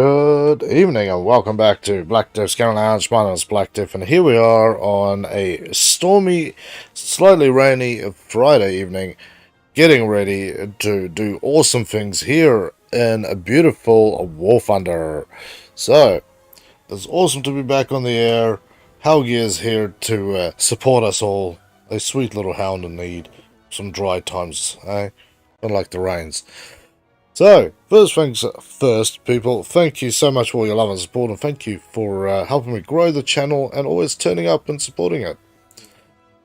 Good evening and welcome back to Black Death's Gaming Lounge. My name is Black Death and here we are on a stormy, slightly rainy Friday evening, getting ready to do awesome things here in a beautiful War Thunder. So, it's awesome to be back on the air. Helgi is here to support us all. A sweet little hound in need. Some dry times, eh? Unlike the rains. So, first things first, people, thank you so much for all your love and support, and thank you for helping me grow the channel and always turning up and supporting it.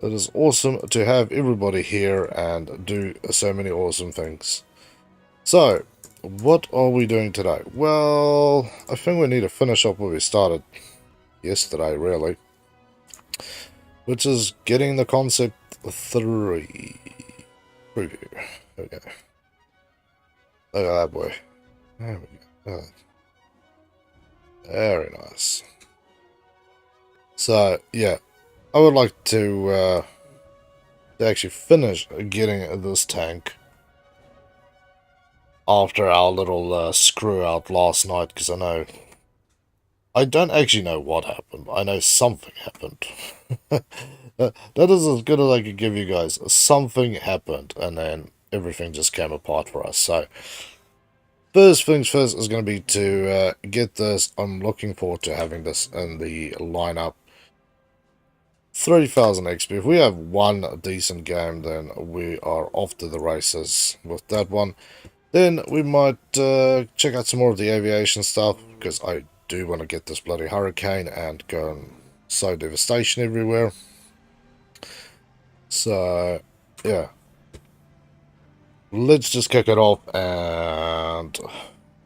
It is awesome to have everybody here and do so many awesome things. So, what are we doing today? Well, I think we need to finish up where we started yesterday, really. Which is getting the concept 3 preview. Okay. Look at that boy. There we go. Very nice. So, yeah. I would like to actually finish getting this tank after our little screw out last night, because I don't actually know what happened. I know something happened. That is as good as I could give you guys. Something happened, and then everything just came apart for us. So, first things first is going to be to get this. I'm looking forward to having this in the lineup. 30,000 XP. If we have one decent game, then we are off to the races with that one. Then we might check out some more of the aviation stuff, because I do want to get this bloody hurricane and go and sow devastation everywhere. So, yeah. Let's just kick it off and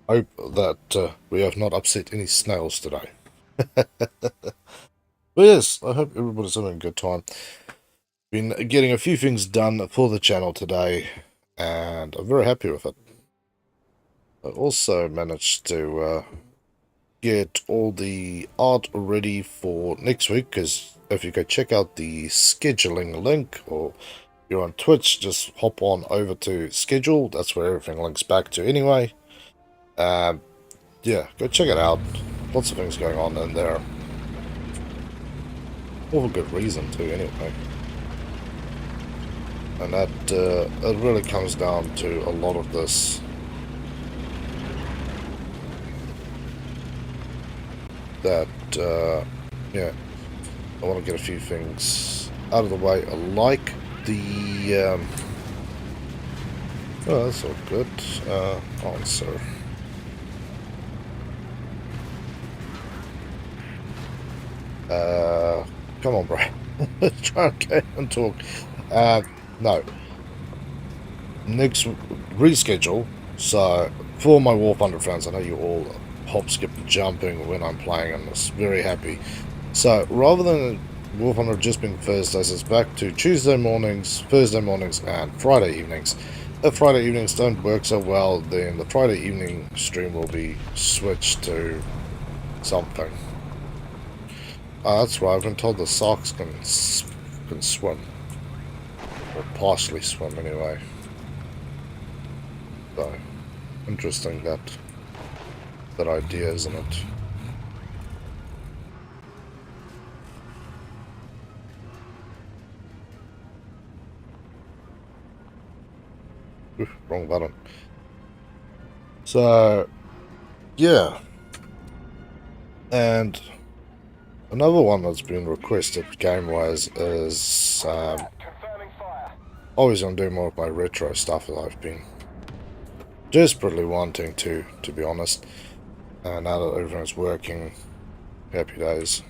hope that we have not upset any snails today. But yes, I hope everybody's having a good time. Been getting a few things done for the channel today, and I'm very happy with it. I also managed to get all the art ready for next week, because if you go check out the scheduling link, or you're on Twitch, just hop on over to schedule. That's where everything links back to anyway. Yeah, go check it out. Lots of things going on in there. All for good reason too, anyway. And that it really comes down to a lot of this. That yeah, I want to get a few things out of the way. I like the oh, that's all good. Answer. Come on, bro. Try and get and talk. No. Next reschedule. So, for my War Thunder fans, I know you all hop, skip, jumping when I'm playing, and I'm very happy. So, rather than War Thunder just being Thursdays, it's back to Tuesday mornings, Thursday mornings, and Friday evenings. If Friday evenings don't work so well, then the Friday evening stream will be switched to something. That's right, I've been told the socks can swim. Or partially swim, anyway. So, interesting that idea, isn't it? Oof, wrong button. So, yeah. And another one that's been requested game-wise is always gonna do more of my retro stuff that I've been desperately wanting to be honest. Now that everything's working, happy days.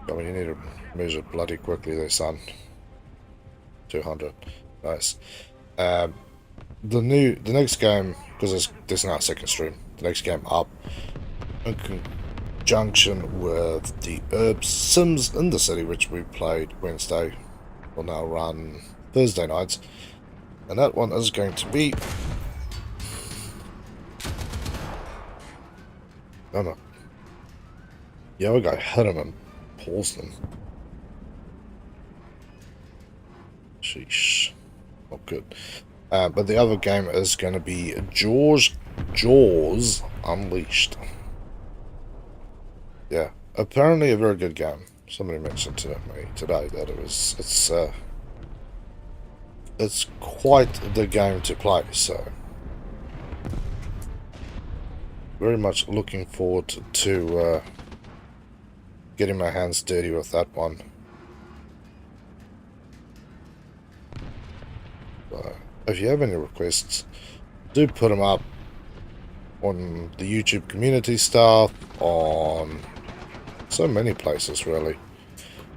I mean, you need to measure bloody quickly there, son. 200, nice. The next game, because there's now a second stream. The next game up, in conjunction with the Herb Sims in the City, which we played Wednesday, will now run Thursday nights, and that one is going to be no. Yeah, we got hit him and paused him. Sheesh. Not good. But the other game is going to be George Jaws Unleashed. Yeah, apparently a very good game. Somebody mentioned to me today that it's quite the game to play, so very much looking forward to getting my hands dirty with that one. So, if you have any requests, do put them up on the YouTube community stuff, on so many places really.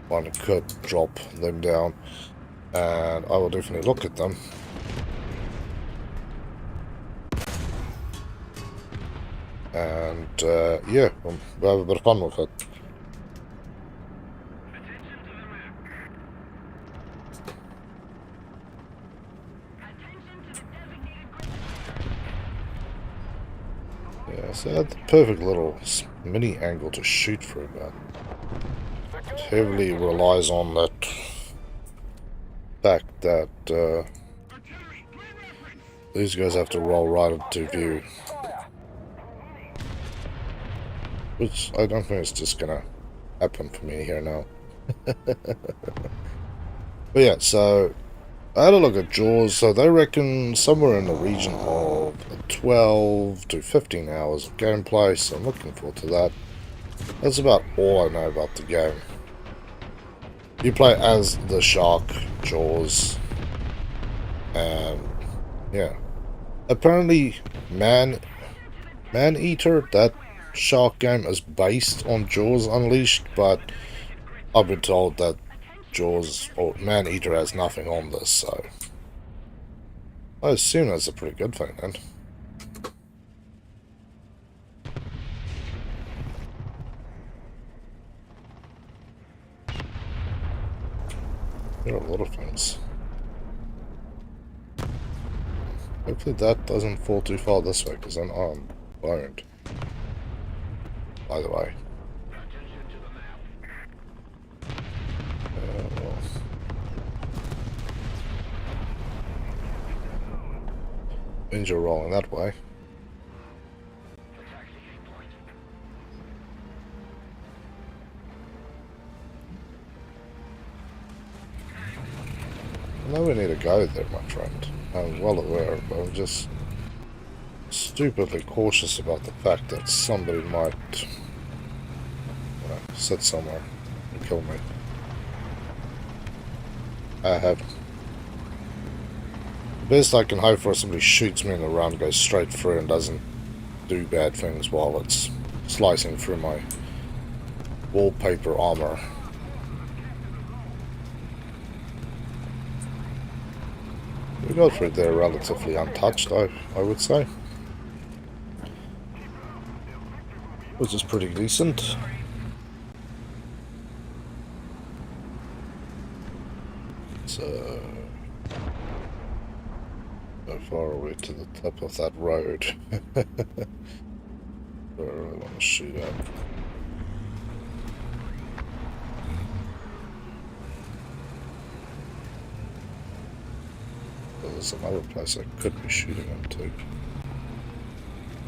One could drop them down, and I will definitely look at them. And yeah, we'll have a bit of fun with it. Yeah, so I had the perfect little mini angle to shoot through, but it heavily relies on that fact that these guys have to roll right into view. Which I don't think is just gonna happen for me here now. But yeah, so I had a look at Jaws, so they reckon somewhere in the region of 12 to 15 hours of gameplay, so I'm looking forward to that. That's about all I know about the game. You play as the shark, Jaws, and yeah. Apparently, Man-Eater, that shark game is based on Jaws Unleashed, but I've been told that Jaws or Man-Eater has nothing on this, so I assume that's a pretty good thing then. There are a lot of things. Hopefully that doesn't fall too far this way, because then I'm boned. By the way. Well. Means you're rolling that way. I know we need to go there, my friend. I'm well aware, but I'm just stupidly cautious about the fact that somebody might sit somewhere and kill me. I have. The best I can hope for is somebody shoots me in the round, goes straight through and doesn't do bad things while it's slicing through my wallpaper armor. We got through there relatively untouched, I would say. Which is pretty decent. So, how far are we to the top of that road? Where do I want to shoot at? There's another place I could be shooting into.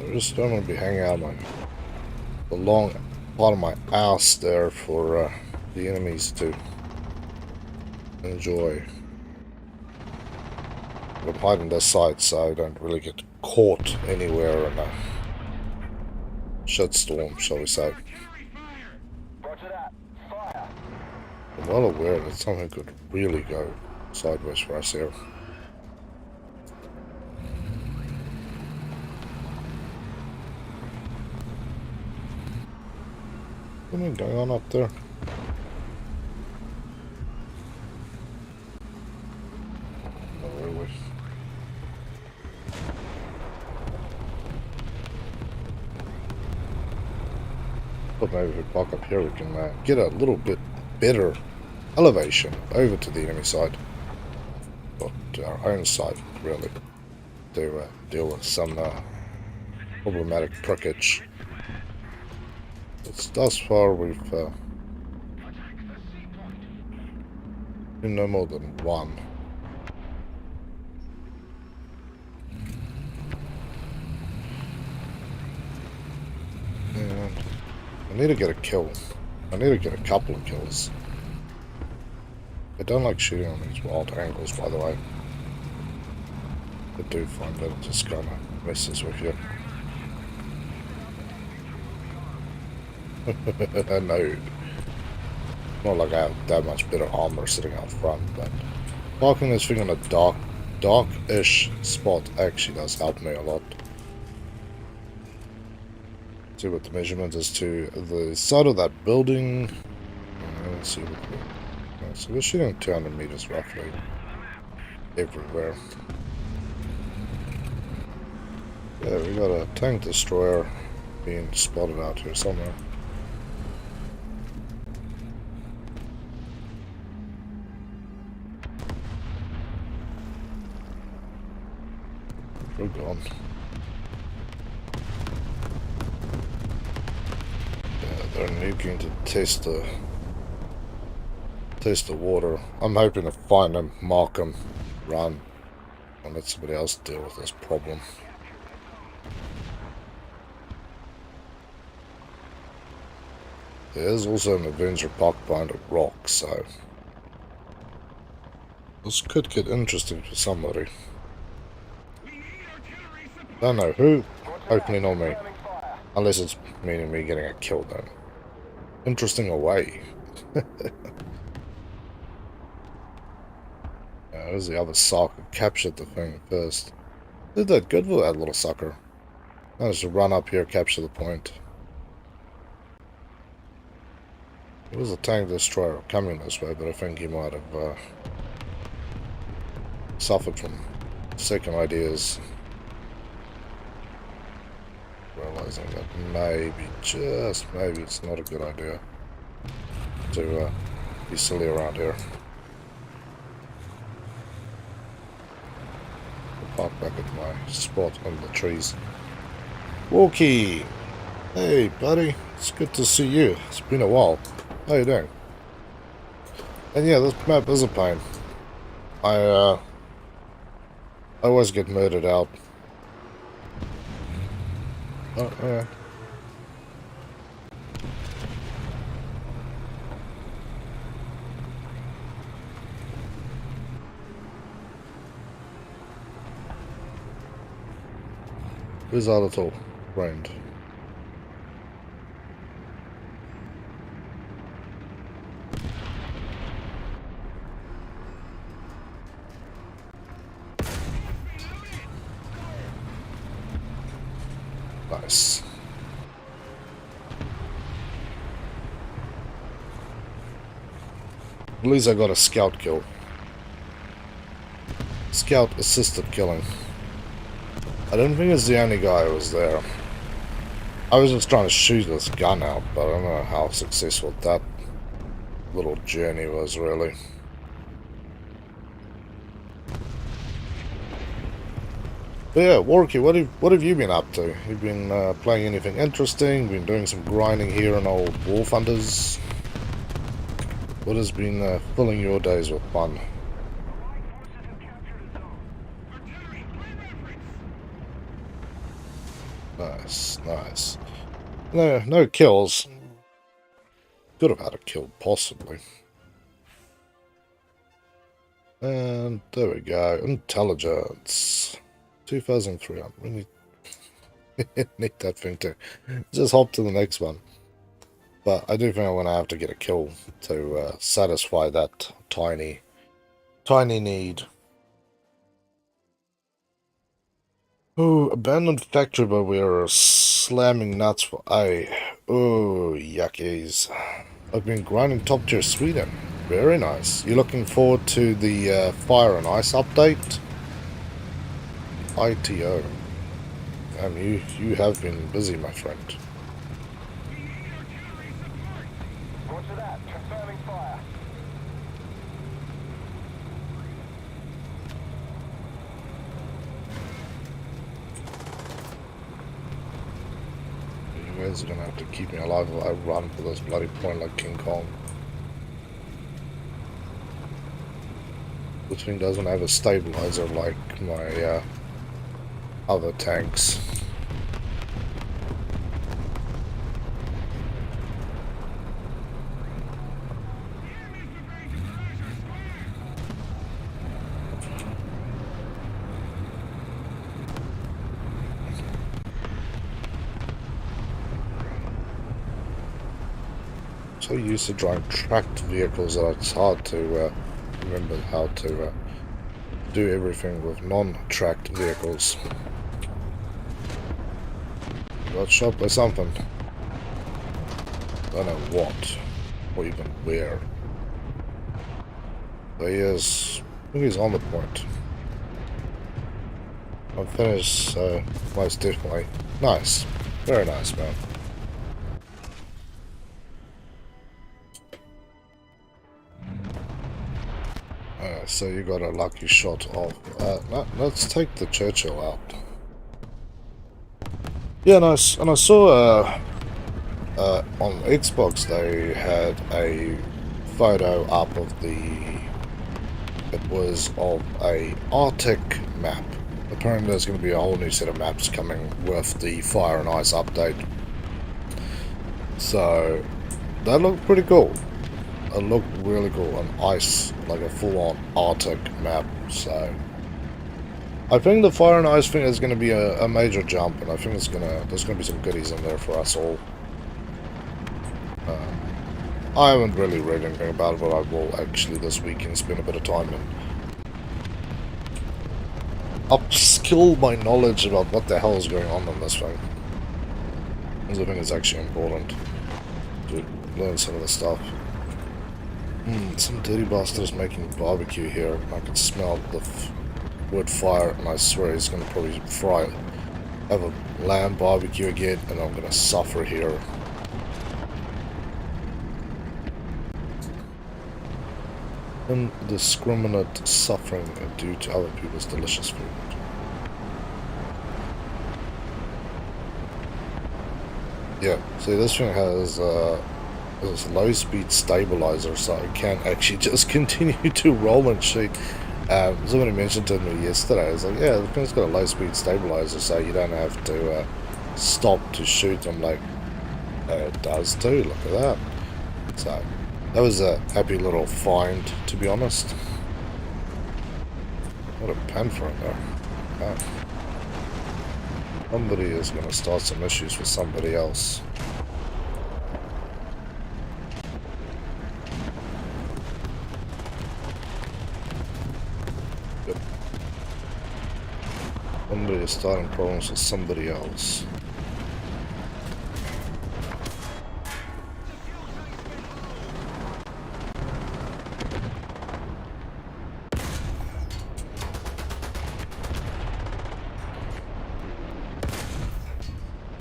I just don't want to be hanging out the long part of my ass there for the enemies to enjoy. I'm hiding this side so I don't really get caught anywhere in a shitstorm, shall we say. I'm well aware that something could really go sideways for us here. Something going on up there? Oh, really? But maybe if we park up here we can get a little bit better elevation over to the enemy side. Or to our own side, really. To deal with some problematic prickage. Thus far we've been no more than one. need to get a kill. I need to get a couple of kills. I don't like shooting on these wild angles, by the way. I do find that it just kind of messes with you. I know. Not like I have that much better armor sitting out front, but parking this thing on a dark-ish spot actually does help me a lot. See what the measurement is to the side of that building. Let's see what so we're shooting 200 meters roughly everywhere. Yeah, we got a tank destroyer being spotted out here somewhere. We're gone. Yeah, they're nuking to test the water. I'm hoping to find them, mark them, run, and let somebody else deal with this problem. There's also an Avenger parked behind a rock, so this could get interesting for somebody. Don't know who opening on me, unless it's meaning me getting a kill then. Interesting away. There's the other sucker. Captured the thing first. Did that good with that little sucker. Managed to run up here, capture the point. There was a tank destroyer coming this way, but I think he might have suffered from second ideas. Realizing that maybe, just maybe, it's not a good idea to be silly around here. I'll park back at my spot under the trees. Walkie! Hey, buddy. It's good to see you. It's been a while. How you doing? And yeah, this map is a pain. I always get murdered out. Oh, yeah. Where's our little friend? Nice. At least I got a scout kill. Scout assisted killing. I don't think it's the only guy who was there. I was just trying to shoot this gun out, but I don't know how successful that little journey was really. But yeah, Warwicky, what have you been up to? You've been playing anything interesting? Been doing some grinding here on old Wolf Hunters? What has been filling your days with fun? Nice, nice. No kills. Could have had a kill, possibly. And there we go. Intelligence. 2003. I really need that thing to just hop to the next one. But I do think I'm going to have to get a kill to satisfy that tiny need. Oh, abandoned factory, but we are slamming nuts for A. Oh, yuckies. I've been grinding top tier Sweden. Very nice. You looking forward to the Fire and Ice update? ITO. You have been busy, my friend. Roger that. Confirming fire. You guys are gonna have to keep me alive while I run for this bloody point like King Kong. This thing doesn't have a stabilizer like my other tanks. so used to driving tracked vehicles that it's hard to remember how to do everything with non-tracked vehicles. Got shot by something. Don't know what, or even where. There he is. I think he's on the point. I'm finished, so most definitely. Nice. Very nice, man. So you got a lucky shot of... let's take the Churchill out. Yeah, nice. And I saw on Xbox they had a photo up of the... It was of a Arctic map. Apparently there's going to be a whole new set of maps coming with the Fire and Ice update. So, that looked pretty cool. It looked really cool. An ice, like a full-on Arctic map. So, I think the Fire and Ice thing is going to be a major jump, and I think there's going to be some goodies in there for us all. I haven't really read anything about it, but I will actually this weekend spend a bit of time and upskill my knowledge about what the hell is going on in this thing. Because I think it's actually important to learn some of the stuff. Some dirty bastard is making barbecue here. I can smell the wood fire, and I swear he's going to probably have a lamb barbecue again, and I'm going to suffer here. Indiscriminate suffering due to other people's delicious food. Yeah, see, this thing has this low-speed stabilizer, so I can actually just continue to roll and shoot. Somebody mentioned to me yesterday, I was like, yeah, the thing's got a low-speed stabilizer, so you don't have to stop to shoot. I'm like, it does too, look at that. So, that was a happy little find, to be honest. What a pen for it, though. Oh. Somebody is going to start some issues with somebody else. Yep. Somebody is starting problems with somebody else.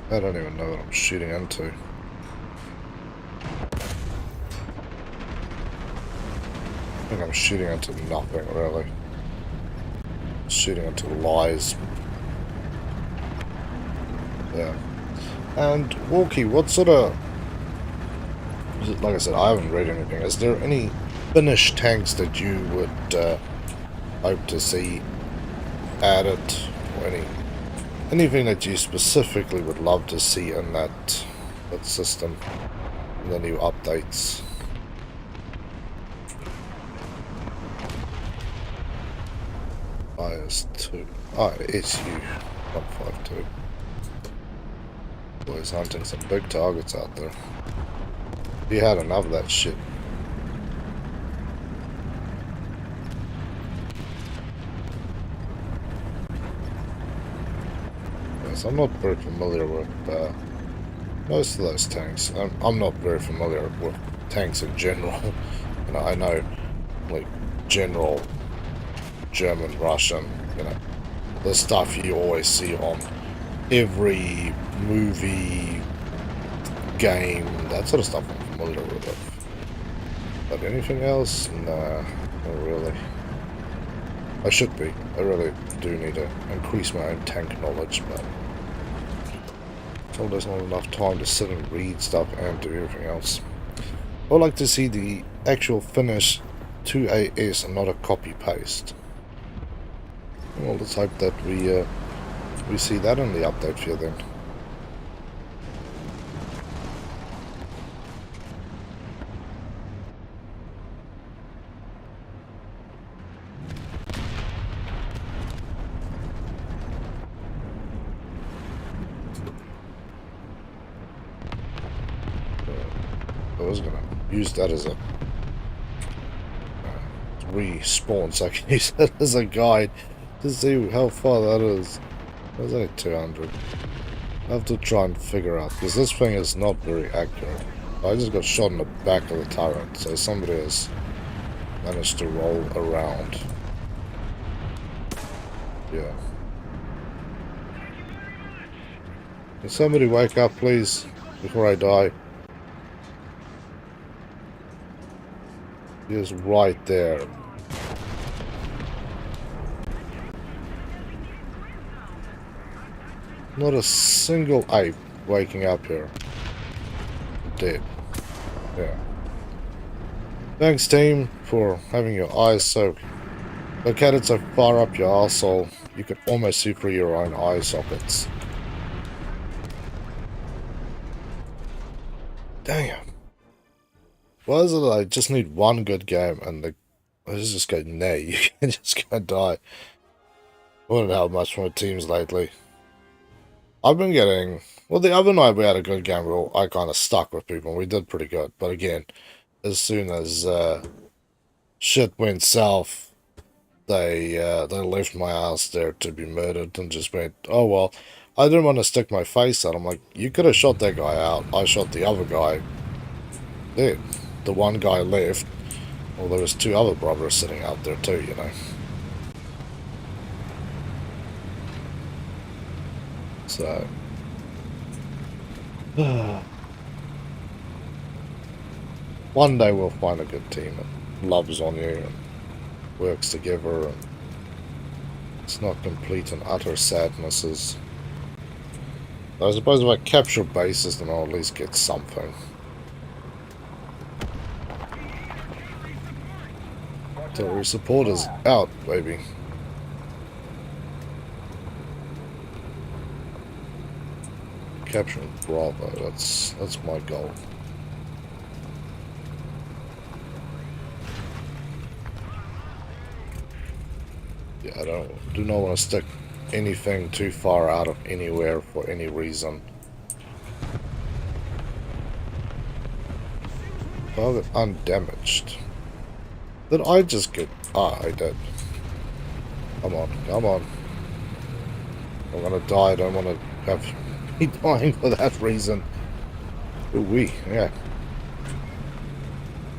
I don't even know what I'm shooting into. I think I'm shooting into nothing, really. Shooting into lies. Yeah. And, Walkie, what sort of... Like I said, I haven't read anything. Is there any Finnish tanks that you would hope to see added? Or anything that you specifically would love to see in that system, in the new updates? IS-2. SU 152. Boys hunting some big targets out there. You had enough of that shit. I'm not very familiar with most of those tanks. I'm not very familiar with tanks in general. You know, I know like general German, Russian, you know, the stuff you always see on every movie, game, that sort of stuff I'm familiar with. But anything else? Nah, not really. I should be. I really do need to increase my own tank knowledge, but there's not enough time to sit and read stuff and do everything else. I would like to see the actual Finnish 2AS and not a copy-paste. Well, let's hope that we see that in the update here then. I was gonna use that as a respawn, so I can use that as a guide to see how far that is. There's only 200. I have to try and figure out, because this thing is not very accurate. I just got shot in the back of the turret, so somebody has managed to roll around. Yeah. Can somebody wake up, please, before I die? He is right there. Not a single ape waking up here. Dead. Yeah. Thanks, team, for having your eyes so located so far up your arsehole you could almost see through your own eye sockets. Damn. Why is it I just need one good game and I just go, nay, you can just go die. I wouldn't have much more teams lately. I've been getting... Well, the other night we had a good game where I kind of stuck with people and we did pretty good. But again, as soon as shit went south, they left my ass there to be murdered and just went, oh well, I didn't want to stick my face out. I'm like, you could have shot that guy out. I shot the other guy. Dead. The one guy left. Well, there was two other brothers sitting out there too, you know. So... one day we'll find a good team that loves on you and works together and it's not complete and utter sadnesses. I suppose if I capture bases, then I'll at least get something. Artillery support is out, baby. Capturing Bravo, that's my goal. Yeah, I do not want to stick anything too far out of anywhere for any reason. Target undamaged. Did I just get... Ah, I did. Come on, come on. I'm gonna die, I don't want to have me dying for that reason. Ooh-wee, yeah.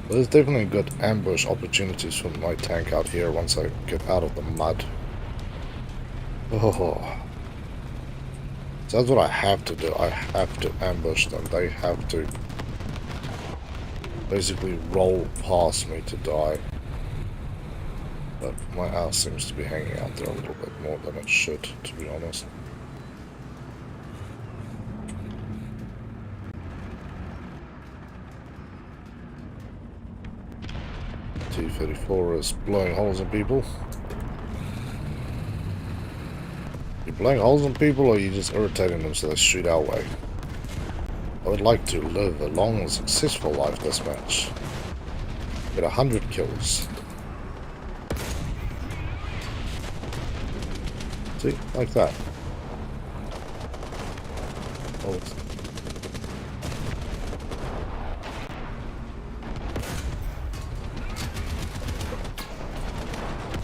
There's definitely good ambush opportunities for my tank out here once I get out of the mud. Oh. So that's what I have to do. I have to ambush them. They have to basically roll past me to die. But my ass seems to be hanging out there a little bit more than it should, to be honest. T-34 is blowing holes in people. You blowing holes in people or are you just irritating them so they shoot our way? I would like to live a long and successful life this match. Get 100 kills. See? Like that. Oh.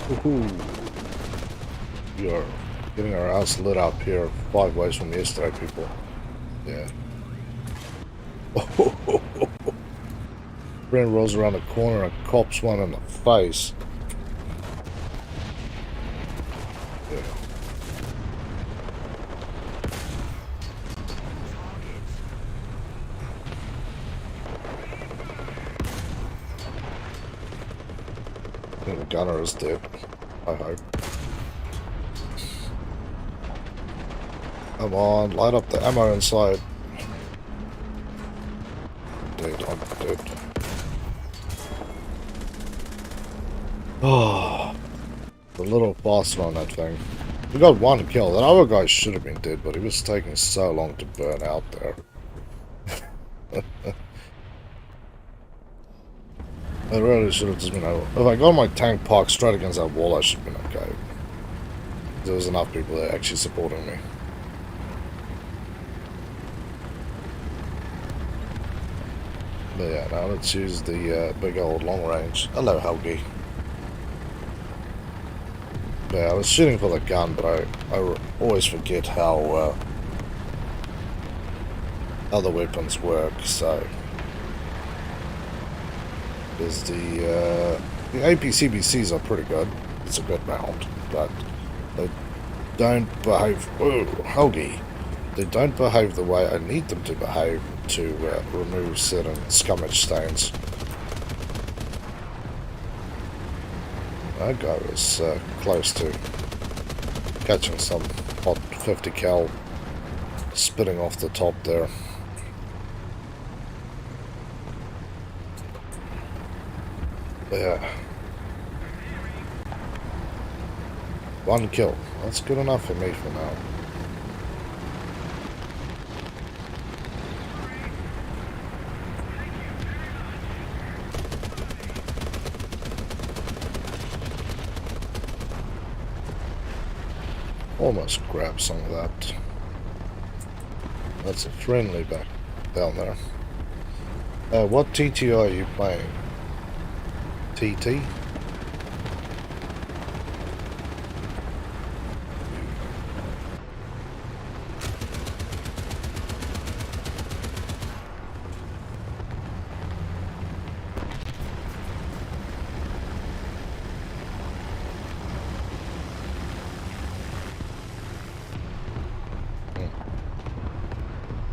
Woohoo! We are getting our ass lit up here 5 ways from yesterday, people. Yeah. Friend rolls around the corner and cops one in the face. Yeah. I think the gunner is dead. I hope. Come on, light up the ammo inside. Dead, I'm dead. Oh, a little faster on that thing. We got one kill. That other guy should have been dead, but he was taking so long to burn out there. I really should have just been over. If I got my tank parked straight against that wall, I should have been okay. There was enough people there actually supporting me. But yeah, now let's use the big old long range. Hello, Helgi. Yeah, I was shooting for the gun, but I always forget how other weapons work, so... Because the APCBCs are pretty good. It's a good round, but they don't behave... Oh, Helgi! They don't behave the way I need them to behave to remove certain scummage stains. That guy was close to catching some hot 50 cal spitting off the top there. Yeah. One kill. That's good enough for me for now. Almost grab some of that. That's a friendly back down there. What TT are you playing? TT?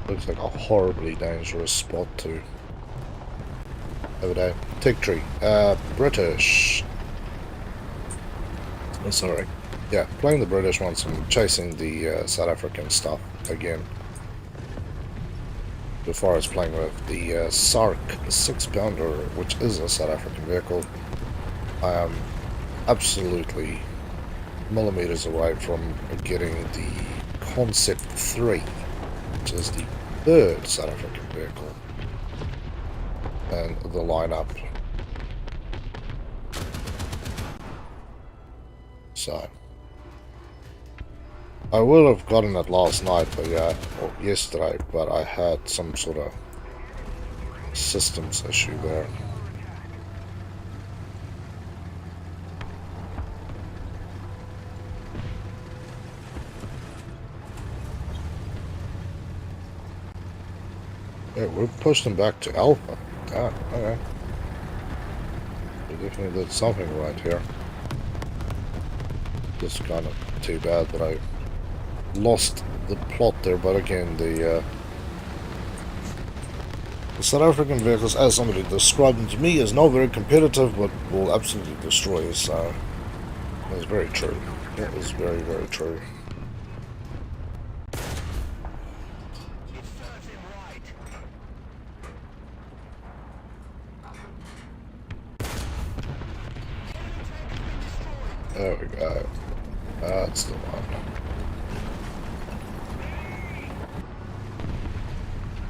Looks like a horribly dangerous spot to... Over there. Tick tree. British. Oh, sorry. Yeah, playing the British ones and chasing the South African stuff again. Before I was playing with the SARC 6-pounder, which is a South African vehicle. I am absolutely millimeters away from getting the Concept 3, which is the third South African vehicle, and the lineup. So I would have gotten it last night, but yeah, or yesterday, but I had some sort of systems issue there. Yeah, we're pushing back to Alpha. Ah, okay. We definitely did something right here. Just kind of too bad that I lost the plot there, but again, the South African vehicles, as somebody described them to me, is not very competitive, but will absolutely destroy us, so that's very true. That is very, very true. There we go. That's the one.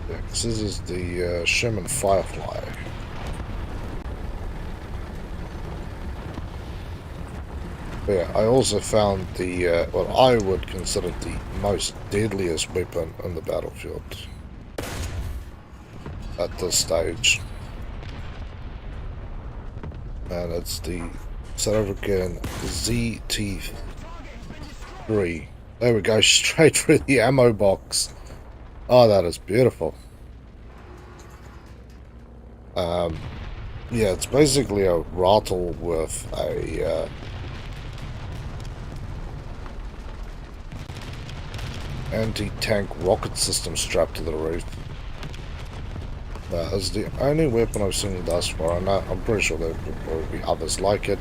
Yeah, 'cause this is the Sherman Firefly. But yeah, I also found the, what I would consider the most deadliest weapon in the battlefield at this stage. And it's the South African ZT3. There we go, straight through the ammo box. Oh, that is beautiful. Yeah, it's basically a rattle with a anti-tank rocket system strapped to the roof. It's the only weapon I've seen thus far, and I'm pretty sure there will be others like it.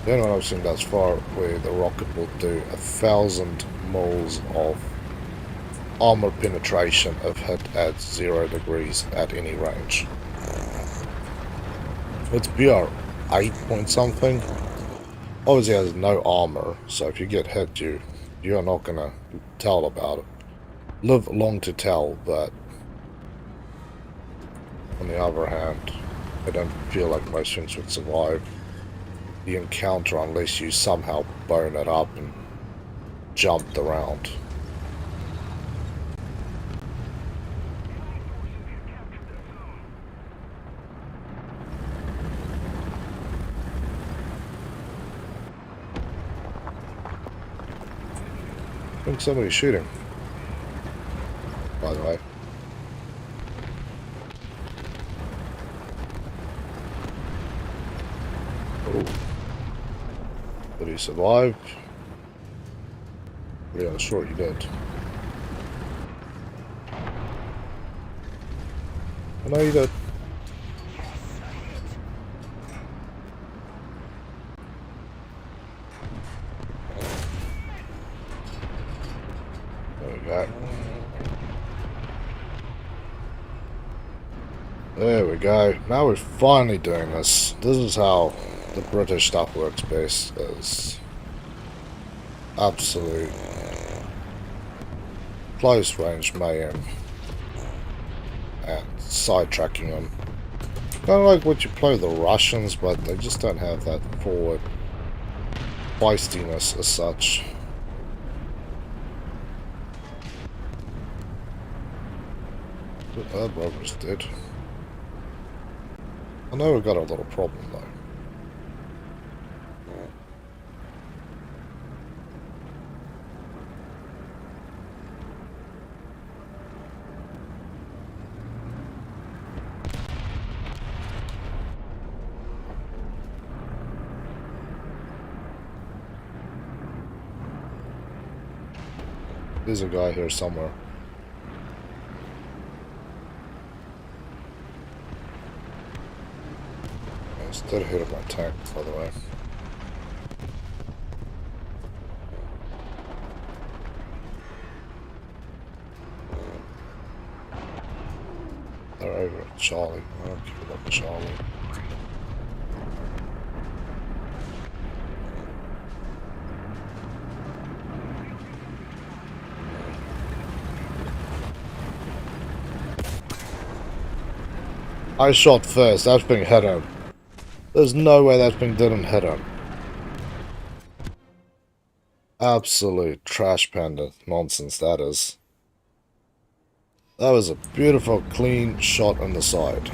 The only one I've seen thus far where the rocket will do 1,000 moles of armor penetration if hit at 0 degrees at any range. It's BR 8 point something. Obviously it has no armor, so if you get hit, you're not gonna tell about it. Live long to tell, but on the other hand, I don't feel like most things would survive the encounter unless you somehow bone it up and jumped around. think somebody's shooting, by the way. Oh. Did he survive? Yeah, sure he did. I know he did. There we go. There we go. Now we're finally doing this. This is how the British stuff works best. Is absolute close range mayhem and sidetracking them. Kind of like what you play the Russians, but they just don't have that forward feistiness as such. Our brother's dead. I know we've got a little problem though. There's a guy here somewhere. Instead of hitting my tank, by the way. They're over at Charlie. I'll keep it up to Charlie. I shot first. That's being hit him. There's no way that thing didn't hit him. Absolute trash panda nonsense that is. That was a beautiful, clean shot on the side.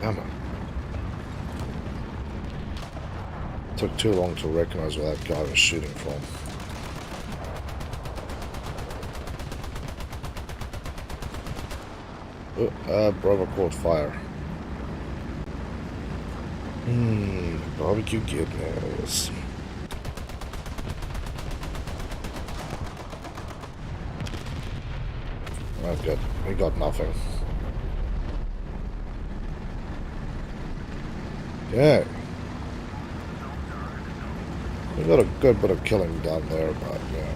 Damn it. Took too long to recognize where that guy was shooting from. Brother caught fire. Barbecue kidneys. Oh, good. We got nothing. Yeah. We got a good bit of killing done there, but yeah.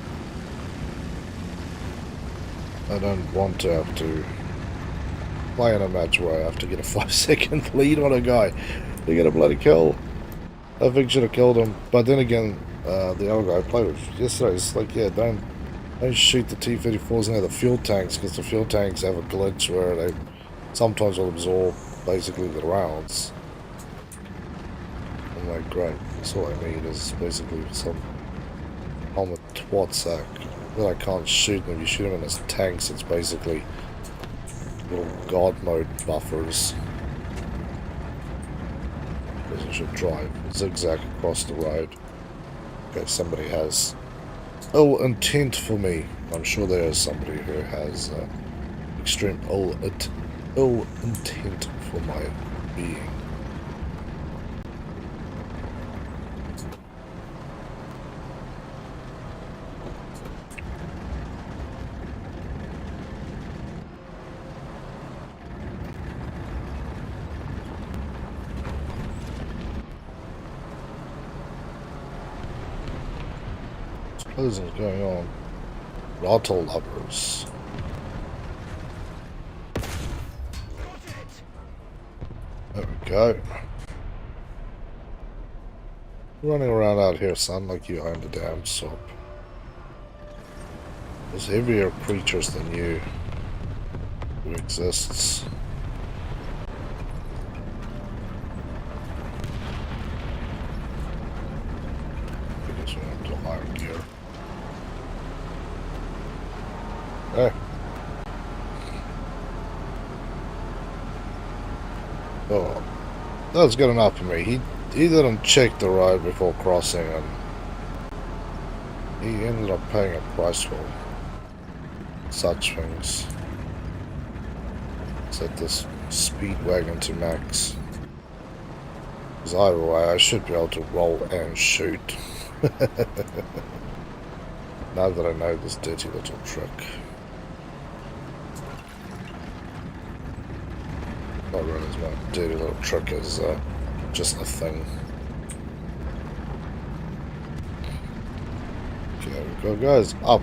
I don't want to have to play in a match where I have to get a 5-second lead on a guy to get a bloody kill. I think should have killed him, but then again, the other guy I played with yesterday is like, yeah, don't shoot the T-34s near the fuel tanks, because the fuel tanks have a glitch where they sometimes will absorb basically the rounds. I'm like, great, that's all I need is basically some helmet twat sack. Then I can't shoot them. If you shoot them in his tanks, it's basically little god mode buffers. Because you should drive zigzag across the road. Okay, somebody has ill intent for me. I'm sure there is somebody who has extreme ill intent for my being. What is going on? Rottle lovers. There we go. Running around out here, son, like you own the damn shop. There's heavier creatures than you who exists. Because we have to higher gear. Hey. Oh, that's good enough for me. He didn't check the road before crossing, and he ended up paying a price for such things. Set this speed wagon to max. Because either way, I should be able to roll and shoot. Now that I know this dirty little trick. Not really as my dirty little trick as just a thing. Okay, we've got guys up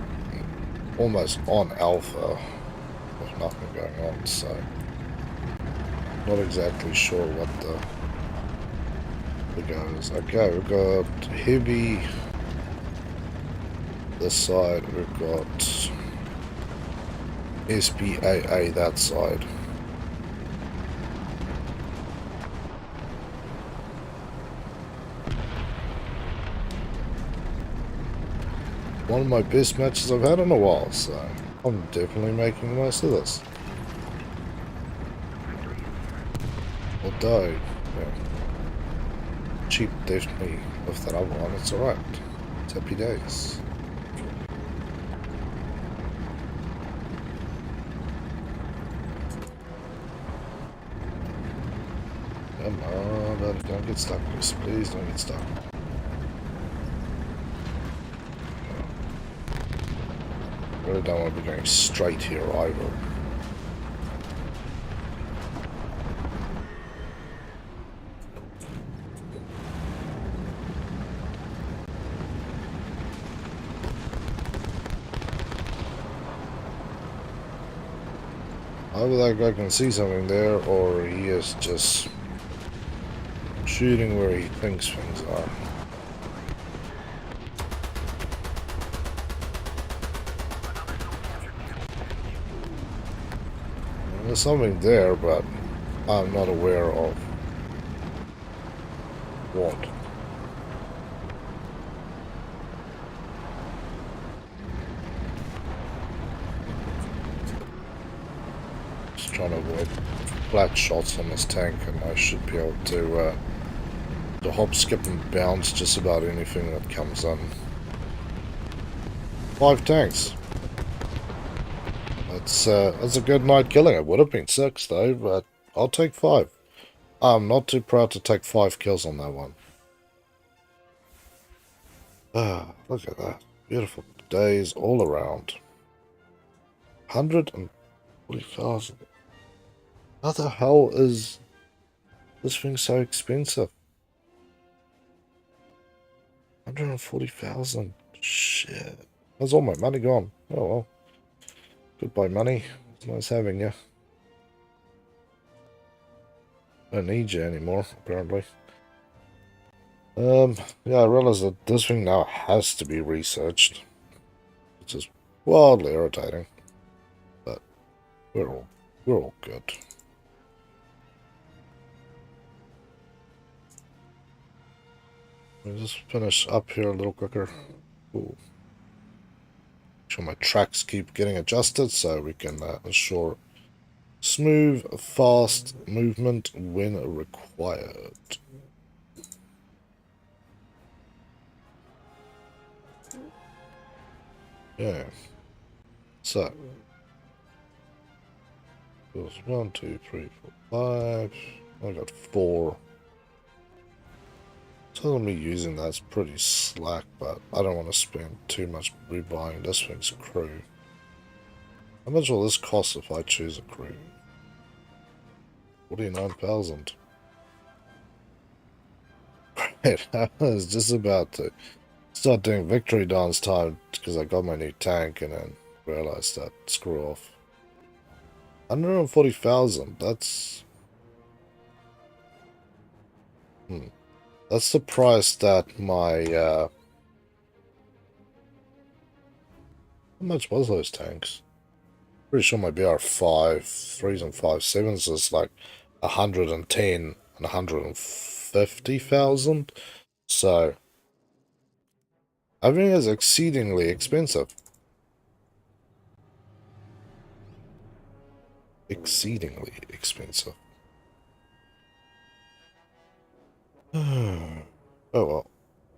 almost on Alpha with nothing going on, so not exactly sure what the go is. Okay, we've got heavy this side, we've got SPAA that side. One of my best matches I've had in a while, so I'm definitely making the most of this. Although, yeah, cheap definitely with that other one, it's alright. It's happy days. Come on, buddy, don't get stuck, please don't get stuck. Really don't want to be going straight here either. Either that guy can see something there, or he is just shooting where he thinks things are. There's something there, but I'm not aware of what. Just trying to avoid flat shots on this tank, and I should be able to hop, skip, and bounce just about anything that comes in. 5 tanks. That's a good night killing. It would have been 6 though, but I'll take 5. I'm not too proud to take 5 kills on that one. Ah, look at that. Beautiful days all around. 140,000. How the hell is this thing so expensive? 140,000. Shit. That's all my money gone. Oh well. Goodbye, money. It's nice having you. I don't need you anymore, apparently. Yeah, I realize that this thing now has to be researched. Which is wildly irritating. But we're all good. Let me just finish up here a little quicker. Ooh. Sure my tracks keep getting adjusted so we can ensure smooth, fast movement when required. Yeah. So there's 1, 2, 3, 4, 5. I got 4. Telling me using that's pretty slack, but I don't want to spend too much rebuying this thing's crew. How much will this cost if I choose a crew? 49,000. Great, I was just about to start doing victory dance time because I got my new tank and then realized that screw off. 140,000, that's... That's the price that my, how much was those tanks? Pretty sure my BR5 3s and 5.7s is like 110 and 150,000. So everything is exceedingly expensive. Exceedingly expensive. Oh well,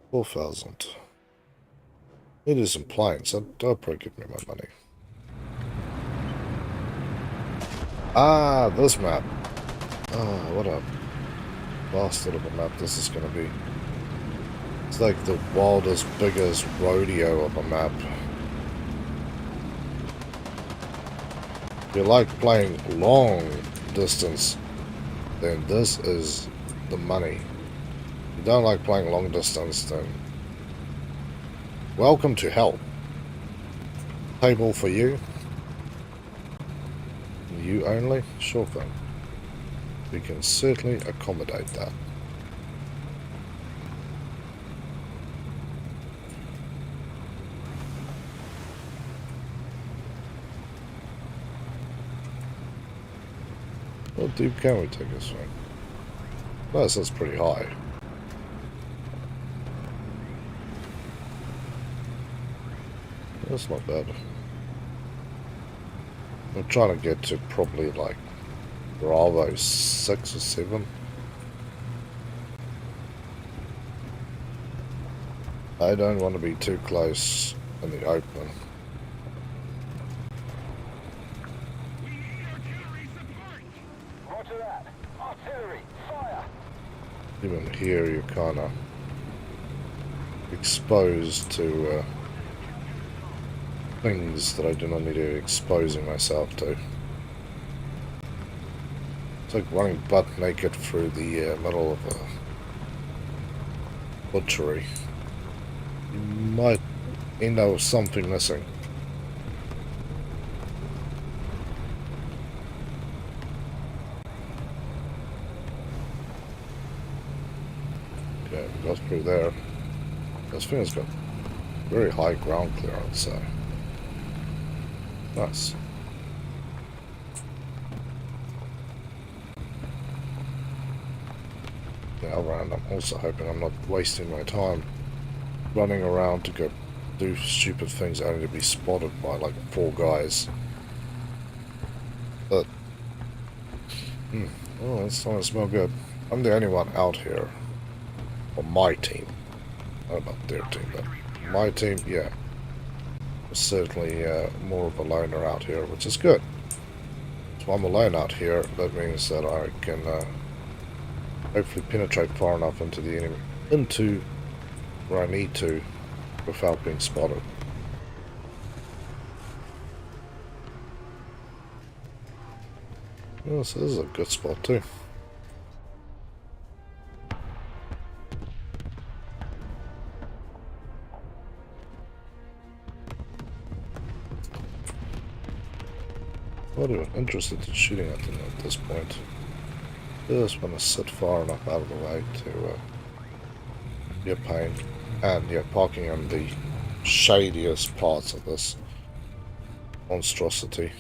4,000. It is in planes, so they'll probably give me my money. Ah, this map. Oh, what a bastard of a map this is going to be. It's like the wildest, biggest rodeo of a map. If you like playing long distance, then this is the money. If you don't like playing long distance, then welcome to hell. Table for you. You only? Sure thing. We can certainly accommodate that. How deep can we take this thing? Well, that's pretty high. That's not bad. I'm trying to get to probably like Bravo 6 or 7. I don't want to be too close in the open. Roger that. Artillery, fire! Even here you're kind of exposed to things that I do not need to be exposing myself to. It's like running butt naked through the middle of a butchery. You might end up with something missing. Okay, we got through there. This thing has got very high ground clearance, so nice. Now around, I'm also hoping I'm not wasting my time running around to go do stupid things only to be spotted by like 4 guys. But oh, that's starting to smell good. I'm the only one out here. On my team. I don't know about their team, but my team, yeah. Certainly more of a loner out here, which is good. So I'm alone out here. That means that I can hopefully penetrate far enough into the enemy, into where I need to, without being spotted. Well, so this is a good spot too. Not even interested in shooting at them at this point. Just want to sit far enough out of the way to be a pain. And yeah, parking on the shadiest parts of this monstrosity.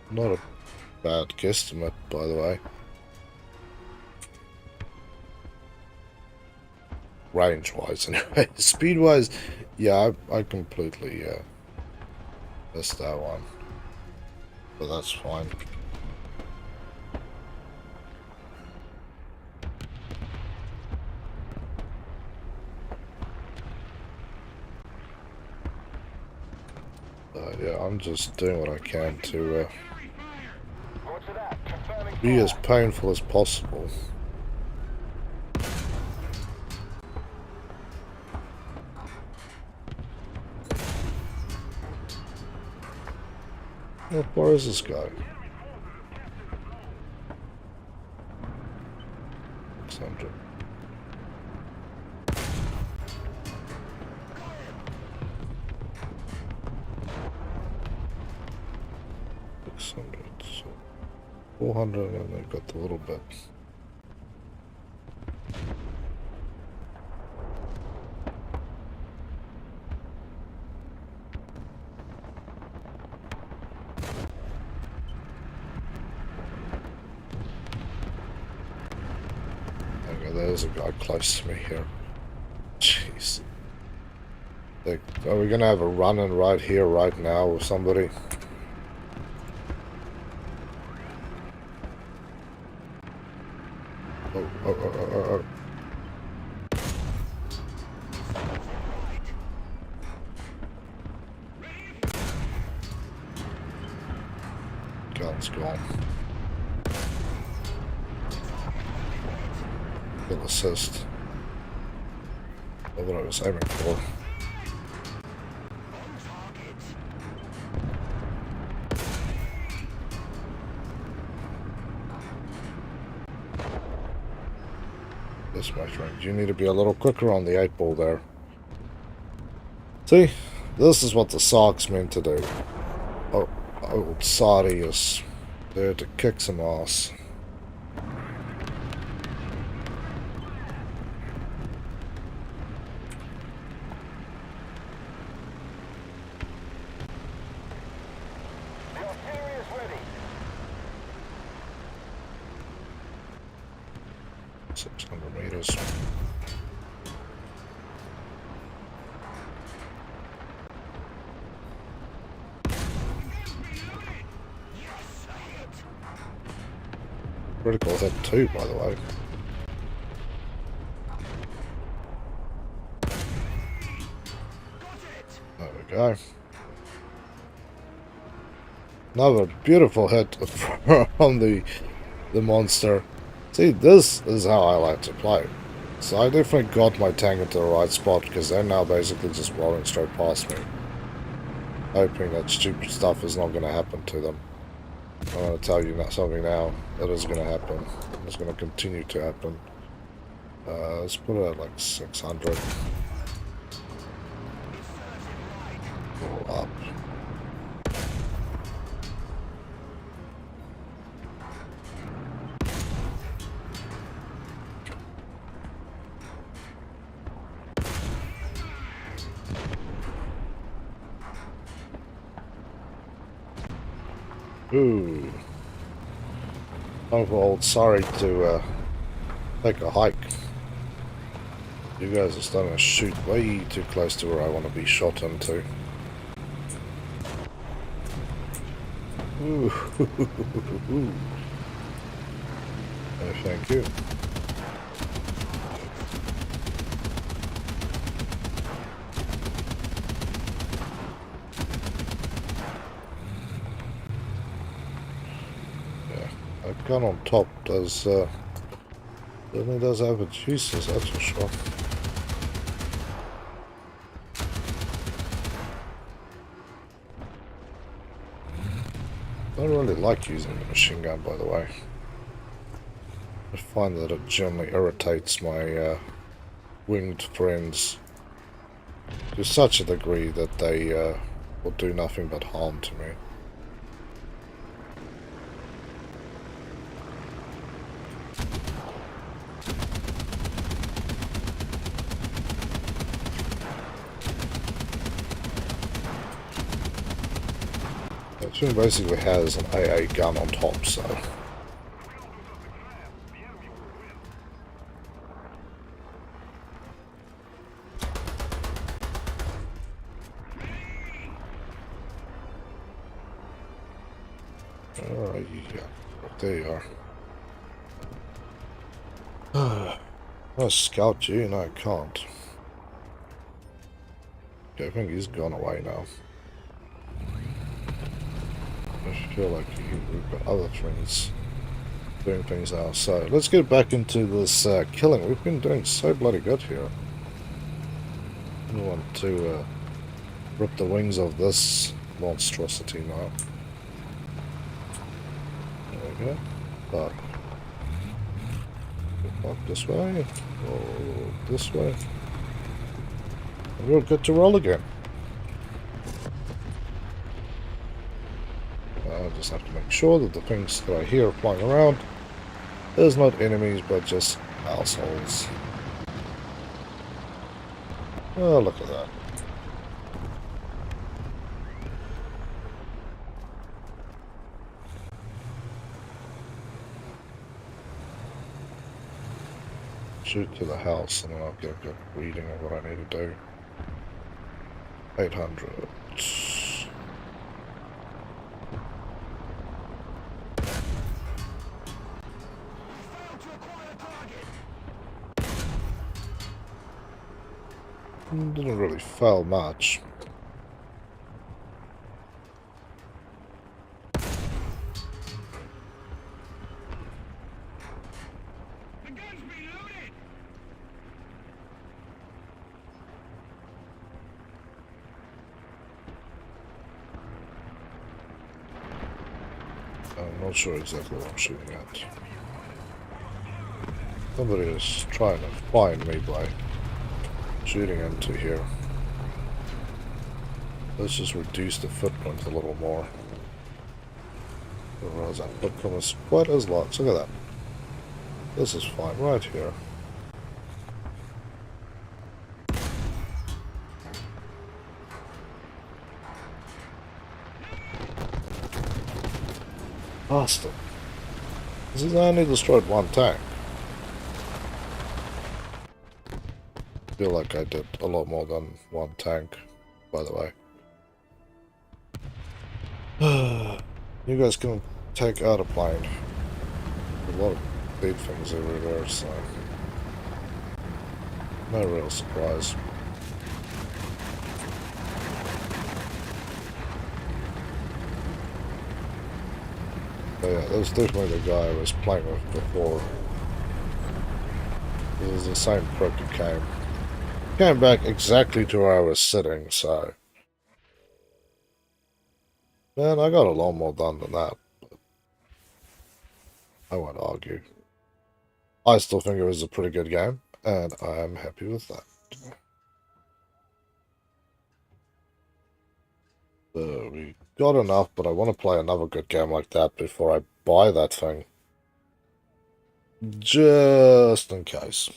Not a bad guesstimate, by the way. Range-wise, anyway. Speed-wise, yeah, I completely missed that one. But that's fine. Yeah, I'm just doing what I can to be as painful as possible. How far is this guy? 600. So 400, and they've got the little bit. there's a guy close to me here. Jeez. Like, are we gonna have a run-in right here, right now with somebody? Oh. Gun's gone. Good assist. That's what I was aiming for. This my friend, you need to be a little quicker on the 8-ball there. See, this is what the Sark's meant to do. Oh, old Sadi is there to kick some ass. The artillery is ready. 600 meters. Critical hit too, by the way. There we go. Another beautiful hit from the monster. See, this is how I like to play. So I definitely got my tank into the right spot because they're now basically just rolling straight past me. Hoping that stupid stuff is not going to happen to them. I'm going to tell you something now. That is going to happen. It's going to continue to happen. Let's put it at like 600. Go up. Ooh. Time for old sorry to take a hike. You guys are starting to shoot way too close to where I want to be shot into. Ooh. No, thank you. That gun on top does certainly does have its uses, that's for sure. I don't really like using the machine gun, by the way. I find that it generally irritates my winged friends to such a degree that they will do nothing but harm to me. This one basically has an AA gun on top, so... Alright, yeah. There you are. I'll scout you, no I can't. Okay, I think he's gone away now. I feel like we've got other things doing things now. So let's get back into this killing. We've been doing so bloody good here. I want to rip the wings of this monstrosity now. There we go. Fuck. Fuck this way. Or this way. And we're good to roll again. I just have to make sure that the things that I hear flying around is not enemies but just assholes. Oh, look at that. Shoot to the house and then I'll get a good reading of what I need to do. 800. Didn't really fail much. I'm not sure exactly what I'm shooting at. Somebody is trying to find me by shooting into here. Let's just reduce the footprint a little more. Otherwise that footprint is quite as large. Look at that. This is fine right here. Bastard. This has only destroyed one tank. I feel like I did a lot more than one tank, by the way. You guys can take out a plane. A lot of big things everywhere, so no real surprise. But yeah, that was definitely the guy I was playing with before. This is the same prick who came back exactly to where I was sitting, so man, I got a lot more done than that. But I won't argue. I still think it was a pretty good game, and I am happy with that. So we got enough, but I want to play another good game like that before I buy that thing. Just in case.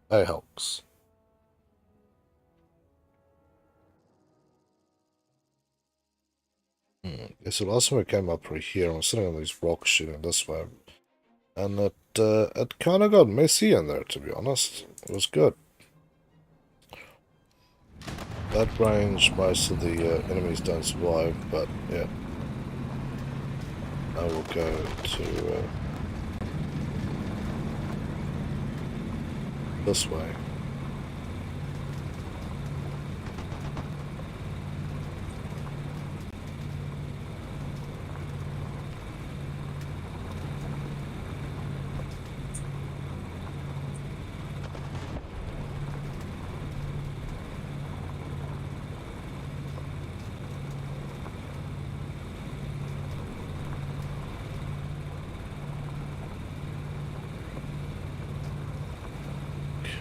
Hey, helps. Okay, so last time I came up right here, I was sitting on these rocks shooting this way. And it kind of got messy in there, to be honest. It was good. That range, most of the enemies don't survive, but yeah. I will go to this way.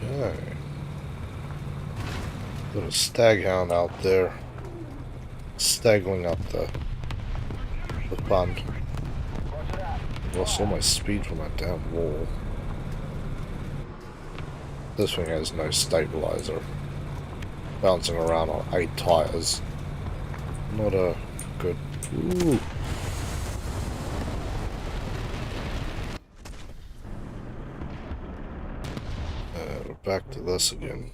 Okay. Got a stag hound out there. Staggling up the pond. Lost all my speed from that damn wall. This thing has no stabilizer. Bouncing around on 8 tires. Not a good... Ooh. We're back to this again.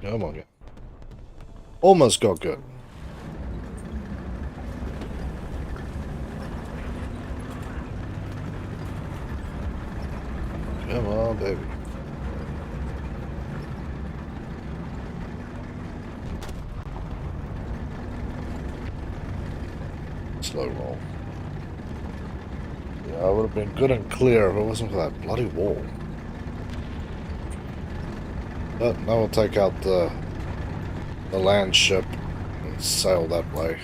Come on, yeah. Almost got good. Come on, baby. Slow roll. Yeah, I would have been good and clear if it wasn't for that bloody wall. But now we'll take out the land ship and sail that way.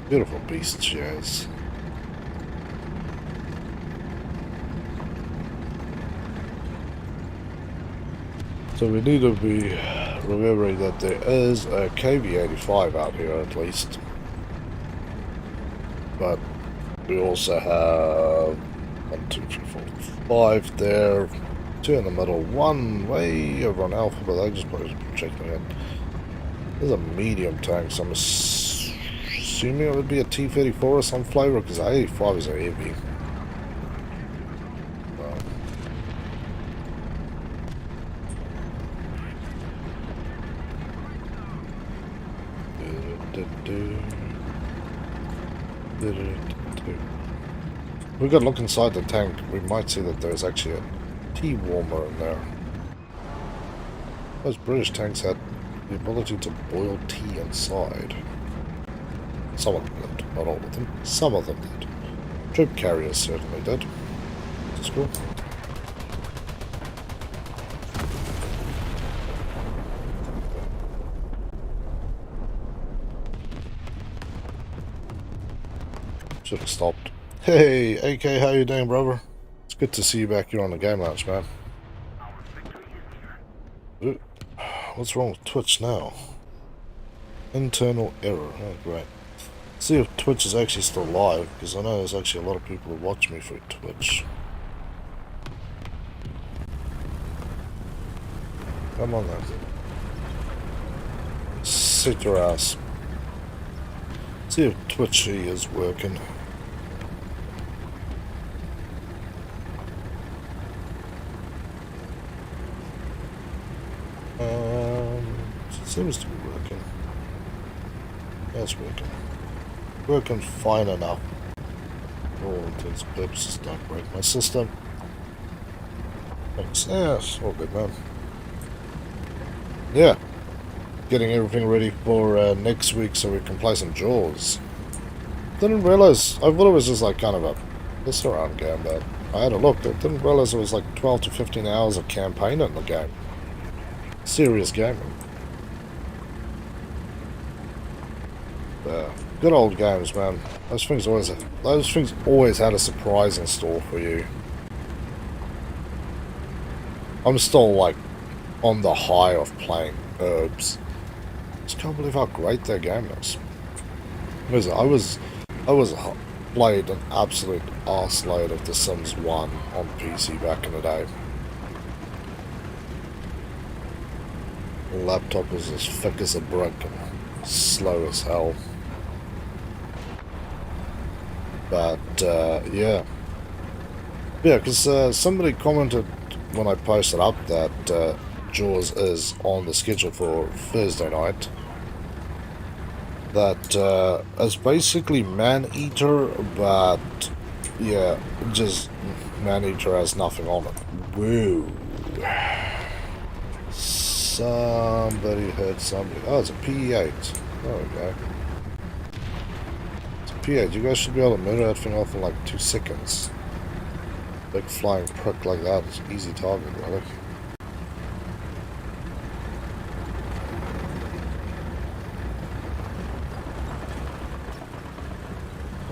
Beautiful beast she is. So we need to be remembering that there is a KV-85 out here at least. But we also have 1, 2, 3, 4, 5 there. 2 in the middle. 1 way over on Alpha, but I just probably checking it. There's a medium tank, so I'm assuming it would be a T-34 or some flavor, because the 85 is a heavy. We got to look inside the tank. We might see that there's actually a tea warmer in there. Those British tanks had the ability to boil tea inside. Some of them did, not all of them. Some of them did. Troop carriers certainly did. That's cool. Should have stopped. Hey, AK, how you doing, brother? It's good to see you back here on the game launch, man. Ooh, what's wrong with Twitch now? Internal error. Oh, great. See if Twitch is actually still live, because I know there's actually a lot of people who watch me through Twitch. Come on then. Sit your ass. See if Twitchy is working. Seems to be working. That's working. Working fine enough. For all intents and purposes, don't break my system. Thanks. Yes, all good, man. Yeah. Getting everything ready for next week so we can play some Jaws. Didn't realize, I thought it was just like kind of a piss around game, but I had a look. I didn't realize it was like 12 to 15 hours of campaign in the game. Serious gaming. Good old games, man. Those things always had a surprise in store for you. I'm still like on the high of playing Herbs. Just can't believe how great their game is. I was played an absolute arseload of The Sims 1 on PC back in the day. The laptop was as thick as a brick and slow as hell. But, yeah. Yeah, because somebody commented when I posted up that Jaws is on the schedule for Thursday night. That is basically Man-Eater, but, yeah, just Man-Eater has nothing on it. Woo. Somebody heard somebody. Oh, it's a P8. There we go. P8, you guys should be able to murder that thing off in like 2 seconds. Big flying prick like that is easy target, really.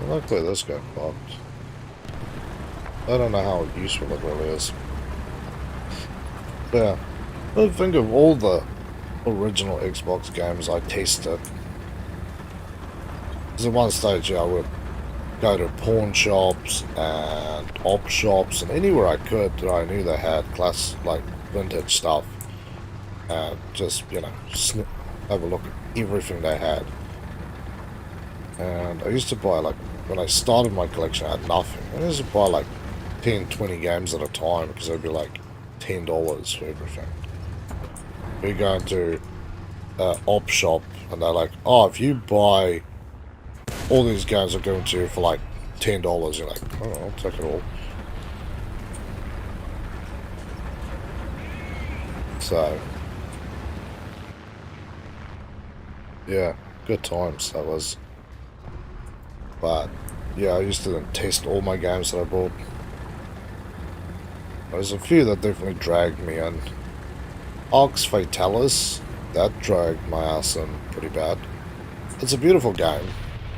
Luckily this guy popped. I don't know how useful it really is. But yeah, I think of all the original Xbox games I tasted. Because at one stage, yeah, I would go to pawn shops and op shops and anywhere I could that I knew they had like vintage stuff, and just, you know, have a look at everything they had. And I used to buy, like, when I started my collection, I had nothing. I used to buy like 10, 20 games at a time because they'd be like $10 for everything. We go into op shop and they're like, oh, if you buy all these games, are going to you for like $10. You're like, oh, I'll take it all. So, yeah, good times that was. But yeah, I used to test all my games that I bought. There's a few that definitely dragged me in. Arx Fatalis, that dragged my ass in pretty bad. It's a beautiful game.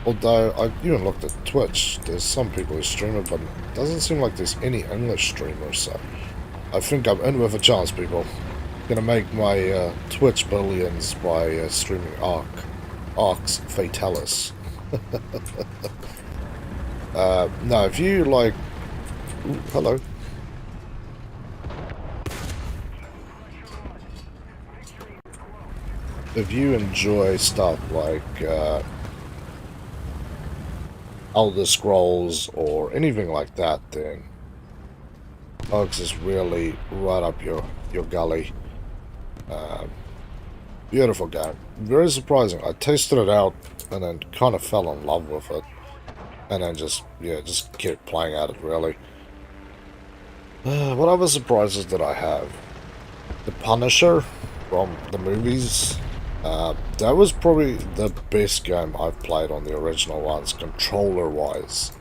Although, I even looked at Twitch, there's some people who stream it, but it doesn't seem like there's any English streamers, so I think I'm in with a chance, people. Gonna make my Twitch billions by streaming Arx Fatalis. No, if you, like, Ooh, hello. If you enjoy stuff like Elder Scrolls or anything like that, then Oaks is really right up your gully. Beautiful game. Very surprising. I tasted it out and then kind of fell in love with it. And then just kept playing at it, really. What other surprises did I have? The Punisher from the movies. That was probably the best game I've played on the original ones, controller-wise.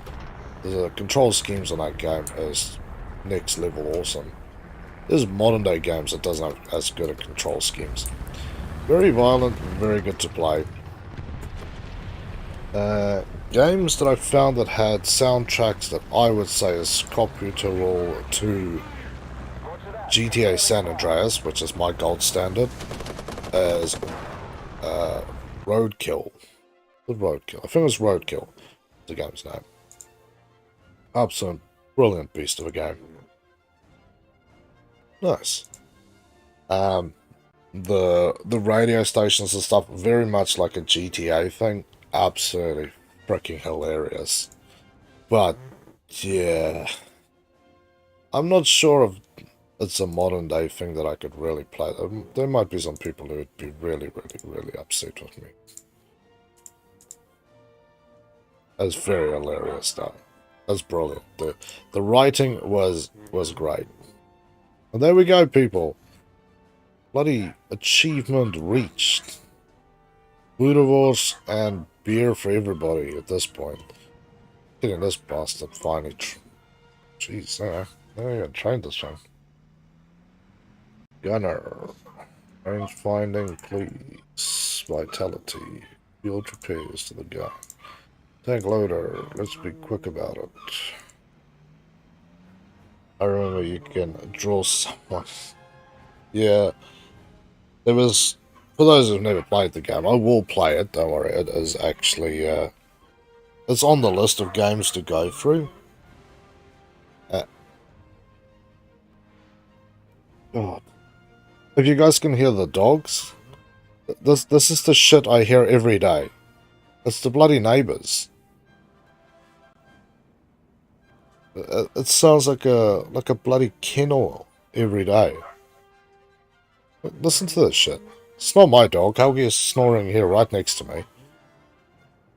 The control schemes on that game is next level awesome. There's modern day games that doesn't have as good a control schemes. Very violent, very good to play. Games that I found that had soundtracks that I would say is comparable to GTA San Andreas, which is my gold standard, as Roadkill. The Roadkill. I think it was Roadkill, the game's name. Absolute brilliant beast of a game. Nice. The radio stations and stuff, very much like a GTA thing. Absolutely freaking hilarious. But yeah, I'm not sure if it's a modern day thing that I could really play. There might be some people who would be really, really, really upset with me. That's very hilarious though. That's brilliant. The writing was great. And there we go, people. Bloody achievement reached. Ludivores and beer for everybody at this point. Getting this bastard finally. Jeez, I gotta train this one. Gunner. Range finding, please. Vitality. Field repairs to the gun. Tank loader. Let's be quick about it. I remember you can draw someone. Yeah. There was... For those who've never played the game, I will play it, don't worry. It is actually... it's on the list of games to go through. God. If you guys can hear the dogs, this is the shit I hear every day. It's the bloody neighbors. It sounds like a bloody kennel every day. Listen to this shit. It's not my dog. Helgi is snoring here right next to me.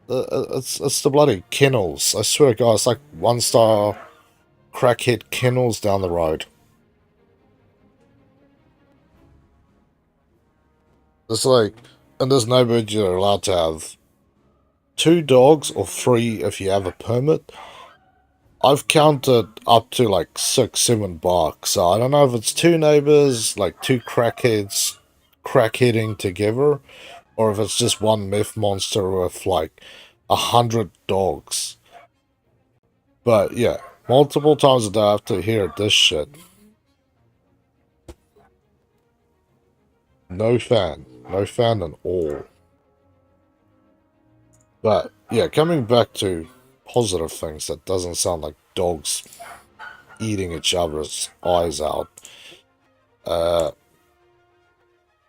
It's the bloody kennels. I swear to God, it's like 1-star crackhead kennels down the road. It's like, in this neighborhood you're allowed to have 2 dogs or 3 if you have a permit. I've counted up to like 6, 7 barks, so I don't know if it's 2 neighbors, like 2 crackheads crackheading together, or if it's just one meth monster with like 100 dogs. But yeah, multiple times a day I have to hear this shit. No fan at all. But yeah, coming back to positive things that doesn't sound like dogs eating each other's eyes out.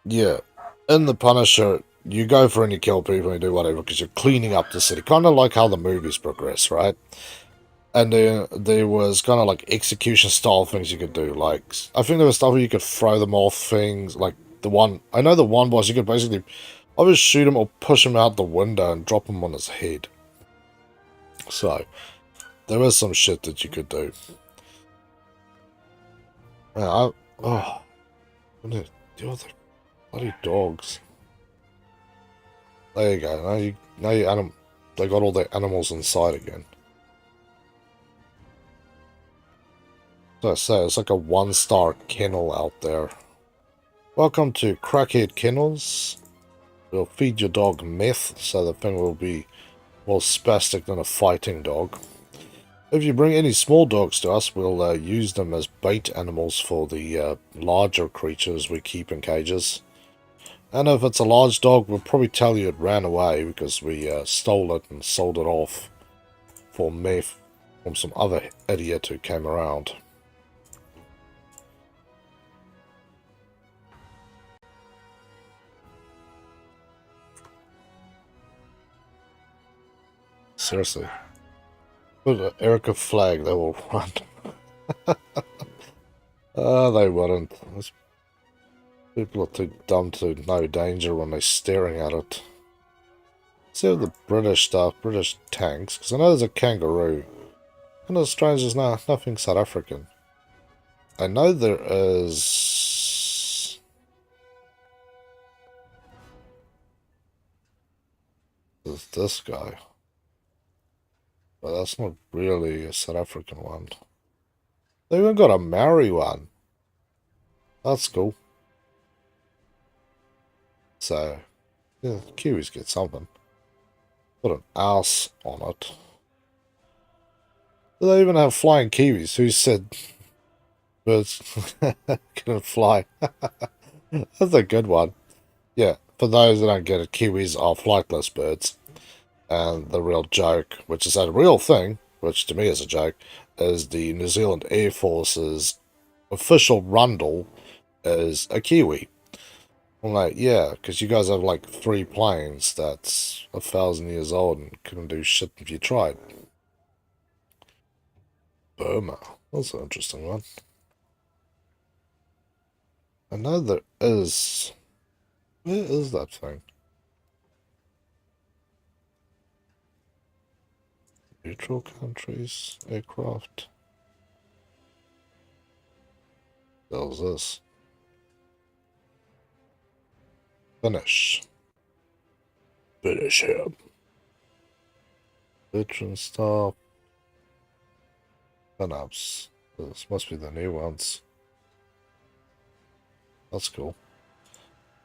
Yeah, in the Punisher, you go for and you kill people and you do whatever because you're cleaning up the city. Kind of like how the movies progress, right? And there was kind of like execution style things you could do. Like, I think there was stuff where you could throw them off things. Like I know the one boss, you could basically either shoot him or push him out the window and drop him on his head. So, there was some shit that you could do. Man, I'm gonna deal with the bloody dogs. There you go. They got all the animals inside again. So I say, it's like a 1-star kennel out there. Welcome to Crackhead Kennels. We'll feed your dog meth, so the thing will be more spastic than a fighting dog. If you bring any small dogs to us, we'll use them as bait animals for the larger creatures we keep in cages. And if it's a large dog, we'll probably tell you it ran away because we stole it and sold it off for meth. from some other idiot who came around. Seriously. Put an Erica flag, they will run. They wouldn't. Those people are too dumb to know danger when they're staring at it. See the British stuff, British tanks, because I know there's a kangaroo. And it's strange there's nothing South African. I know there is... There's this guy. But that's not really a South African one. They even got a Maori one. That's cool. So, yeah, Kiwis get something. Put an ass on it. Do they even have flying Kiwis? Who said birds can fly? That's a good one. Yeah, for those that don't get it, Kiwis are flightless birds. And the real joke, which is a real thing, which to me is a joke, is the New Zealand Air Force's official rundle is a Kiwi. I'm like, yeah, because you guys have like 3 planes that's 1,000 years old and couldn't do shit if you tried. Burma. That's an interesting one. I know there is... Where is that thing? Neutral countries, aircraft. What was this? Finish. Finish him. Veteran staff. Pin-ups. This must be the new ones. That's cool.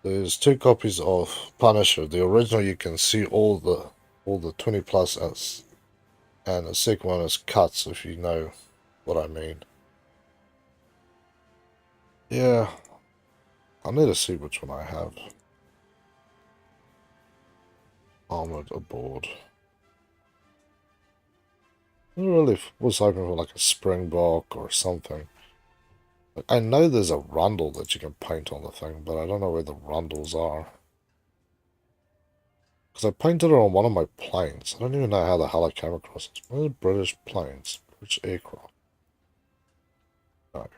There's 2 copies of Punisher. The original you can see all the 20 plus S, and the second one is cuts, if you know what I mean. Yeah, I need to see which one I have. Armored aboard. I really was hoping for like a Springbok or something. Like, I know there's a rundle that you can paint on the thing, but I don't know where the rundles are. Because I painted it on one of my planes. I don't even know how the hell I came across it. Where are the British planes? British aircraft? No.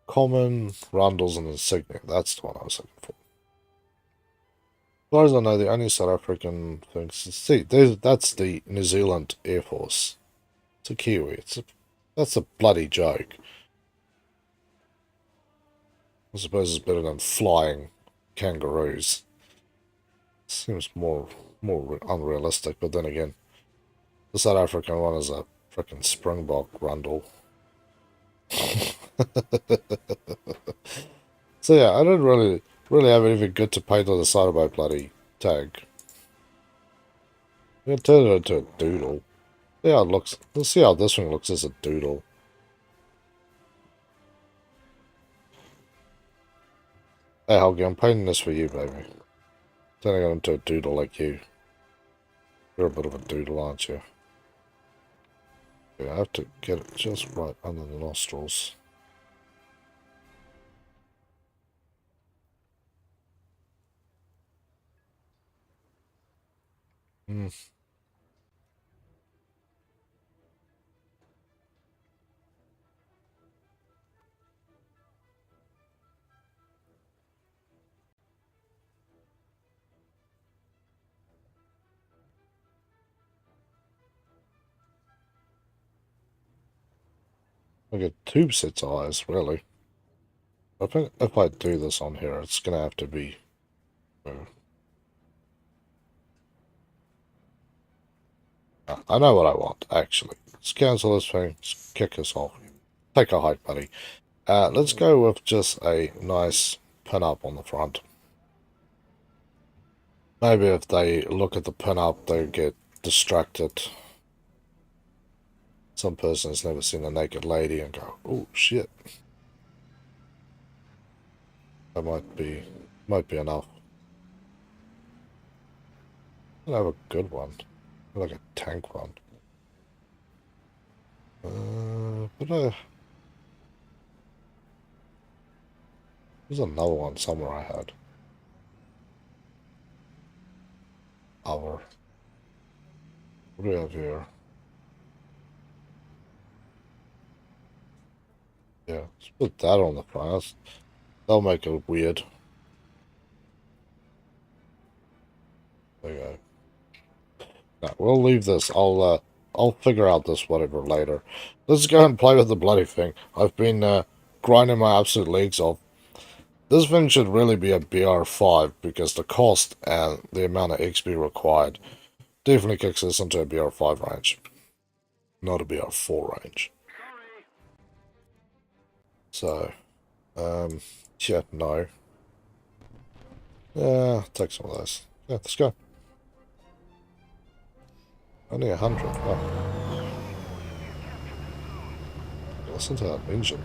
Common, rundles, and insignia. That's the one I was looking for. As far as I know, the only South African things... See, that's the New Zealand Air Force. It's a Kiwi. That's a bloody joke. I suppose it's better than flying kangaroos. Seems more unrealistic, but then again, the South African one is a frickin' Springbok rundle. So yeah, I don't really have anything good to paint on the side of my bloody tag. I'm gonna turn it into a doodle. See how it looks. Let's see how this one looks as a doodle. Hey Helgi, I'm painting this for you, baby. Turning it into a doodle like you. You're a bit of a doodle, aren't you? Yeah, I have to get it just right under the nostrils. Hmm. I get 2 sets of eyes, really. I think if I do this on here, it's gonna have to be... I know what I want, actually. Let's cancel this thing. Let's kick us off. Take a hike, buddy. Let's go with just a nice pin-up on the front. Maybe if they look at the pin-up, they get distracted. Some person has never seen a naked lady and go, oh, shit. That might be enough. I'll have a good one. Like a tank one. But there's another one somewhere I had. Our. What do we have here? Yeah, let's put that on the front. That'll make it weird. There you go. No, we'll leave this. I'll figure out this whatever later. Let's go and play with the bloody thing. I've been grinding my absolute legs off. This thing should really be a BR5 because the cost and the amount of XP required definitely kicks this into a BR5 range, not a BR4 range. So, yeah, no. Yeah, take some of those. Yeah, let's go. Only 100. Oh. Listen to that engine.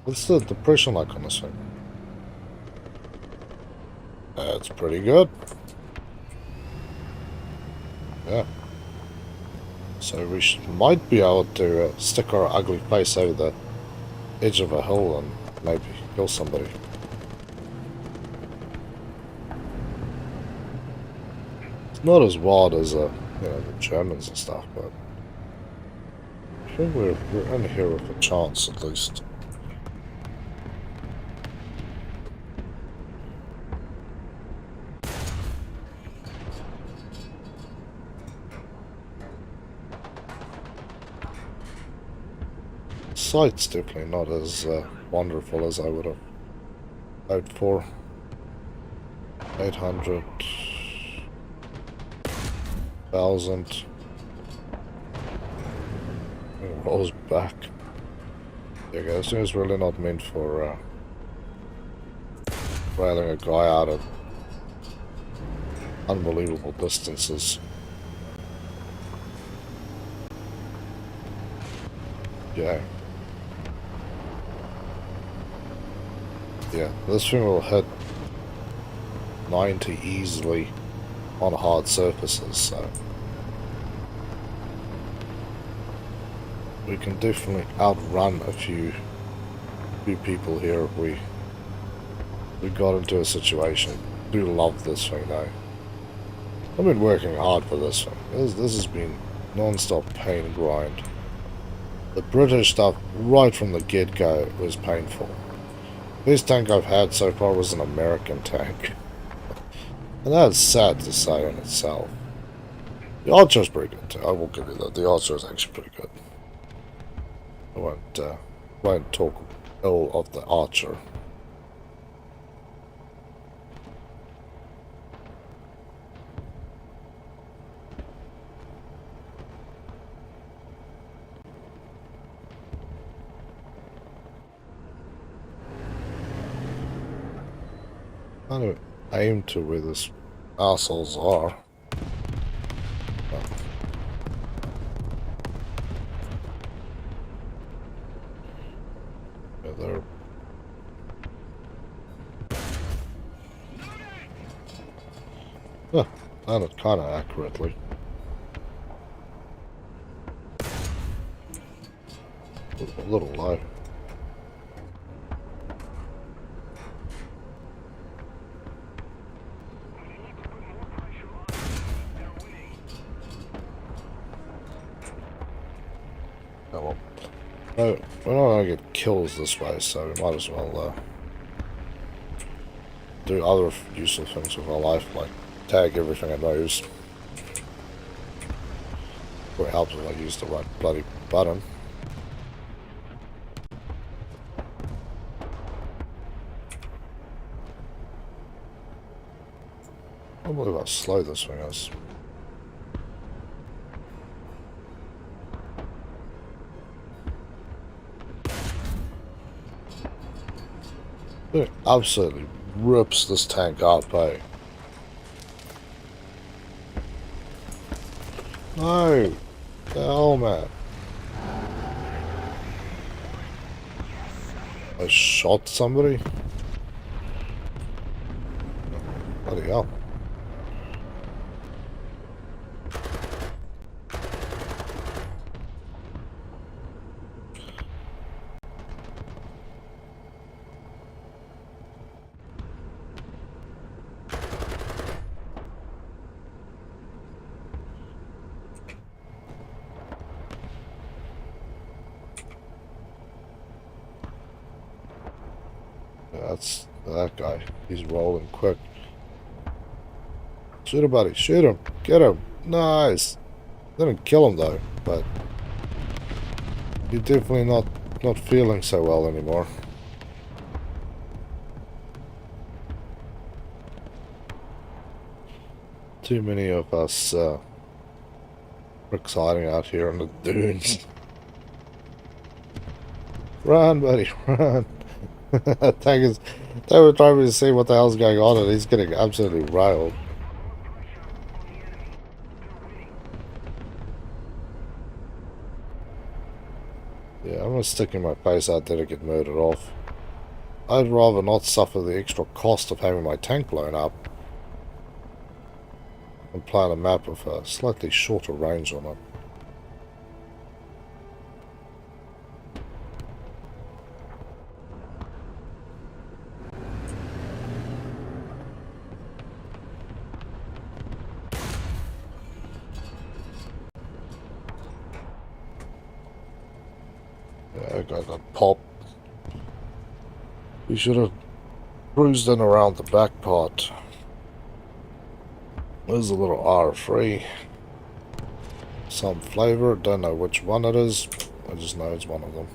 What's the depression like on this thing? That's pretty good. Yeah. So we might be able to stick our ugly face over the edge of a hill and maybe kill somebody. It's not as wild as you know, the Germans and stuff, but I think we're only here with a chance at least. Sight's definitely not as wonderful as I would have hoped for. 800,000. It rolls back. There you go. This is really not meant for railing a guy out at unbelievable distances. Yeah. Yeah, this thing will hit 90 easily on hard surfaces, so we can definitely outrun a few people here if we got into a situation. Do love this thing though. I've been working hard for this thing. This has been non-stop pain and grind. The British stuff right from the get-go was painful. This tank I've had so far was an American tank. And that's sad to say in itself. The Archer's pretty good too. I will give you that. The Archer is actually pretty good. I won't talk ill of the Archer. I don't aim to where these assholes are. Oh. Yeah, they're... Huh, landed kind of accurately. A little low. Oh well. No, we're not going to get kills this way, so we might as well do other useful things with our life, like tag everything it knows. It helps if I use the right bloody button. I can't believe how slow this thing is. It absolutely rips this tank up, eh? No! The hell, man. I shot somebody? Bloody hell. that's that guy. He's rolling quick. Shoot him, buddy. Shoot him. Get him. Nice. Didn't kill him though, but you're definitely not feeling so well anymore. Too many of us exciting out here on the dunes. Run, buddy, run. They were trying to see what the hell's going on, and he's getting absolutely railed. Yeah, I'm not sticking my face out there to get murdered off. I'd rather not suffer the extra cost of having my tank blown up and plan a map with a slightly shorter range on it. Yeah, I got that pop. We should have cruised in around the back part. There's a little R3. Some flavor, don't know which one it is. I just know it's one of them.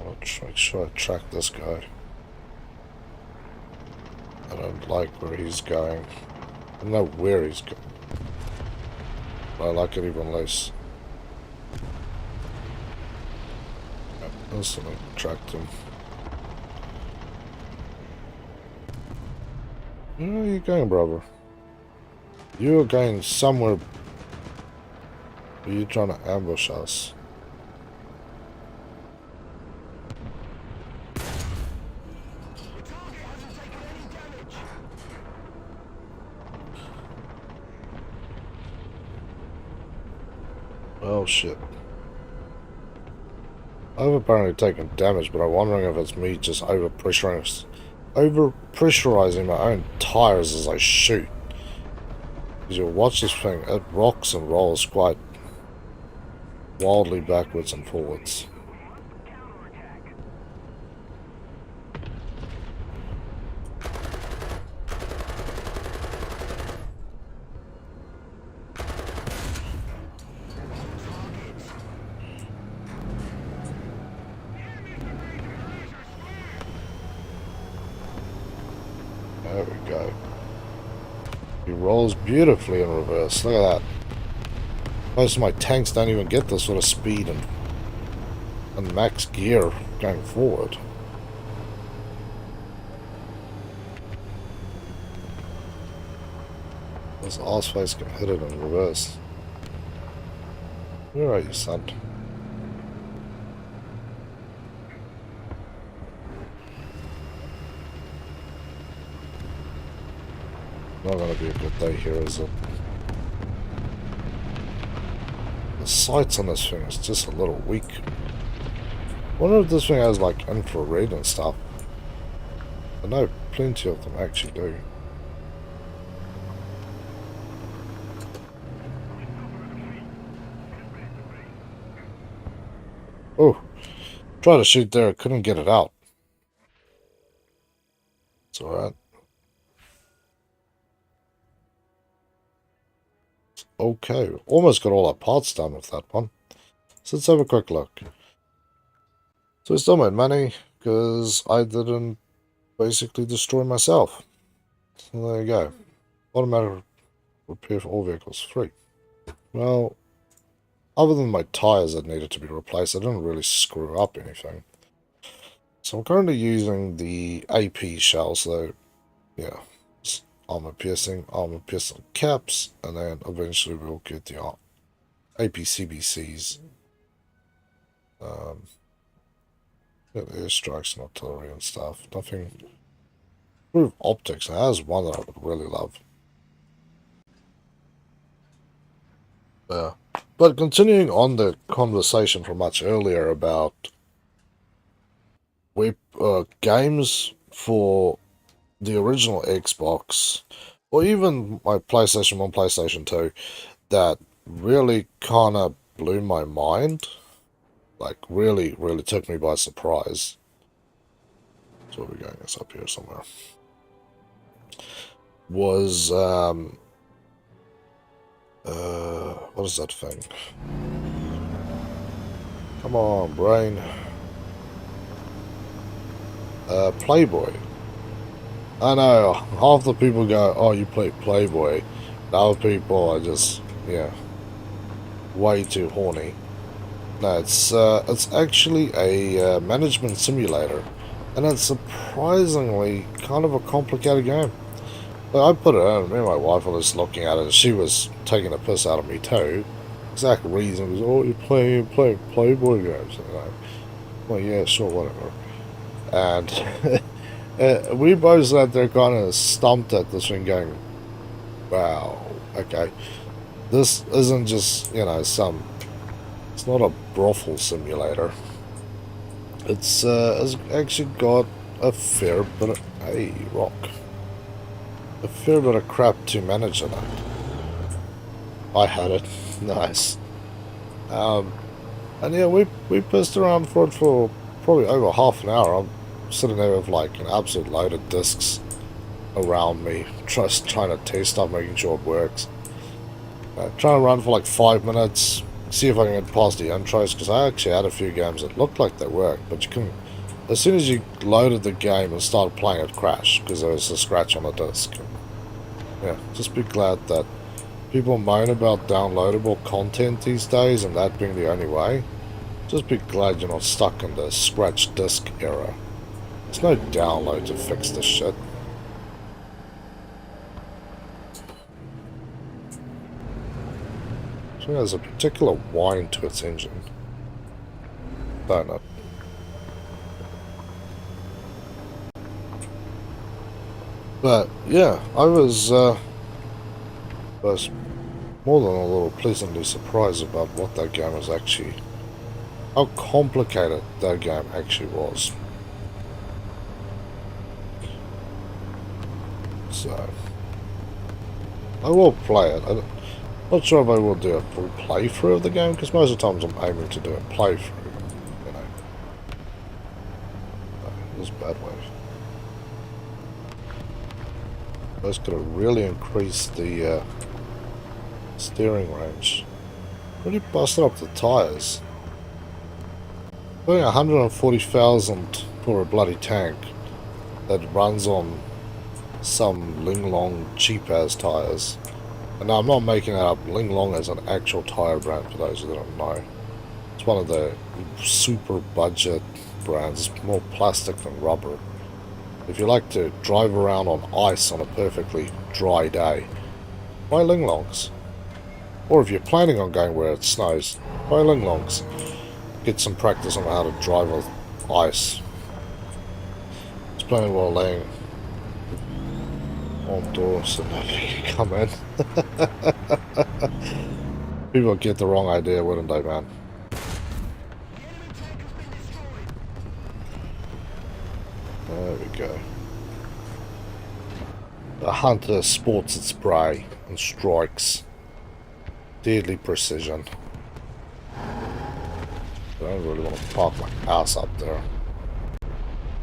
Let's make sure I track this guy. I don't like where he's going. I don't know where he's going. But I like it even less. Listen, I tracked him. Where are you going, brother? You're going somewhere. Are you trying to ambush us? Oh shit. I've apparently taken damage, but I'm wondering if it's me just overpressurizing my own tires as I shoot. Because you'll watch this thing, it rocks and rolls quite wildly backwards and forwards. There we go. He rolls beautifully in reverse. Look at that. Most of my tanks don't even get this sort of speed and max gear going forward. This arseface can hit it in reverse. Where are you, son? Not gonna be a good day here, is it? The sights on this thing is just a little weak. I wonder if this thing has like infrared and stuff. I know plenty of them actually do. Oh, tried to shoot there, couldn't get it out. It's alright. Okay, almost got all our parts done with that one. So let's have a quick look. So we still made money because I didn't basically destroy myself. So there you go. Automatic repair for all vehicles, free. Well, other than my tires that needed to be replaced, I didn't really screw up anything. So I'm currently using the AP shells, so yeah. Armor piercing caps, and then eventually we'll get the APCBCs. Airstrikes and artillery and stuff. Nothing. Improved optics. That is one that I would really love. Yeah. But continuing on the conversation from much earlier about games for the original Xbox, or even my PlayStation 1, PlayStation 2, that really kind of blew my mind. Like, really, really took me by surprise. So we're going, it's up here somewhere. Was, what is that thing? Come on, brain. Playboy. I know, half the people go, oh, you play Playboy. The other people are just, yeah, way too horny. No, it's actually a management simulator. And it's surprisingly kind of a complicated game. Like, I put it in, me and my wife were just looking at it, and she was taking a piss out of me too. Exact reason was, oh, you're playing Playboy games. And I'm like, well, yeah, sure, whatever. And we both sat there kind of stumped at this thing going, wow, okay. This isn't just, you know, it's not a brothel simulator. It's actually got a fair bit of, hey, rock. A fair bit of crap to manage in it. I had it. Nice. And yeah, we pissed around for it for probably over half an hour. I'm sitting there with like an absolute load of discs around me, just trying to test stuff, making sure it works. Trying to run for like 5 minutes, see if I can get past the intros, because I actually had a few games that looked like they worked, but you couldn't. As soon as you loaded the game and started playing, it crashed because there was a scratch on the disc. Yeah, just be glad that people moan about downloadable content these days and that being the only way. Just be glad you're not stuck in the scratch disc era. There's no download to fix this shit. So there's a particular whine to its engine. Don't it? But yeah, I was more than a little pleasantly surprised about what that game was actually, how complicated that game actually was. So I will play it. I'm not sure if I will do a full playthrough of the game, because most of the times I'm aiming to do a playthrough, you know. It was a bad way. That's going to really increase the steering range. Really busted up the tyres. Paying 140,000 for a bloody tank that runs on some Ling Long cheap ass tyres. And now I'm not making that up. Ling Long is an actual tyre brand for those who don't know. It's one of the super budget brands. It's more plastic than rubber. If you like to drive around on ice on a perfectly dry day, buy Ling Longs. Or if you're planning on going where it snows, buy Ling Longs. Get some practice on how to drive with ice. It's plenty while laying on doors so nobody can come in. People would get the wrong idea, wouldn't they, man? There we go. The hunter sports its prey and strikes. Deadly precision. I don't really want to park my ass up there.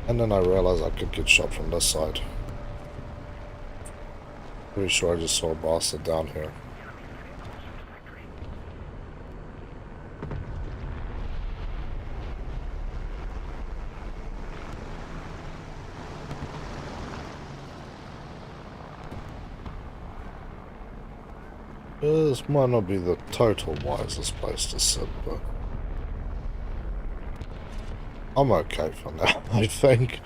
And then I realized I could get shot from this side. Pretty sure I just saw a bastard down here. This might not be the total wisest place to sit, but I'm okay for now, I think.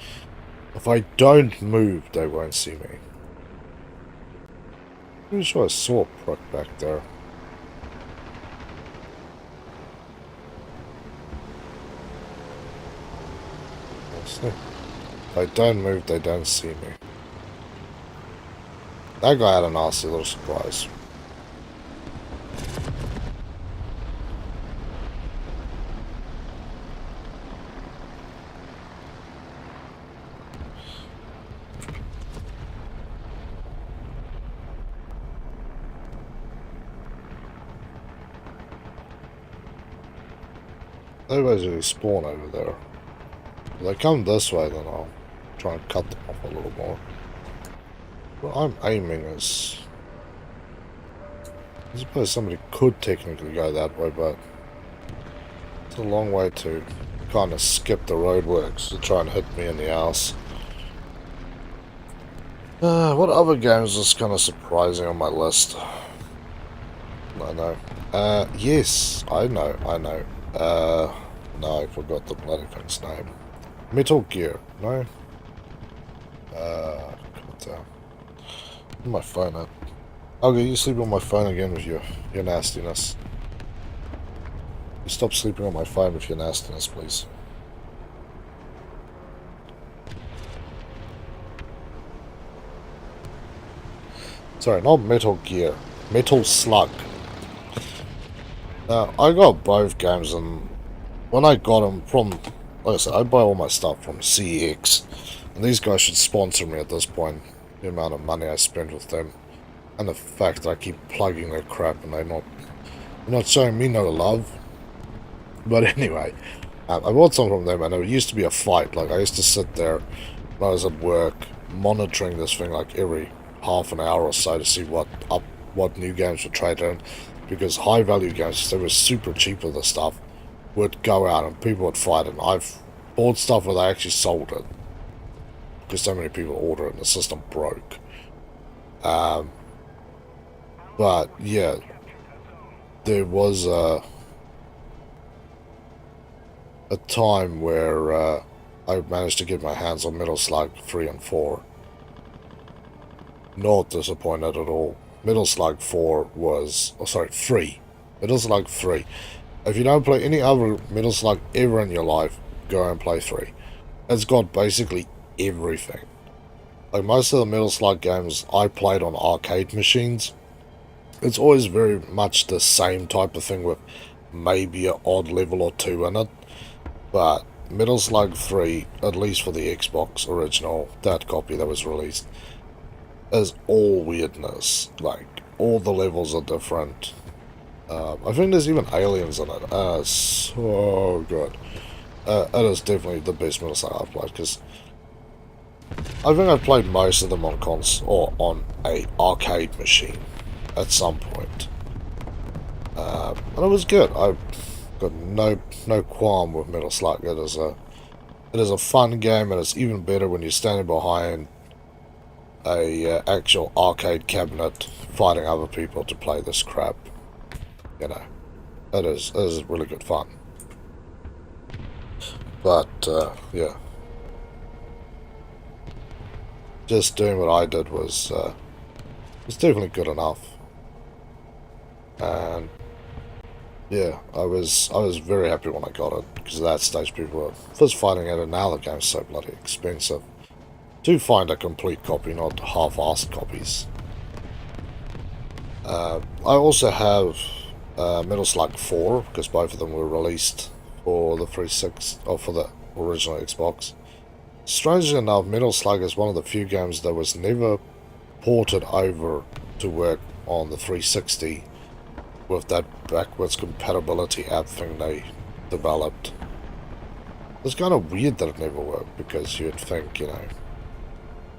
If I don't move, they won't see me. Pretty sure I saw a prick back there. If I don't move, they don't see me. That guy had a nasty little surprise. They basically spawn over there. If they come this way, then I'll try and cut them off a little more. What I'm aiming is... I suppose somebody could technically go that way, but it's a long way to kind of skip the roadworks to try and hit me in the ass. What other games is kind of surprising on my list? I know. Yes, I know. No, I forgot the bloody thing's name. Metal Gear, no? God damn. My phone up. Okay, you sleep on my phone again with your nastiness. You stop sleeping on my phone with your nastiness, please. Sorry, not Metal Gear. Metal Slug. Now, I got both games, and when I got them from... Like I said, I buy all my stuff from CEX. And these guys should sponsor me at this point. The amount of money I spend with them. And the fact that I keep plugging their crap and they're not showing me no love. But anyway, I bought some from them, and it used to be a fight. Like, I used to sit there when I was at work, monitoring this thing like every half an hour or so to see what new games were traded in, because high value games, they were super cheap with the stuff, would go out and people would fight, and I've bought stuff where they actually sold it because so many people ordered it and the system broke. But yeah, there was a time where I managed to get my hands on Metal Slug 3 and 4. Not disappointed at all. Metal Slug 4 was... Oh, sorry, 3. Metal Slug 3. If you don't play any other Metal Slug ever in your life, go and play 3. It's got basically everything. Like most of the Metal Slug games I played on arcade machines, it's always very much the same type of thing with maybe an odd level or two in it. But Metal Slug 3, at least for the Xbox original, that copy that was released, is all weirdness. Like, all the levels are different. I think there's even aliens in it. So good. It is definitely the best Metal Slug I've played, because I think I've played most of them on console or on a arcade machine at some point. And it was good. I've got no qualm with Metal Slug. It is a fun game, and it's even better when you're standing behind a actual arcade cabinet fighting other people to play this crap. You know, it is really good fun. But yeah, just doing what I did was definitely good enough. And yeah, I was very happy when I got it, because at that stage people were first finding out, and now the game's so bloody expensive to find a complete copy, not half-assed copies. I also have Metal Slug 4, because both of them were released for the 360, or for the original Xbox. Strangely enough, Metal Slug is one of the few games that was never ported over to work on the 360 with that backwards compatibility app thing they developed. It's kind of weird that it never worked, because you'd think, you know,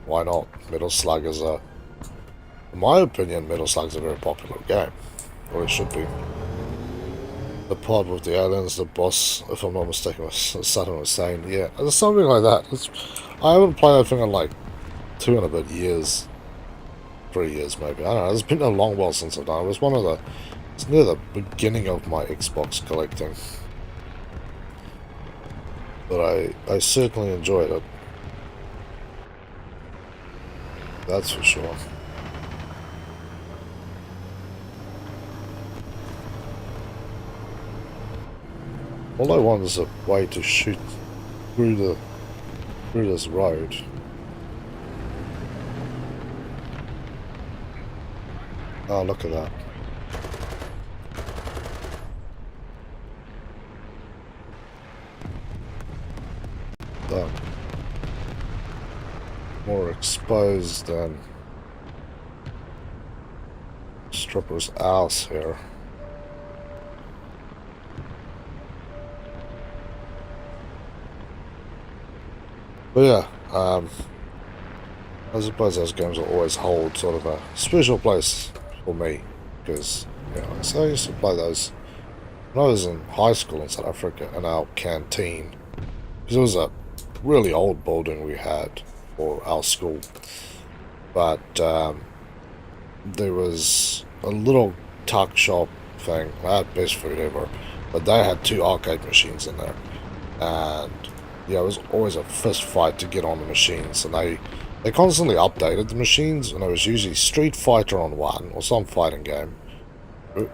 why not? Metal Slug is in my opinion, Metal Slug's a very popular game. Or it should be. The part with the aliens, the boss, if I'm not mistaken, was Saturn was saying, yeah, it's something like that. I haven't played that thing in like 2 and a bit years. 3 years maybe. I don't know, it's been a long while since I've done it. It's near the beginning of my Xbox collecting. But I certainly enjoyed it. That's for sure. All I want is a way to shoot through this road. Oh, look at that. Done. More exposed than stripper's ass here. But yeah, I suppose those games will always hold sort of a special place for me, because, you know, so I used to play those when I was in high school in South Africa in our canteen, because it was a really old building we had for our school, but there was a little tuck shop thing. I had best food ever, but they had 2 arcade machines in there, and yeah, it was always a fist fight to get on the machines, and they constantly updated the machines, and it was usually Street Fighter on one or some fighting game. Oop,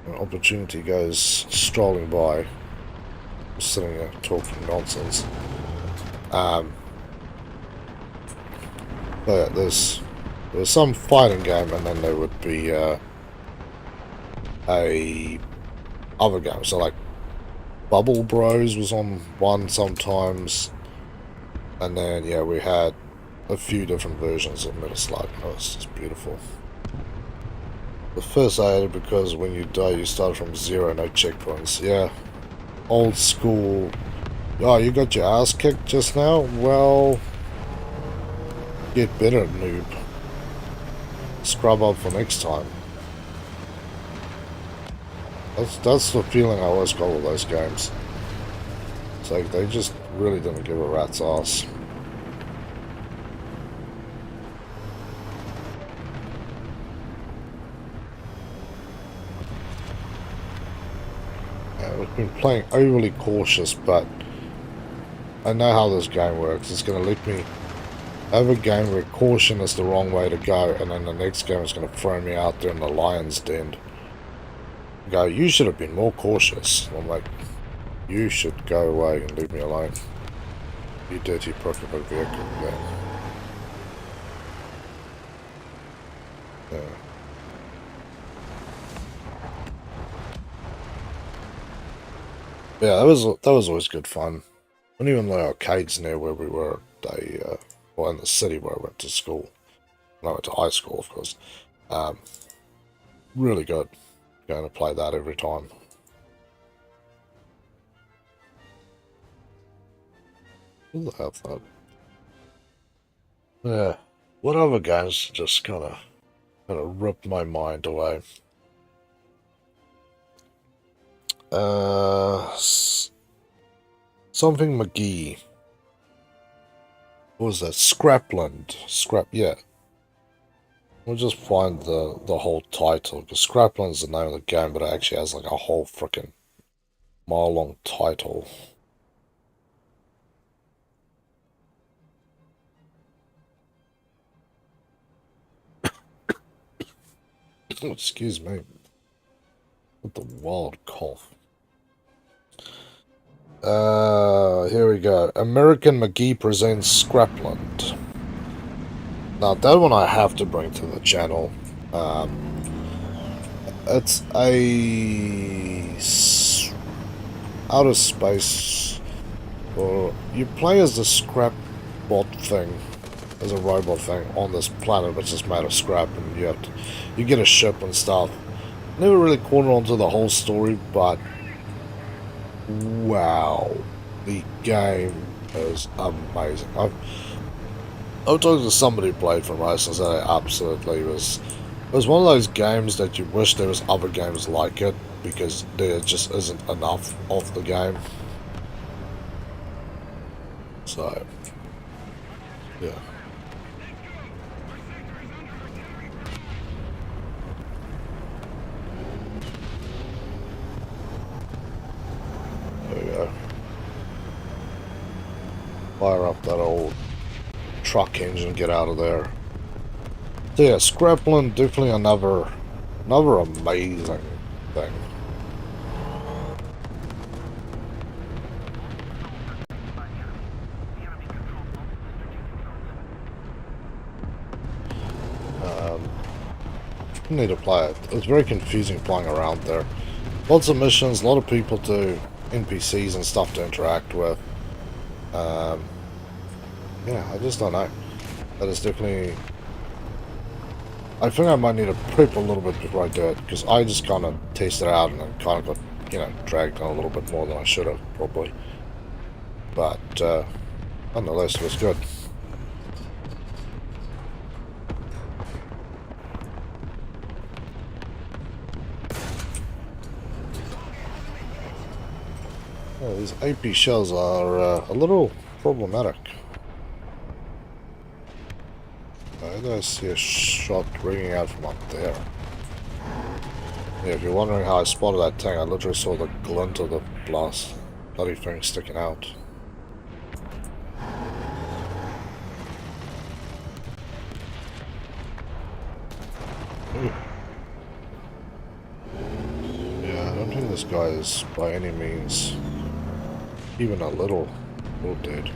an opportunity goes strolling by, just sitting there talking nonsense. But yeah, there was some fighting game, and then there would be a other game. So like Bubble Bros was on one sometimes, and then yeah, we had a few different versions of Metal Slug. Oh, it's just beautiful. The first I hated because when you die, you start from 0, no checkpoints. Yeah, old school. Oh, you got your ass kicked just now? Well, get better, noob. Scrub up for next time. That's the feeling I always got with those games. It's like they just really didn't give a rat's ass. We've been playing overly cautious, but I know how this game works. It's going to let me have a game where caution is the wrong way to go, and then the next game is going to throw me out there in the lion's den. Go, you should have been more cautious. I'm like, you should go away and leave me alone. You dirty prick of a vehicle. Yeah. Yeah, that was always good fun. And even the arcades near where we were, well, in the city where I went to school. When I went to high school, of course. Really good. Going to play that every time. Who the hell that? Yeah. What other games just kind of ripped my mind away? Something McGee. What was that? Scrapland. Yeah. We'll just find the whole title, because Scrapland's the name of the game, but it actually has like a whole freaking mile-long title. Excuse me. What the wild cough. Here we go. American McGee presents Scrapland. Now, that one I have to bring to the channel. It's a outer space, or you play as the scrap bot thing, as a robot thing on this planet which is made of scrap, and you get a ship and stuff. Never really caught on to the whole story, but wow, the game is amazing. I've talked to somebody who played from us and said it absolutely was. It was one of those games that you wish there was other games like it, because there just isn't enough of the game. So, yeah. There we go. Fire up that old truck engine, get out of there. So yeah, Scrapland, definitely another amazing thing. Need to play it. It's very confusing playing around there. Lots of missions, a lot of people to NPCs and stuff to interact with. Yeah, I just don't know. That is definitely. I think I might need to prep a little bit before I do it, because I just kind of tasted it out and then kind of got, dragged on a little bit more than I should have, probably. But, Nonetheless, it was good. Yeah, these AP shells are a little problematic. I don't see a shot ringing out from up there. Yeah, if you're wondering how I spotted that tank, I literally saw the glint of the blast bloody thing sticking out. Ooh. Yeah, I don't think this guy is by any means even a little dead.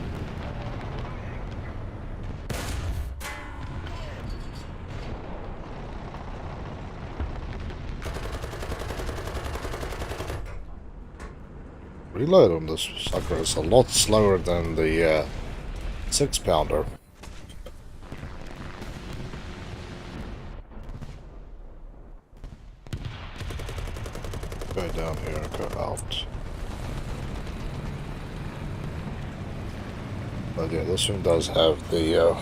Reload on this sucker is a lot slower than the 6-pounder. Go down here and go out. But yeah, this one does have the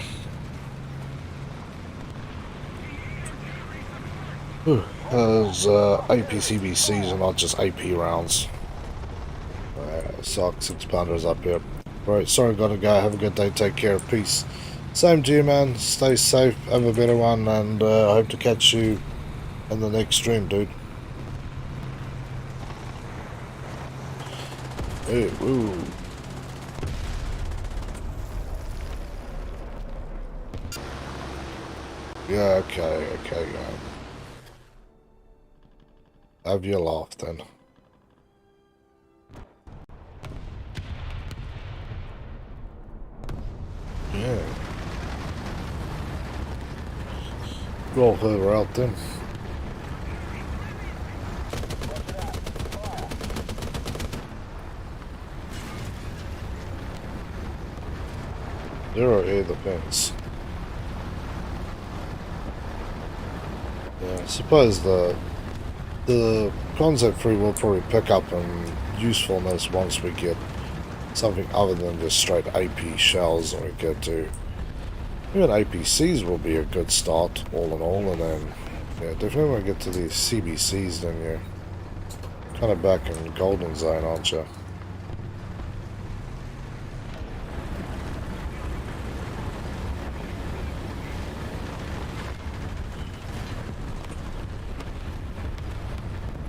has AP-CBCs and not just AP rounds. Sock 6-pounders up here. Right, sorry, gotta go. Have a good day. Take care. Peace. Same to you, man. Stay safe. Have a better one, and I hope to catch you in the next stream, dude. Hey, ooh. Yeah, okay, yeah. Have your laugh then. Yeah. Roll her out then. Zero air defense. Yeah, I suppose the concept 3 will probably pick up in usefulness once we get something other than just straight AP shells, and we get to even APCs will be a good start all in all, and then yeah, definitely when we get to these CBCs, then you're kind of back in golden zone, aren't you?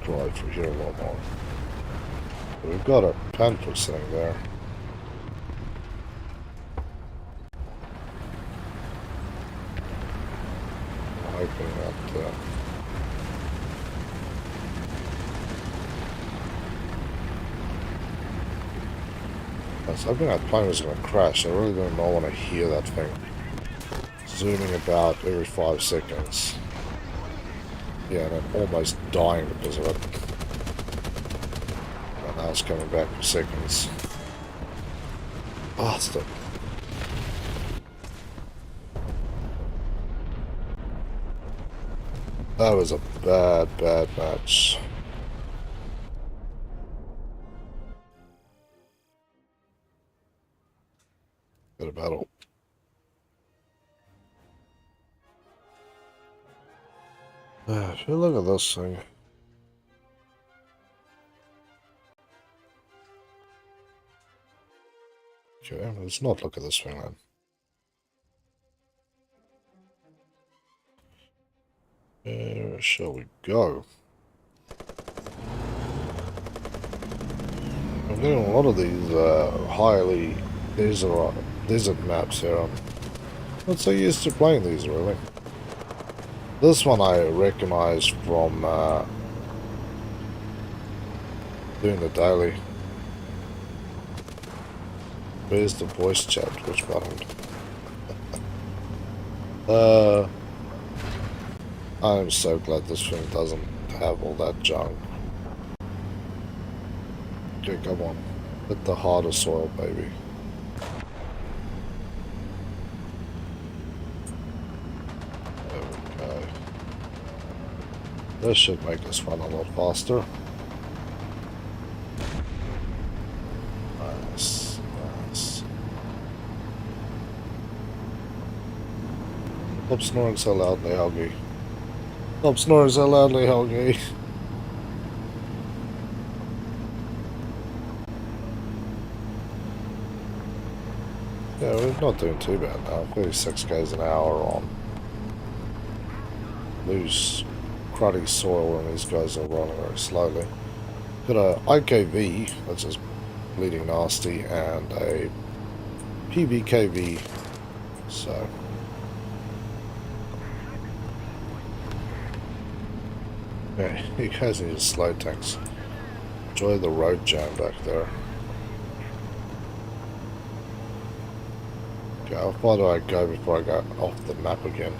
Drive through here a lot more. We've got a panther sitting there. I'm hoping that I was hoping that plane was going to crash. I really don't want to hear that thing zooming about every 5 seconds. Yeah, and I'm almost dying because of it. And now it's coming back for seconds. Bastard. That was a bad match. Good a battle. If you look at this thing. Okay, let's not look at this thing then. Where shall we go? I'm getting a lot of these highly desert maps here. I'm not so used to playing these really. This one I recognize from doing the daily. Where's the voice chat? Which button? I'm so glad this thing doesn't have all that junk. Okay, come on. Hit the harder soil, baby. There we go. This should make this run a lot faster. Nice, nice. Stop snoring so loudly, Helgi. Stop snoring so loudly, Helgi. Yeah, we're not doing too bad now. 36 k's an hour on loose, cruddy soil, and these guys are running very slowly. Got a IKV, which is bleeding nasty, and a PBKV, so... Yeah, you guys need to slow tanks. Enjoy the road jam back there. Okay, how far do I go before I go off the map again?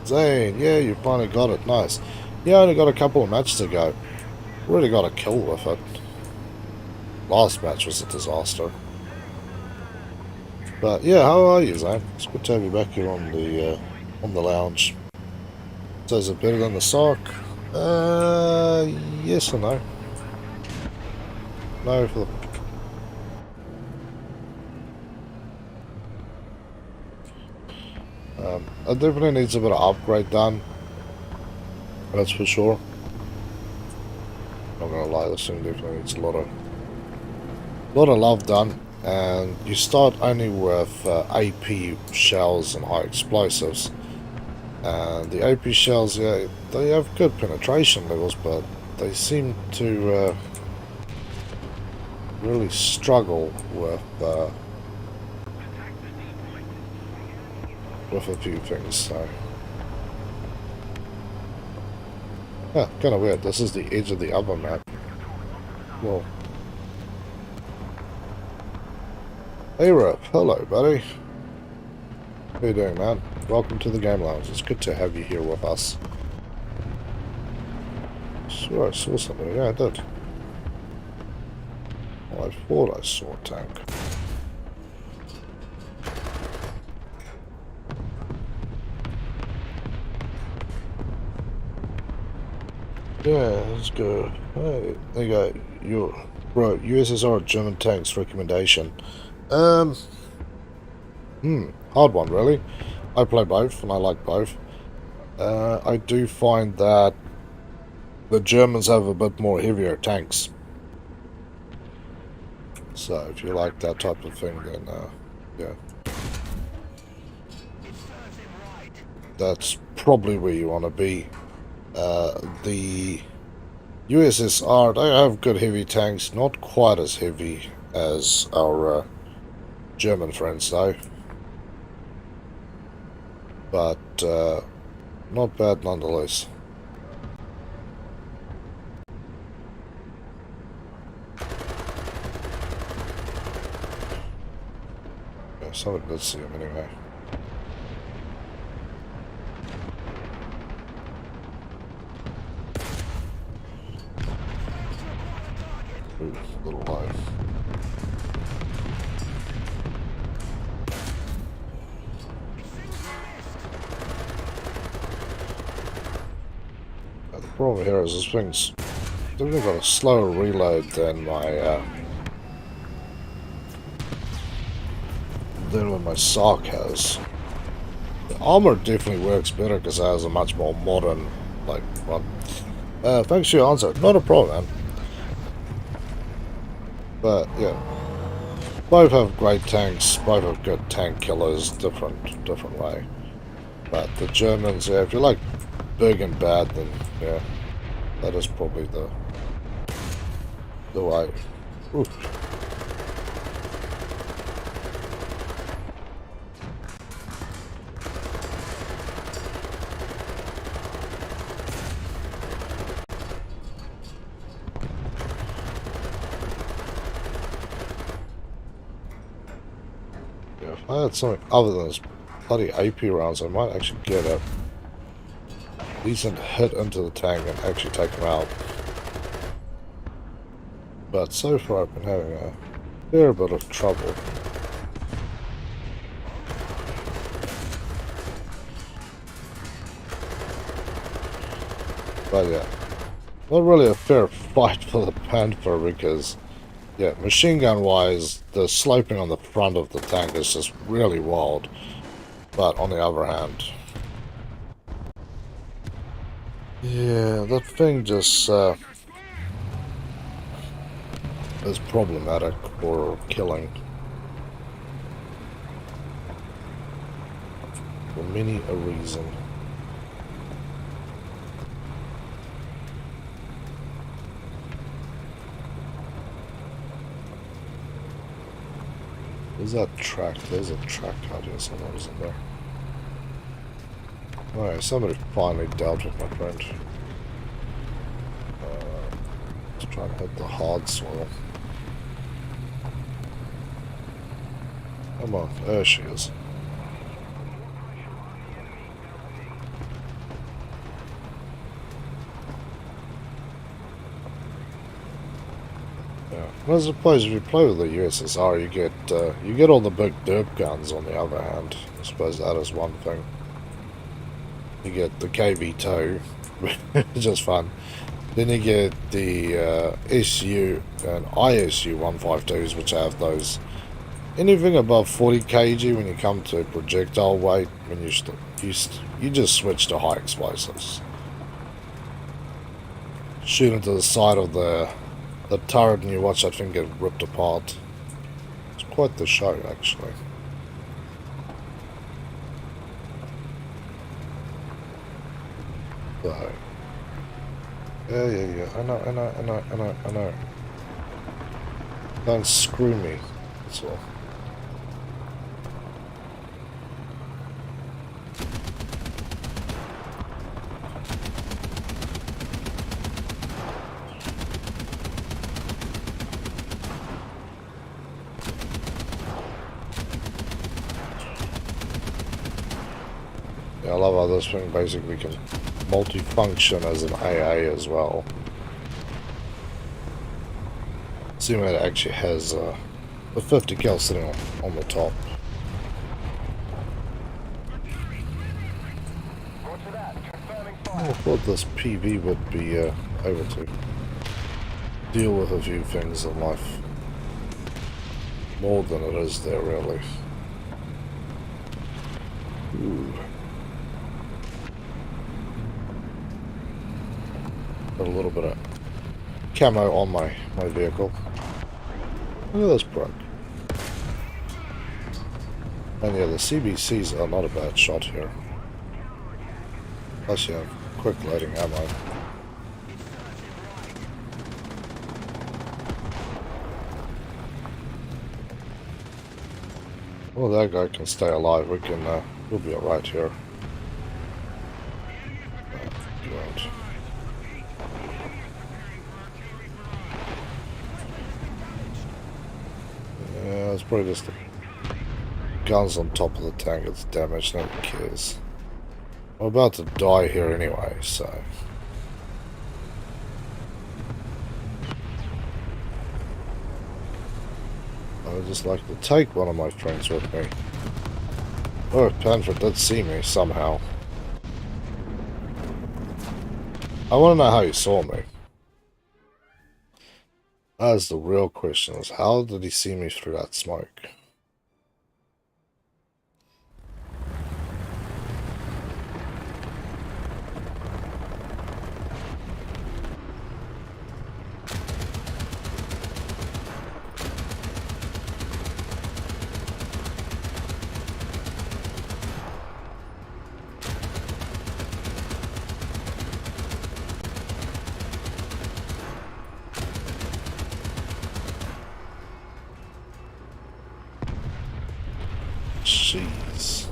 Zane, yeah, you finally got it. Nice. Yeah, I only got a couple of matches to go. Really got a kill with it. Last match was a disaster. But yeah, how are you, Zane? It's good to have you back here on the lounge. So is it better than the sock? Yes or no? No for the... It definitely needs a bit of upgrade done. That's for sure. Not gonna lie, this thing definitely needs a lot of love done. And you start only with AP shells and high explosives. And the AP shells, yeah, they have good penetration levels, but they seem to really struggle with a few things, so... Yeah, kind of weird. This is the edge of the other map. Well... Hey Rip, hello buddy. How you doing, man? Welcome to the Game Lounge. It's good to have you here with us. Sure, I saw something. Yeah, I did. Well, I thought I saw a tank. Yeah, let's go. Hey, there you go. Your bro, USSR German tanks recommendation. Hard one, really. I play both, and I like both. I do find that the Germans have a bit more heavier tanks. So, if you like that type of thing, then, yeah. That's probably where you want to be. The USSR, they have good heavy tanks, not quite as heavy as our German friends, though. But not bad nonetheless. Yeah, somebody did see him anyway. Ooh, a little low. The problem here is this thing's definitely got a slower reload than my SARC has. The armor definitely works better because it has a much more modern like one. Thanks for your answer. Not a problem, man. But yeah, both have great tanks. Both have good tank killers. Different way. But the Germans, yeah, if you like big and bad, then yeah, that is probably the way. Oof. Yeah, if I had something other than this bloody AP rounds, I might actually get a decent hit into the tank and actually take him out. But so far I've been having a fair bit of trouble. But yeah, not really a fair fight for the Panther because, yeah, machine gun wise, the sloping on the front of the tank is just really wild. But on the other hand, Yeah, that thing just is problematic for killing for many a reason. There's that track. There's a track out here somewhere, isn't there? Alright, somebody finally dealt with my friend. Let's try and hit the hard soil. Come on, there she is. Yeah. I suppose if you play with the USSR, you get all the big derp guns. On the other hand, I suppose that is one thing. You get the KV2, which is fun. Then you get the SU and ISU 152s, which have those anything above 40 kg when you come to projectile weight. When you just switch to high explosives, shoot into the side of the turret, and you watch that thing get ripped apart. It's quite the show, actually. So, yeah. I know. Don't screw me. That's all. Yeah, I love how this thing basically can multi-function as an AA as well. Assuming it actually has the 50 cal sitting on the top. I thought this PV would be able to deal with a few things in life. More than it is there, really. Ooh. Got a little bit of camo on my vehicle. Look at this broke. And yeah, the CBCs are not a bad shot here. Plus you have quick loading ammo. Well, that guy can stay alive. We'll be alright here. Right. Yeah, it's probably just the guns on top of the tank that's damaged. Nobody cares. I'm about to die here anyway, so... I would just like to take one of my friends with me. Oh, Panford did see me somehow. I want to know how he saw me. That is the real question, is how did he see me through that smoke? Jeez.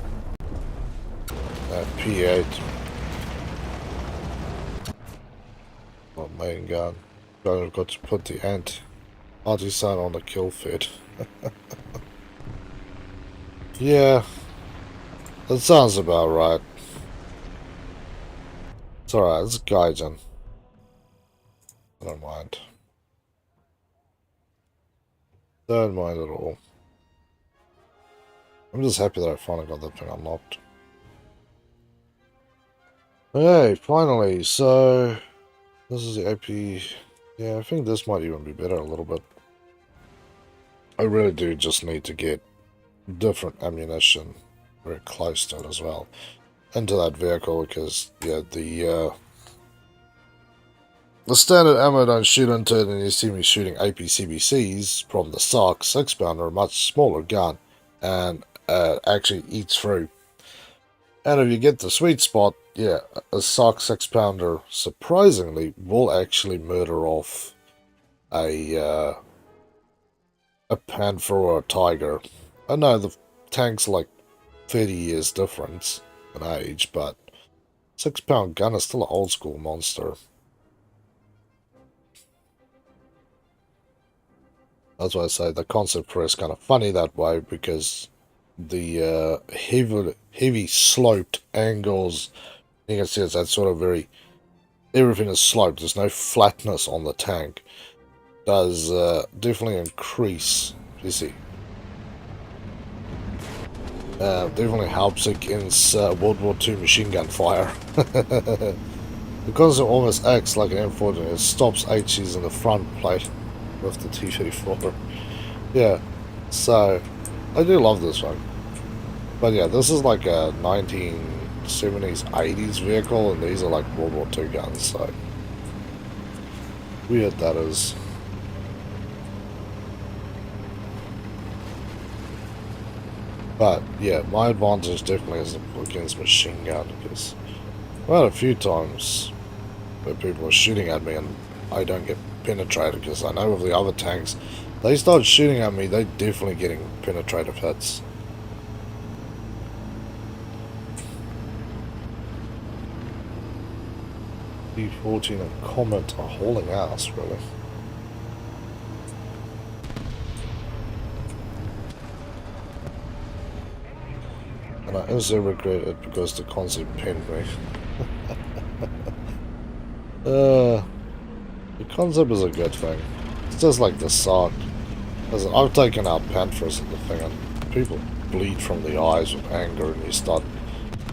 That P8. Oh, main gun. Got to put the anti-sign on the kill feed. Yeah. That sounds about right. It's alright, it's Gaijin. I don't mind. Don't mind at all. I'm just happy that I finally got that thing unlocked. Hey, finally, so... This is the AP... Yeah, I think this might even be better a little bit. I really do just need to get different ammunition very close to it as well. Into that vehicle, because, yeah, the standard ammo don't shoot into it, and you see me shooting APCBCs from the SARC 6-pounder, a much smaller gun, and actually eats through. And if you get the sweet spot, yeah, a SARC 6-pounder surprisingly will actually murder off a panther or a tiger. I know the tank's like 30 years difference in age, but 6-pound gun is still an old school monster. That's why I say the concept for it is kind of funny that way, because the heavy sloped angles, you can see it's that sort of very, everything is sloped, there's no flatness on the tank, does definitely increase, you see, definitely helps against World War II machine gun fire. Because it almost acts like an M14, it stops HEs in the front plate with the T-34. Yeah, so I do love this one. But yeah, this is like a 1970s, 80s vehicle, and these are like World War II guns, so weird that is. But yeah, my advantage definitely is against machine gun, because I've had a few times where people are shooting at me and I don't get penetrated, because I know with the other tanks, they start shooting at me, they're definitely getting penetrative hits. T-14 and Comet are hauling ass, really. And I instantly regret it because the concept pinned me. The concept is a good thing. It's just like the SARC. Listen, I've taken out Panthers at the thing, and people bleed from the eyes with anger, and you start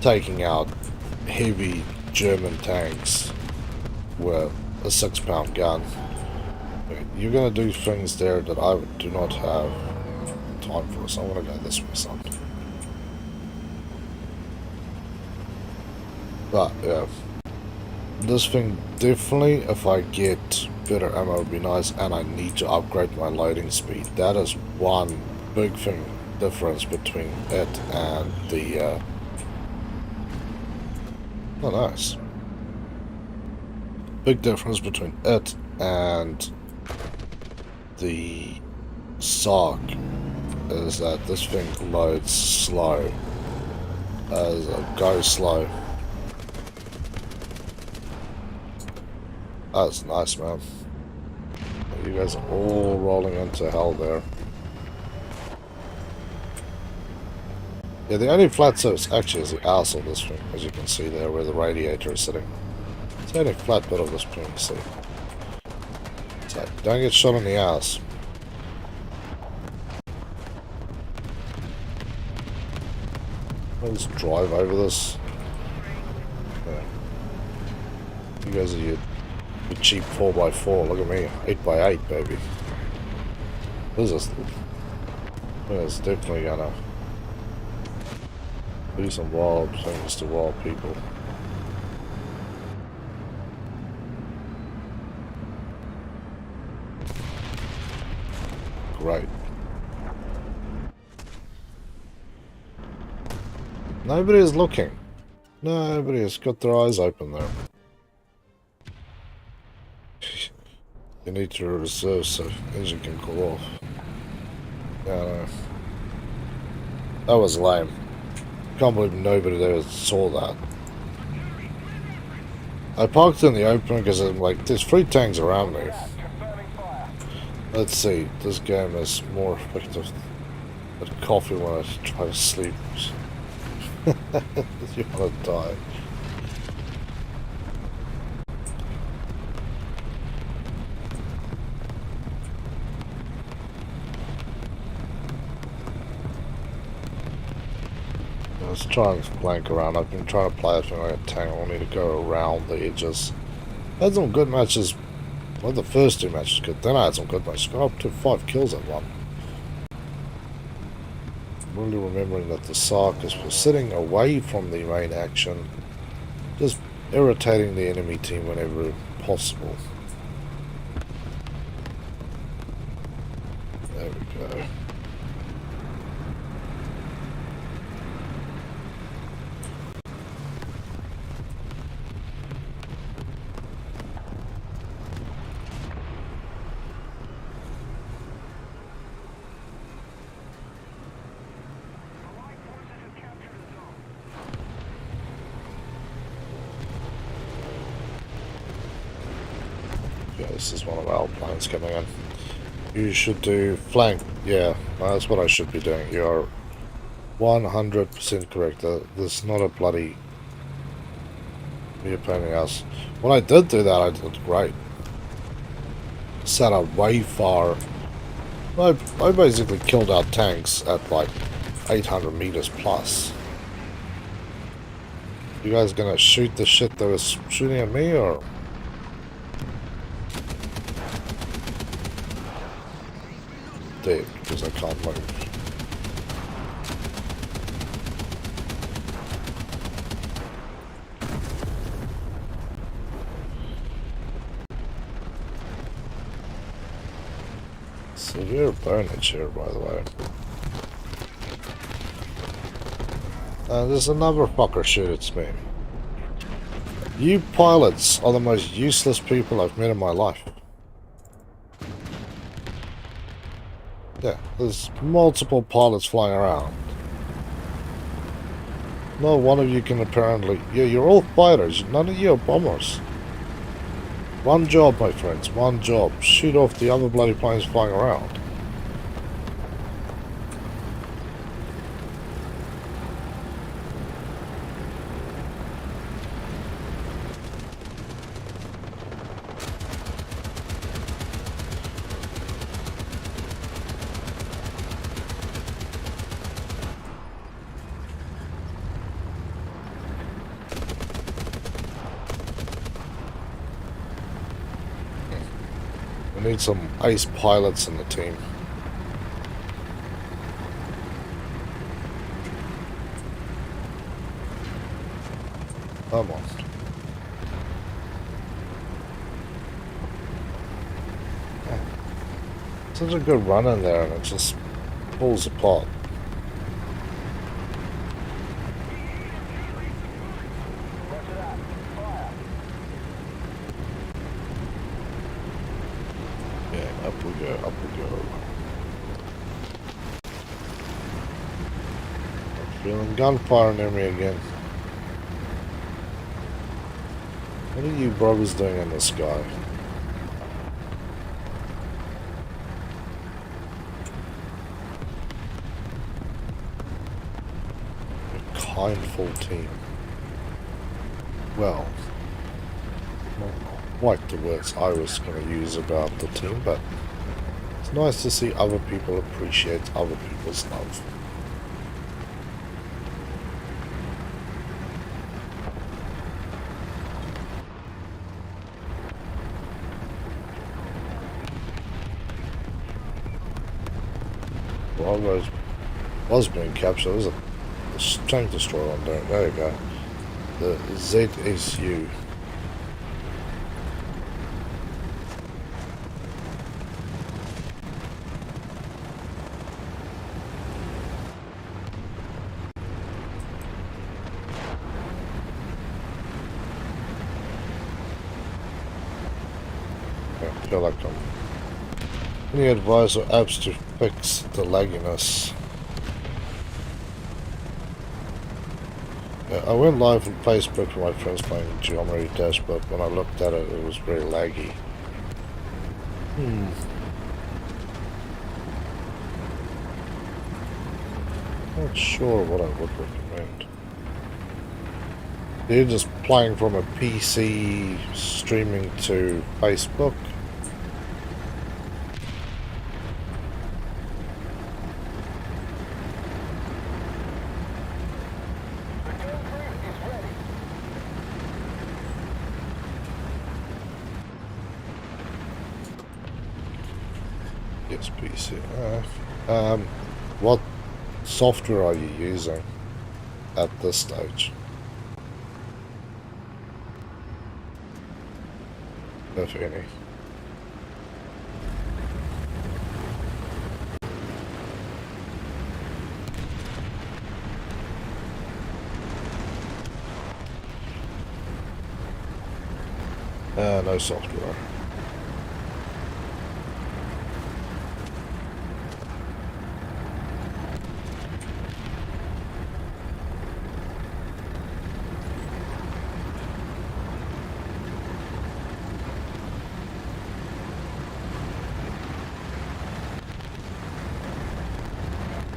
taking out heavy German tanks with a 6-pound gun. You're gonna do things there that I do not have time for, so I'm gonna go this way, son. But yeah, this thing definitely, if I get better ammo, would be nice, and I need to upgrade my loading speed. That is one big thing difference between it and the oh nice, big difference between it and the SARC is that this thing loads slow, goes slow. That's nice, man. You guys are all rolling into hell there. Yeah, the only flat surface actually is the arse of this thing, as you can see there where the radiator is sitting. It's the only flat bit of this thing you see. So, don't get shot in the ass. Let's drive over this. Yeah. You guys are your cheap 4x4. Look at me, 8x8, baby. This is definitely gonna do some wild things to wild people. Great. Nobody is looking. Nobody has got their eyes open there. You need to reserve so engine can cool off. Yeah, no. That was lame. Can't believe nobody there saw that. I parked in the open because I'm like, there's 3 tanks around me. Let's see, this game is more effective than coffee when I try to sleep. You wanna die. Let's try and flank around. I've been trying to play it like a tank. I need to go around the edges. I had some good matches. Well, the first 2 matches good. Then I had some good matches. Got up to 5 kills at one. Really remembering that the SARC is sitting away from the main action, just irritating the enemy team whenever possible. this is one of our planes coming in. You should do flank. Yeah, that's what I should be doing. You're 100% correct. There's not a bloody painting us. When I did do that, I did great. Set up way far. I basically killed our tanks at like 800 meters plus. You guys gonna shoot the shit that was shooting at me, or? Dead, because I can't move. Severe burnage here, by the way. There's another fucker shoot at me. You pilots are the most useless people I've met in my life. Yeah, there's multiple pilots flying around. No one of you can apparently... Yeah, you're all fighters. None of you are bombers. One job, my friends. One job. Shoot off the other bloody planes flying around. We need some ace pilots in the team. Come on. Yeah. Such a good run in there, and it just pulls apart. Yeah, up we go, up we go. I'm feeling gunfire near me again. What are you brothers doing in the sky? A kindful team. Well, not quite the words I was going to use about the team, but it's nice to see other people appreciate other people's love. Bravo was being captured. There's a tank destroyer on there. There you go. The ZSU. I feel like I'm... Any advice or apps to fix the lagginess? Yeah, I went live on Facebook with my friends playing Geometry Dash, but when I looked at it, it was very laggy. Not sure what I would recommend. They're just playing from a PC, streaming to Facebook. Yes, PC. What software are you using at this stage? If any. No software.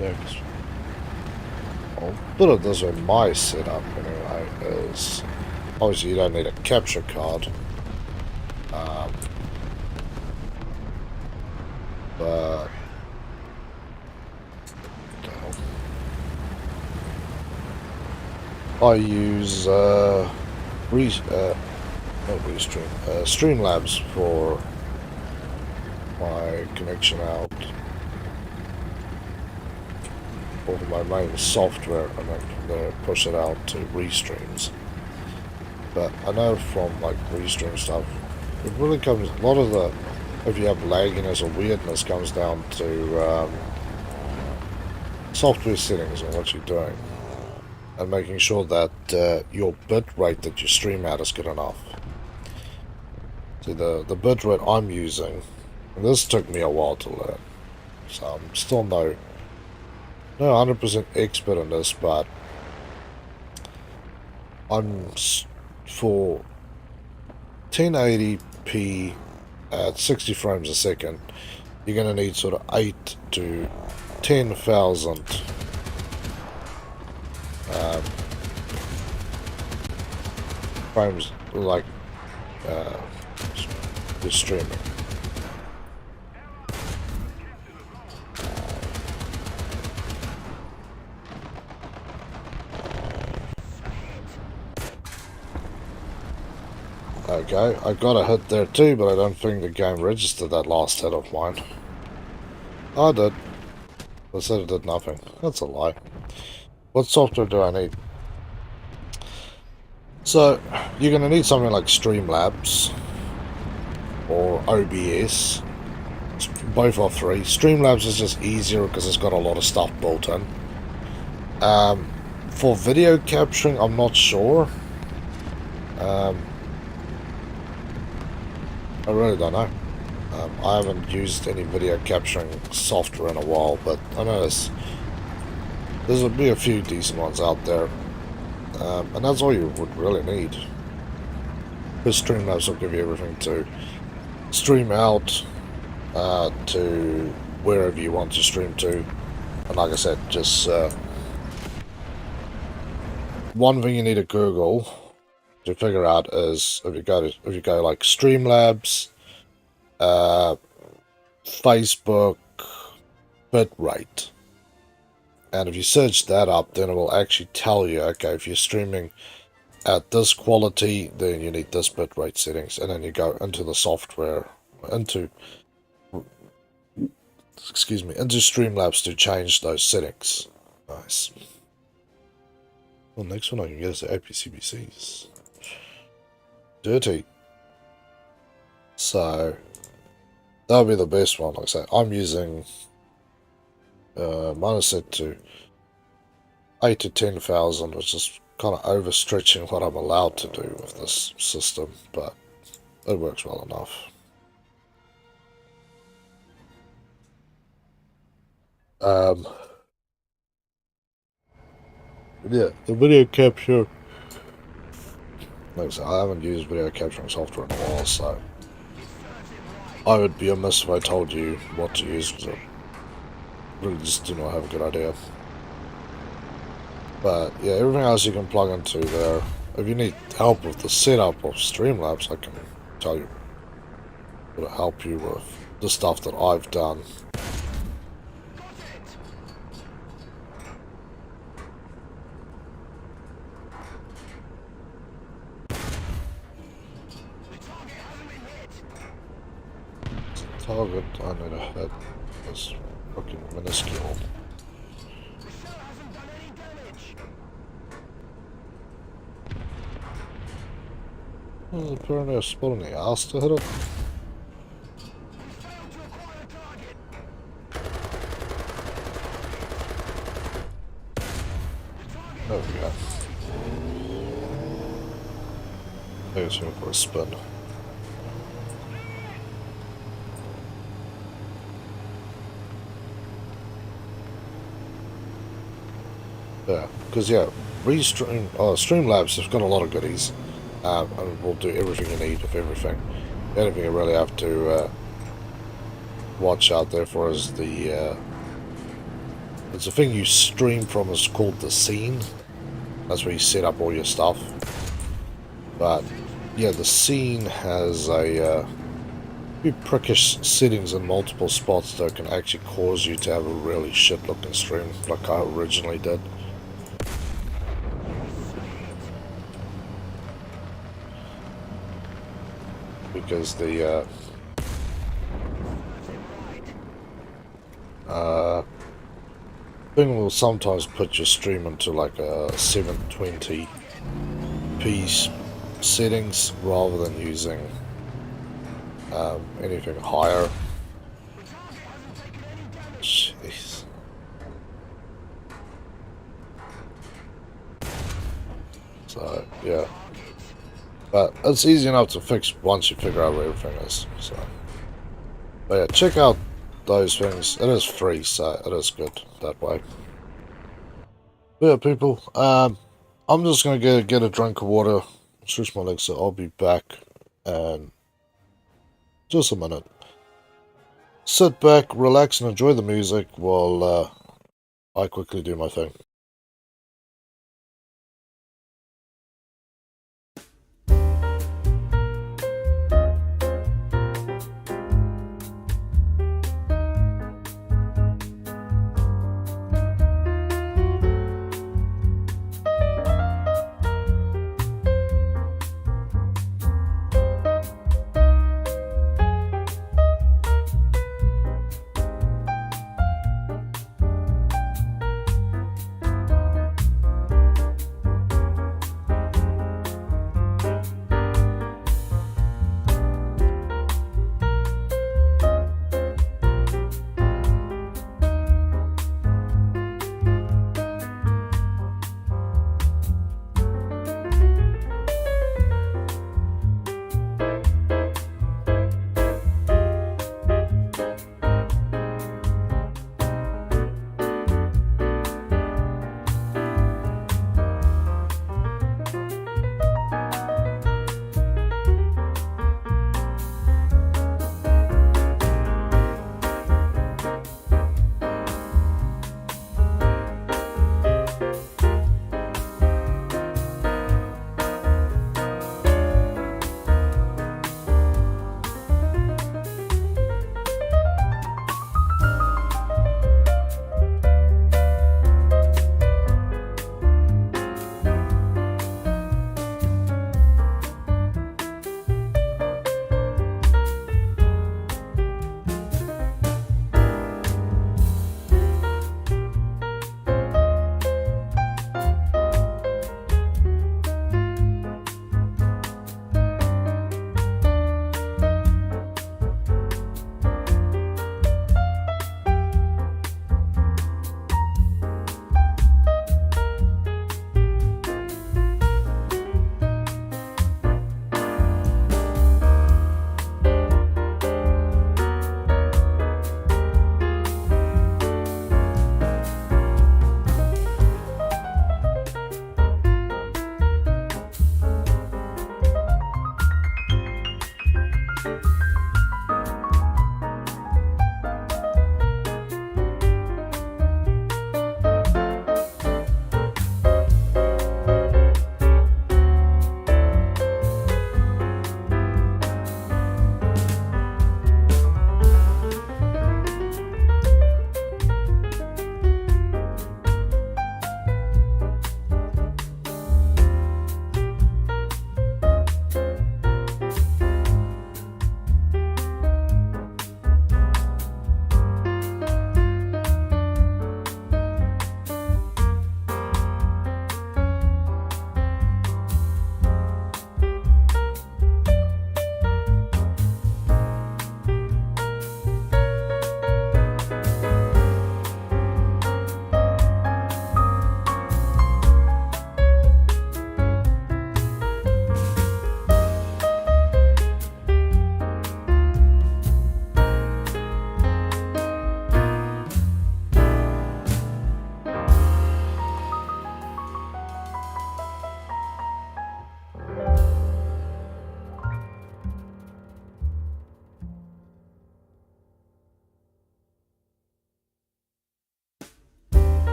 Yeah, 'cause I'll put it this way, my setup anyway is obviously you don't need a capture card. But I use not Restream, Streamlabs for my connection out over my main software, and then push it out to Restreams. But I know from like Restream stuff, it really comes, a lot of the, if you have lagginess or weirdness, comes down to software settings and what you're doing, and making sure that your bit rate that you stream at is good enough. See, the bit rate I'm using, and this took me a while to learn, so I'm still no 100% expert in this, but I'm for 1080p at 60 frames a second, you're going to need sort of 8 to 10,000 frames, like the streaming. Okay, I got a hit there too, but I don't think the game registered that last hit of mine. I did. I said it did nothing. That's a lie. What software do I need? So, you're going to need something like Streamlabs or OBS. Both are free. Streamlabs is just easier because it's got a lot of stuff built in. For video capturing, I'm not sure. I really don't know. I haven't used any video capturing software in a while, but I know there'll be a few decent ones out there. And that's all you would really need. Because Streamlabs will give you everything to stream out to wherever you want to stream to. And like I said, just one thing you need to Google to figure out is if you go like Streamlabs, Facebook bitrate, and if you search that up, then it will actually tell you, okay, if you're streaming at this quality, then you need this bitrate settings, and then you go into the software, into Streamlabs to change those settings. Nice. Well, next one I can get is the APCBCs. Dirty. So that'll be the best one. Like I say, I'm using mine is set to 8 to 10,000, which is kind of overstretching what I'm allowed to do with this system, but it works well enough. Yeah, the video capture. Like I said, I haven't used video capturing software in a while, so I would be amiss if I told you what to use, because I really just do not have a good idea. But yeah, everything else you can plug into there. If you need help with the setup of Streamlabs, I can tell you, it'll help you with the stuff that I've done. Target, I need a hit. That's fucking minuscule. Well, apparently I spot on the ass to hit it. There we go. I guess we're for a spin. Yeah, because yeah, Streamlabs has got a lot of goodies, and will do everything you need of everything. The only thing you really have to watch out there for is the It's a thing you stream from. It's called the scene. That's where you set up all your stuff. But yeah, the scene has a few prickish settings in multiple spots that can actually cause you to have a really shit looking stream, like I originally did. Because the thing will sometimes put your stream into like a 720p settings rather than using anything higher. Jeez. So yeah, but it's easy enough to fix once you figure out where everything is. So, but yeah, check out those things. It is free, so it is good that way. But yeah, people, I'm just gonna get a drink of water, stretch my legs, so I'll be back in just a minute. Sit back, relax, and enjoy the music while I quickly do my thing.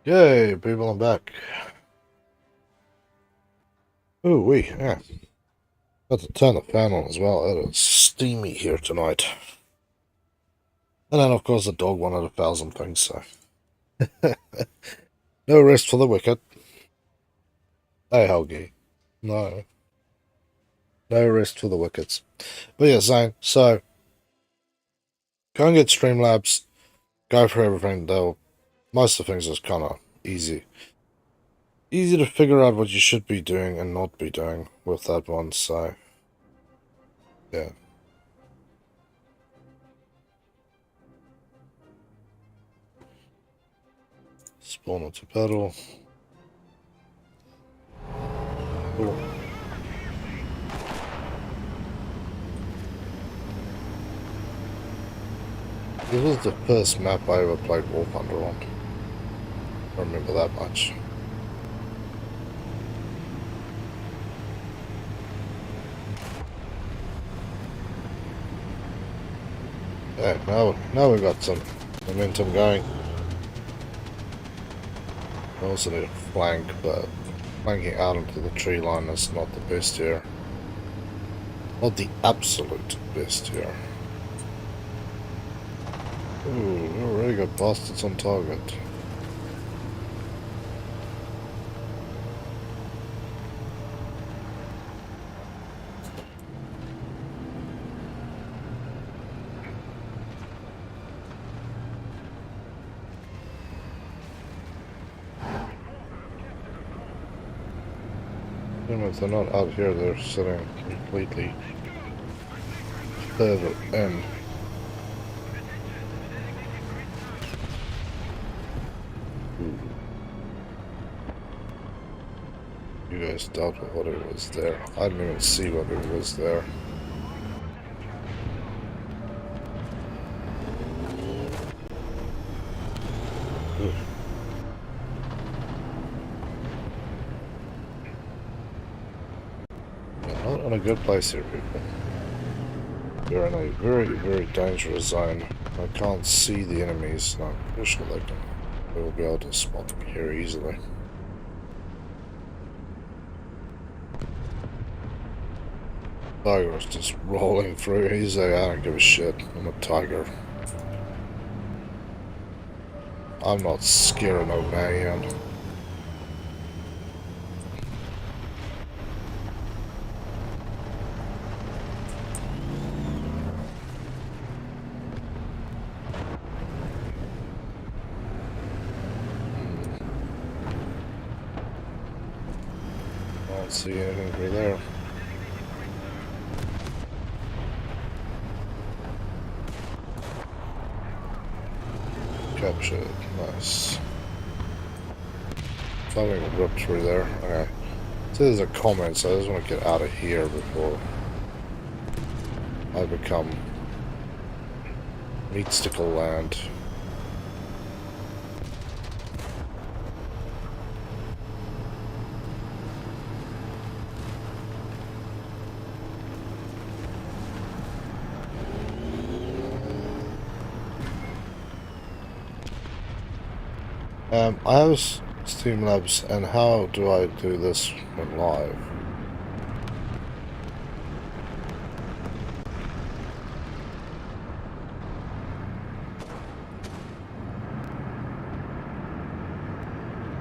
Yay, people, I'm back. Ooh, yeah. Got to turn the fan on as well. It is steamy here tonight. And then, of course, the dog wanted 1,000 things, so. No rest for the wicked. Hey, Helgi. No. No rest for the wickets. But yeah, Zane, so. Go and get Streamlabs. Go for everything. Most of the things is kind of easy. Easy to figure out what you should be doing and not be doing with that one, so. Yeah. Spawn into battle. Cool. This was the first map I ever played War Thunder on. I remember that much. Yeah, now we've got some momentum going. I also need a flank, but flanking out into the tree line is not the best here. Not the absolute best here. Ooh, we already got bastards on target. Even if they're not out here, they're sitting completely further in. You guys dealt with what it was there. I didn't even see what it was there. Ugh. We're not in a good place here, people. We're in a very, very dangerous zone. I can't see the enemies, and I'm pretty sure they will be able to spot them here easily. Tiger is just rolling through. He's like, I don't give a shit. I'm a tiger. I'm not scared of no man. I don't see anything through there. Captured. Nice. Something ripped through there. Okay. So there's a comment, so I just want to get out of here before I become meatstickle land. I have Streamlabs, and how do I do this when live?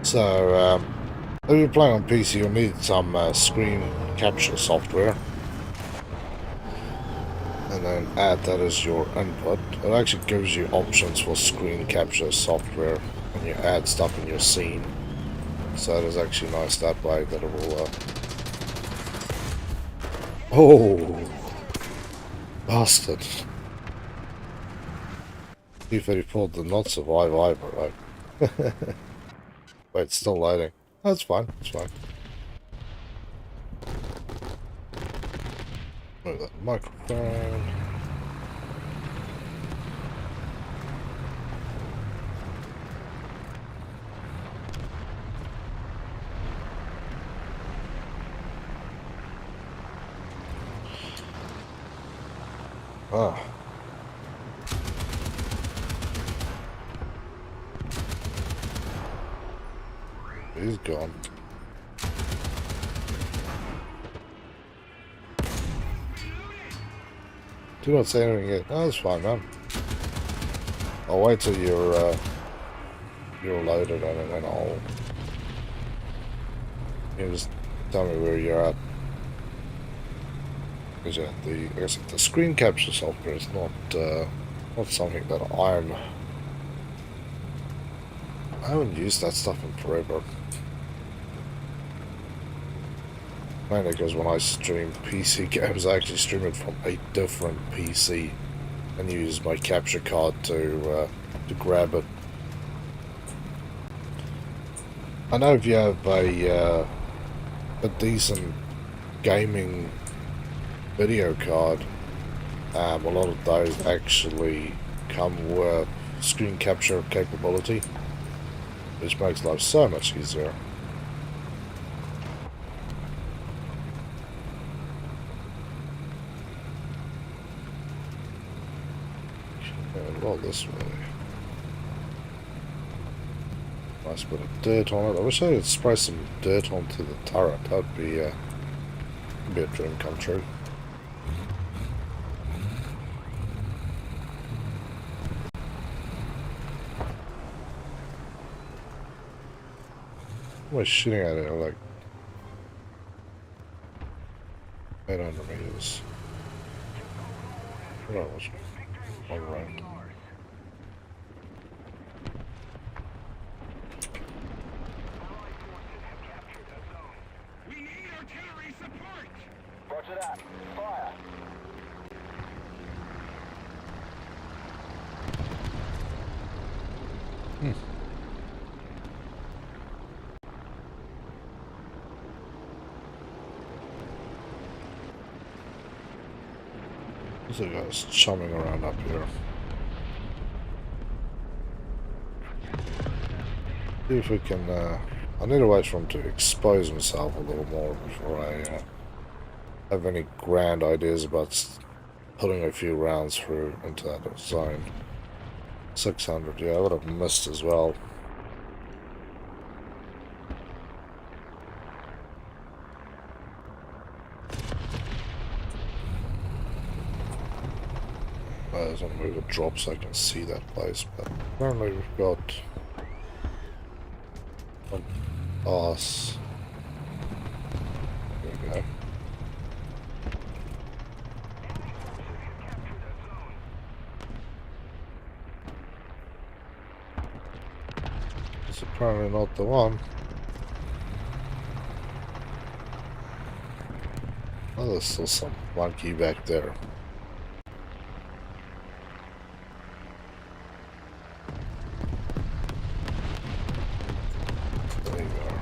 So, if you're playing on PC, you'll need some screen capture software. And then add that as your input. It actually gives you options for screen capture software when you add stuff in your scene. So it is actually nice that way that it will... Oh! Bastard. T-34 did not survive either, right? Wait, it's still loading. That's fine, it's fine. Move that microphone. Ah. He's gone. Do not say anything yet. No, that's fine, man. I'll wait till you're loaded and then I'll... You just tell me where you're at. Because yeah, like I said, the screen capture software is not something that I haven't used that stuff in forever. Mainly because when I stream PC games, I actually stream it from a different PC and use my capture card to grab it. I know if you have a decent gaming video card, a lot of those actually come with screen capture capability, which makes life so much easier. Roll this way. Nice bit of dirt on it. I wish I could spray some dirt onto the turret. That would be a dream come true. What am I shooting at it? Like 800 meters. What was all right. Roger that. Fire. There's a guy's chumming around up here. See if we can, I need to wait for him to expose himself a little more before I have any grand ideas about putting a few rounds through into that zone. 600, yeah, I would have missed as well. I just want to move a drop so I can see that place, but apparently we've got an arse. There we go. It's apparently not the one. Oh, there's still some monkey back there. There you are.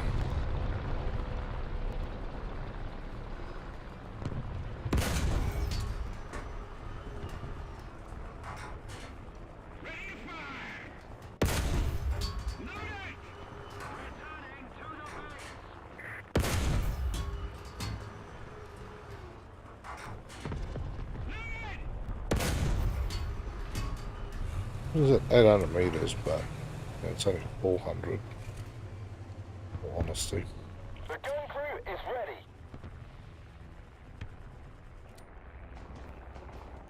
What is it? 800 meters, but yeah, it's only 400. For honesty. The gun crew is ready.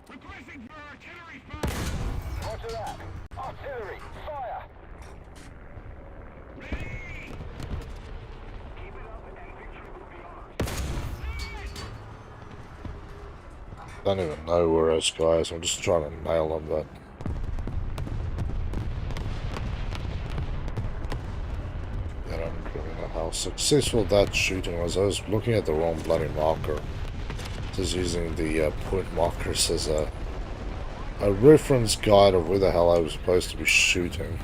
Requesting for artillery fire! Roger that. Artillery, fire. Ready! Keep it up and victory will be ours. Don't even know where those guys. I'm just trying to nail them, but I don't really know how successful that shooting was. I was looking at the wrong bloody marker. Just using the point markers as a reference guide of where the hell I was supposed to be shooting.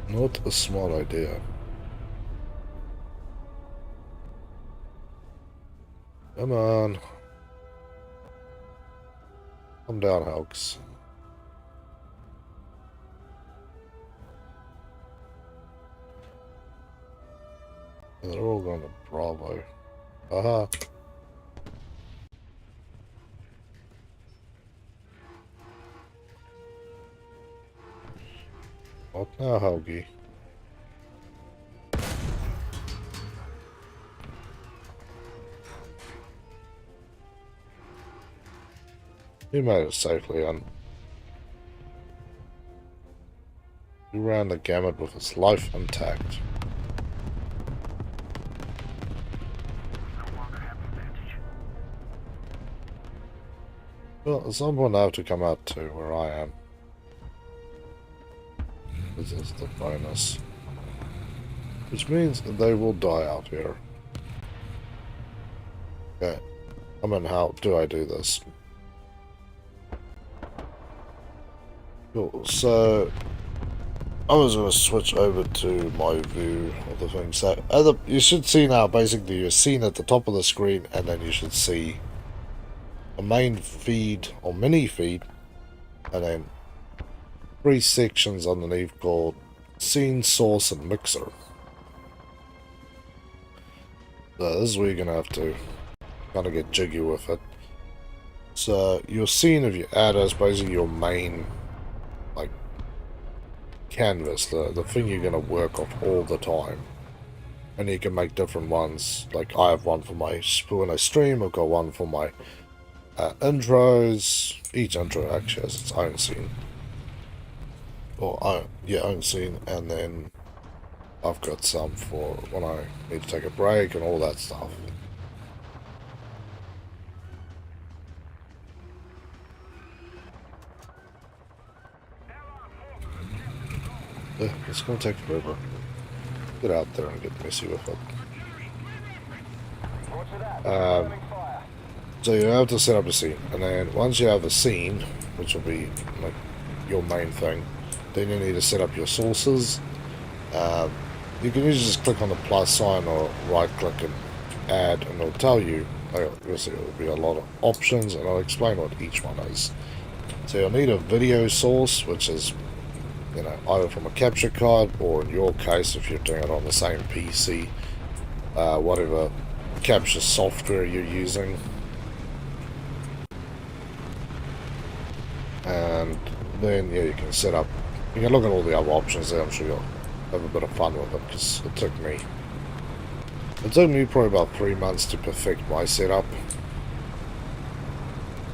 Not a smart idea. Come on. Come down, Hulks. They're all going to Bravo. Aha. What now, Helgi? He made it safely, and he ran the gamut with his life intact. No longer have advantage. Well, someone have to come out to where I am. This is the bonus. Which means that they will die out here. Okay. I mean, how do I do this? Cool. So, I was going to switch over to my view of the thing. So, you should see now, basically, you're seen at the top of the screen, and then you should see a main feed, or mini feed, and then 3 sections underneath called Scene, Source, and Mixer. So, this is where you're going to have to kind of get jiggy with it. So, your scene of your ad is basically your main, like, canvas, the thing you're going to work off all the time. And you can make different ones. Like, I have one for my, when I stream, I've got one for my intros. Each intro actually has its own scene. Or, yeah, own scene. And then I've got some for when I need to take a break and all that stuff. It's going to take forever. Get out there and get messy with it. Roger that. Um, Opening fire. So you have to set up a scene, and then once you have a scene, which will be like your main thing, then you need to set up your sources. You can usually just click on the plus sign or right click and add, and it'll tell you, like, obviously it will be a lot of options, and I'll explain what each one is. So you'll need a video source, which is, you know, either from a capture card, or in your case, if you're doing it on the same PC, whatever capture software you're using. And then, yeah, you can set up, you can look at all the other options there. I'm sure you'll have a bit of fun with it, because it took me probably about 3 months to perfect my setup.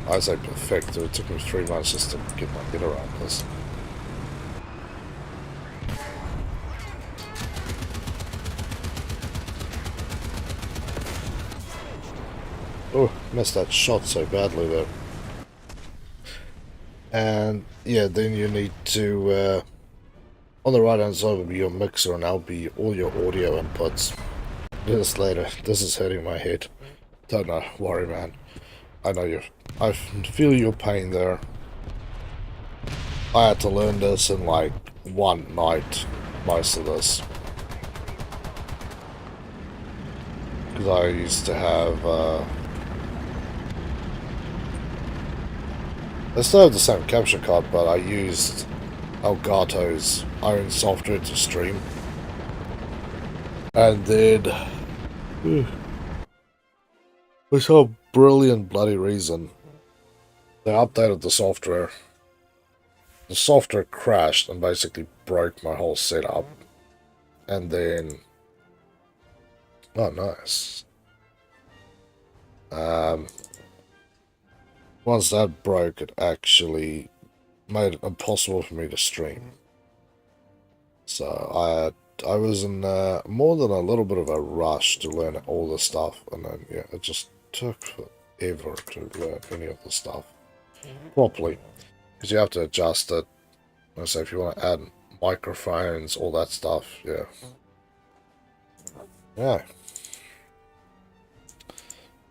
I say perfect, it took me 3 months just to get my head around this. Oh, missed that shot so badly there. And yeah, then you need to, on the right hand side will be your mixer, and that'll be all your audio inputs. This later, this is hurting my head. Don't worry, man. I know I feel your pain there. I had to learn this in like one night, most of this. Because I used to have, I still have the same capture card, but I used Elgato's own software to stream. And then, for some brilliant bloody reason, they updated the software. The software crashed and basically broke my whole setup. And then, oh nice. Once that broke, it actually made it impossible for me to stream. So I was in more than a little bit of a rush to learn all the stuff, and then yeah, it just took forever to learn any of the stuff properly, because you have to adjust it. So if you want to add microphones, all that stuff, yeah.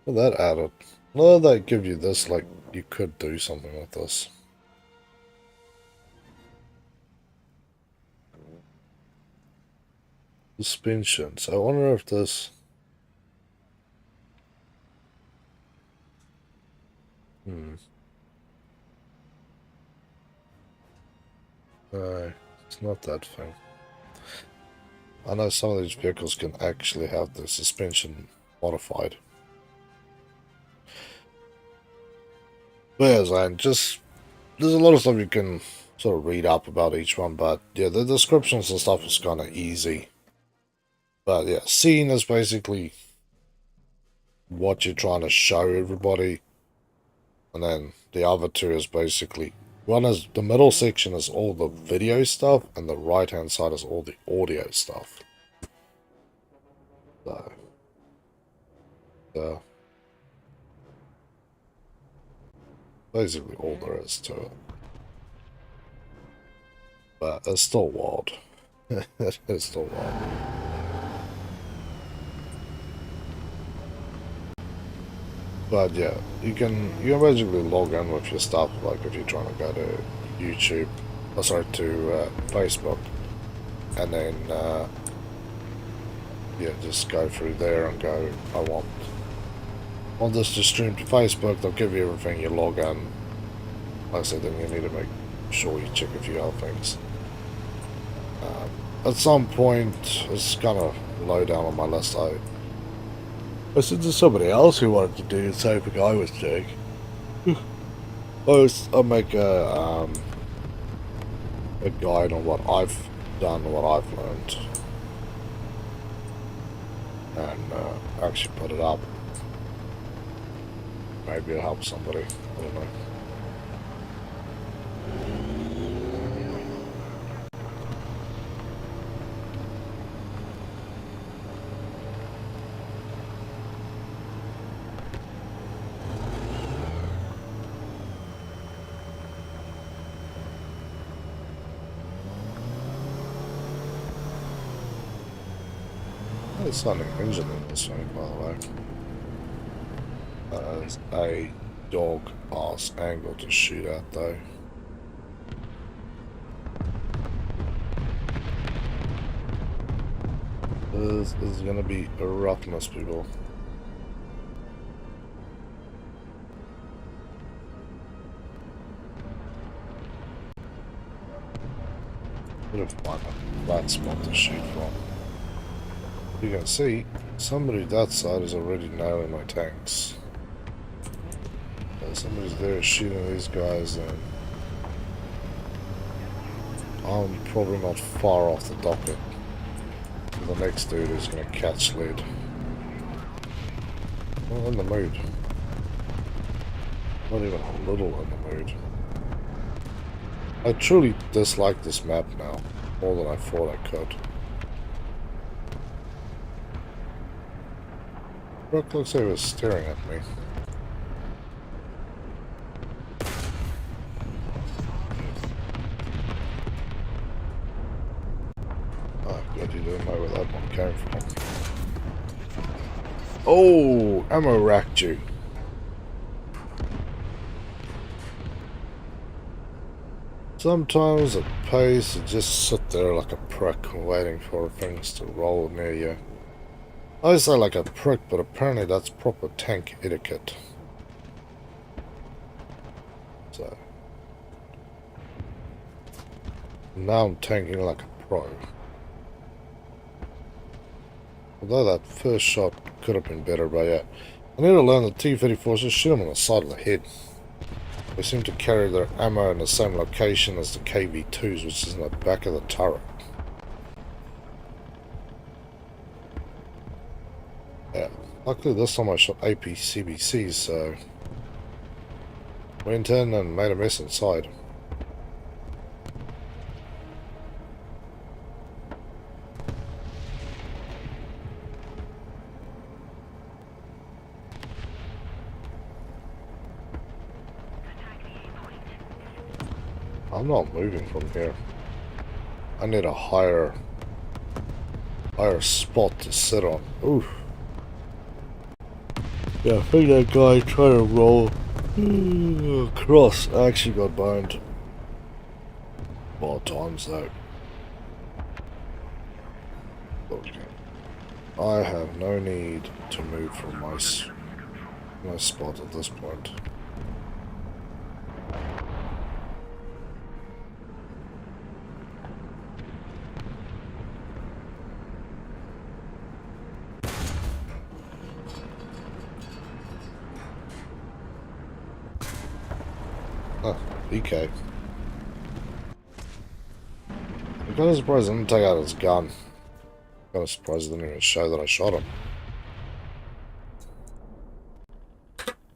Well, that added. Well, they give you this, like, you could do something with this. Suspension. So I wonder if this... No, it's not that thing. I know some of these vehicles can actually have the suspension modified. But yeah, Zane, just... There's a lot of stuff you can sort of read up about each one, but yeah, the descriptions and stuff is kind of easy. But yeah, scene is basically what you're trying to show everybody. And then the other two is basically, one is, the middle section is all the video stuff, and the right hand side is all the audio stuff. So, basically all there is to it. But it's still wild. It's still wild. But yeah, you can basically log in with your stuff, like if you're trying to go to YouTube, to Facebook, and then yeah, just go through there and go, I want this to stream to Facebook. They'll give you everything, you log in. Like I said, then you need to make sure you check a few other things. At some point, it's kind of low down on my list. I listened to somebody else who wanted to do the same thing I was doing. I'll make a guide on what I've done, what I've learned, and actually put it up. Maybe it'll help somebody. I don't know. It's not an engine in this thing, by the way. That is a dog-ass angle to shoot at, though. This is gonna be a roughness, people. Would have found a flat spot to shoot from. You can see, somebody that side is already nailing my tanks. Somebody's there shooting these guys, and I'm probably not far off the docket. The next dude is going to catch lead. Not in the mood. Not even a little in the mood. I truly dislike this map now, more than I thought I could. Rook looks like he was staring at me. Oh, God, you didn't know where that one came from. Oh, ammo racked you. Sometimes it pays to just sit there like a prick waiting for things to roll near you. I say like a prick, but apparently that's proper tank etiquette. So now I'm tanking like a pro. Although that first shot could have been better, but yeah. I need to learn the T-34, just shoot them on the side of the head. They seem to carry their ammo in the same location as the KV-2s, which is in the back of the turret. Yeah, luckily this time I shot APCBCs, so went in and made a mess inside. I'm not moving from here. I need a higher spot to sit on. Oof. Yeah, I think that guy tried to roll across. I actually got boned. More times though. Okay. I have no need to move from my spot at this point. Oh, BK. I'm kind of surprised I didn't take out his gun. Kind of surprised it didn't even show that I shot him.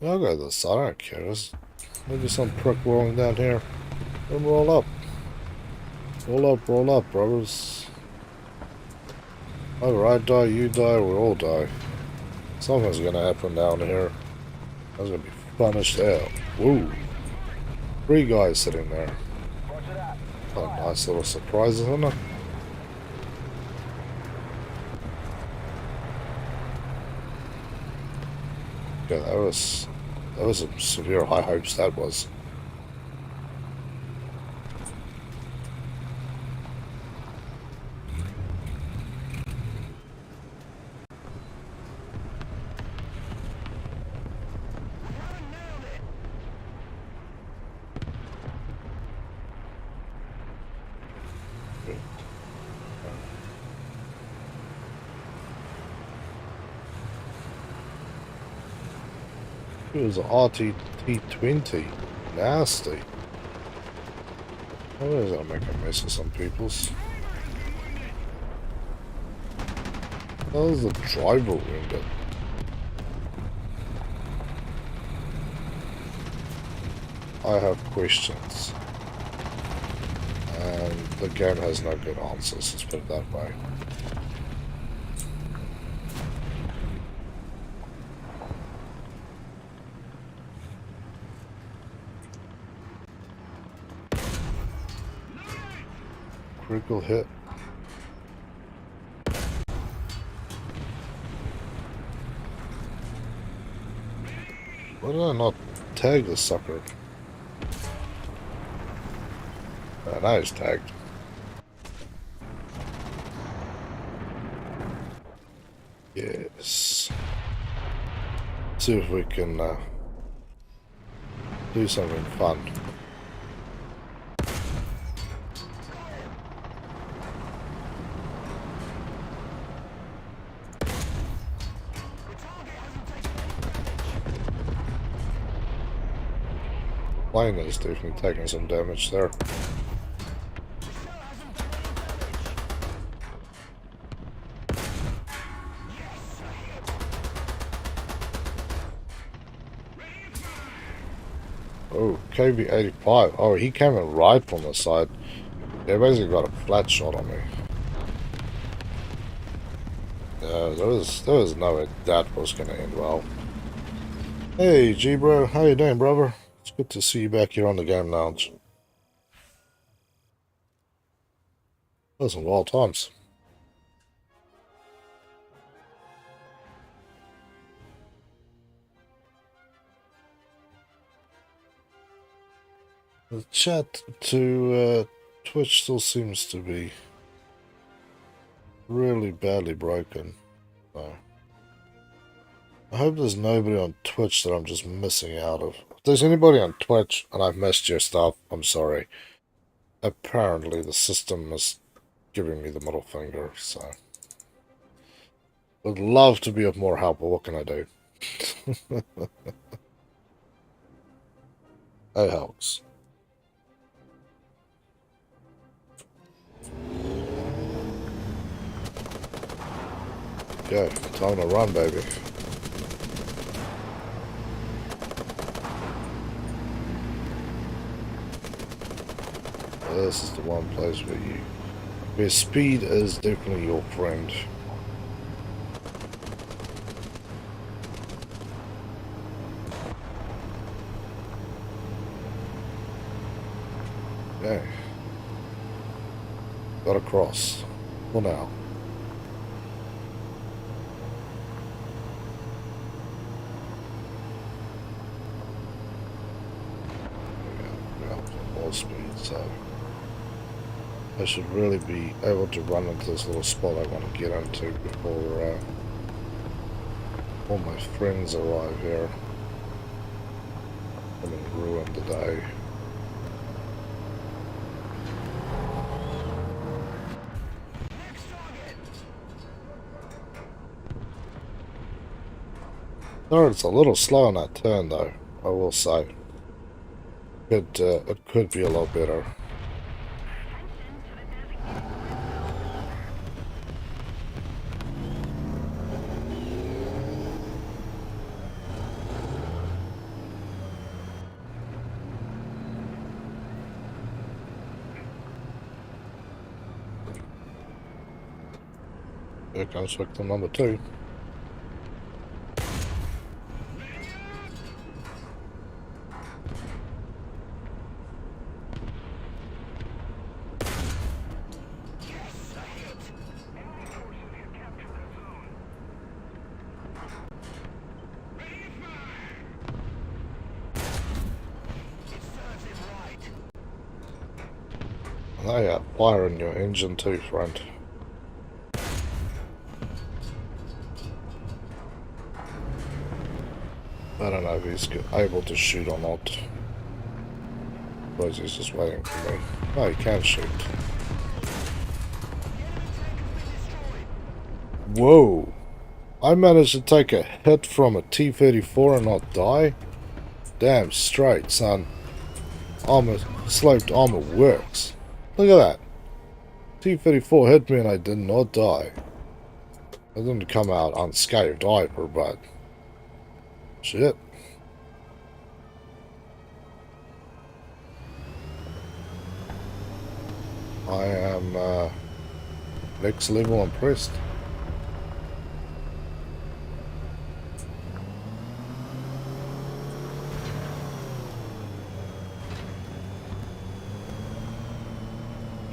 Yeah, I'll go to the side, I don't care. Maybe some prick rolling down here. Let him roll up. Roll up, brothers. Either I die, you die, we all die. Something's gonna happen down here. That's gonna be fun as hell. Woo! 3 guys sitting there. Roger that. Oh, nice little surprise, isn't it? Yeah, that was some severe high hopes, that was. It was an RTT-20. Nasty. Oh, there's gonna make a mess of some people's. That was the driver window. I have questions. And the game has no good answers, let's put it that way. Critical hit. Why did I not tag the sucker? Now he's tagged. Yes. See if we can do something fun. Plane is definitely taking some damage there. Oh, KV-85. Oh, he came in right from the side. They basically got a flat shot on me. Yeah, there was no way that was gonna end well. Hey, G-Bro, how you doing, brother? It's good to see you back here on the game lounge. Those some wild times. The chat to Twitch still seems to be really badly broken. So I hope there's nobody on Twitch that I'm just missing out of. If there's anybody on Twitch and I've missed your stuff, I'm sorry. Apparently the system is giving me the middle finger, so would love to be of more help, but what can I do? Hey, helps. Okay, time to run, baby. This is the one place where speed is definitely your friend. Okay. Got across. For now. More speed, so I should really be able to run into this little spot I want to get into before all my friends arrive here. I'm gonna ruin the day. No, it's a little slow on that turn though, I will say. It could be a lot better. There comes victim number 2. Enemy forces have captured that zone. Ready to fire! It serves him right. They are firing your engine too, friend. I don't know if he's able to shoot or not. Suppose he's just waiting for me. No, he can shoot. Whoa! I managed to take a hit from a T-34 and not die? Damn straight, son. Sloped armor works. Look at that. T-34 hit me and I did not die. I didn't come out unscathed either, but... shit. I am, next level impressed.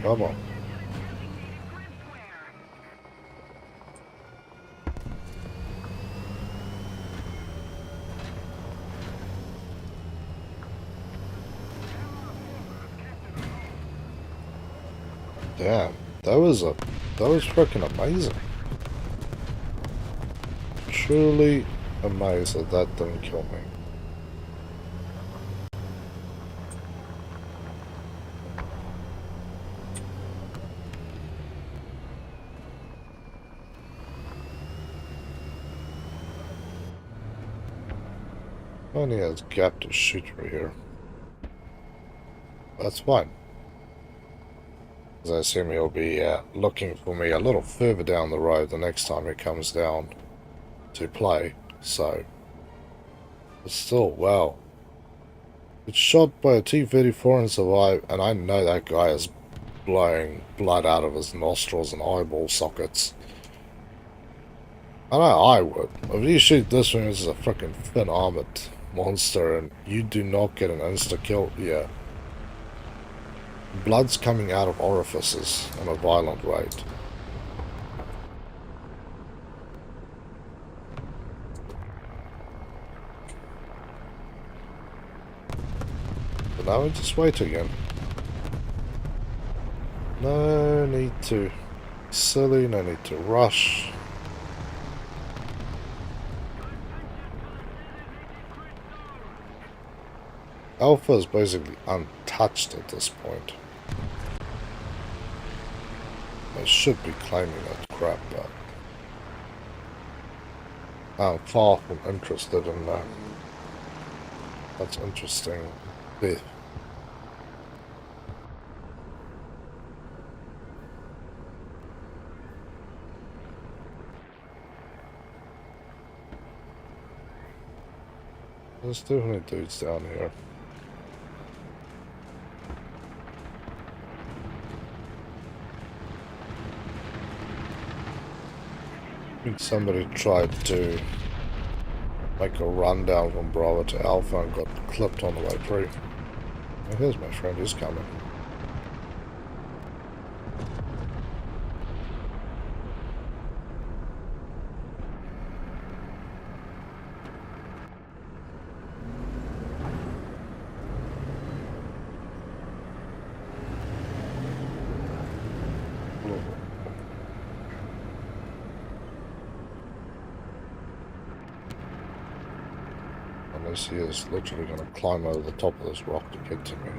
Come on. Damn, that was freaking amazing. Truly amazed that that didn't kill me. Only has gap to shoot right here. That's fine. As I assume he'll be looking for me a little further down the road the next time he comes down to play. So, but still, wow. It's shot by a T-34 and survived, and I know that guy is blowing blood out of his nostrils and eyeball sockets. I know I would. If you shoot this one, this is a freaking thin armored monster and you do not get an insta-kill, yeah. Blood's coming out of orifices at a violent rate. But now we just wait again. No need to be silly, no need to rush. Alpha is basically untouched at this point. They should be claiming that crap, but I'm far from interested in that. That's interesting. Yeah. There's too many dudes down here. I think somebody tried to make a run down from Bravo to Alpha and got clipped on the way through. Oh, here's my friend, he's coming. Unless he is literally going to climb over the top of this rock to get to me.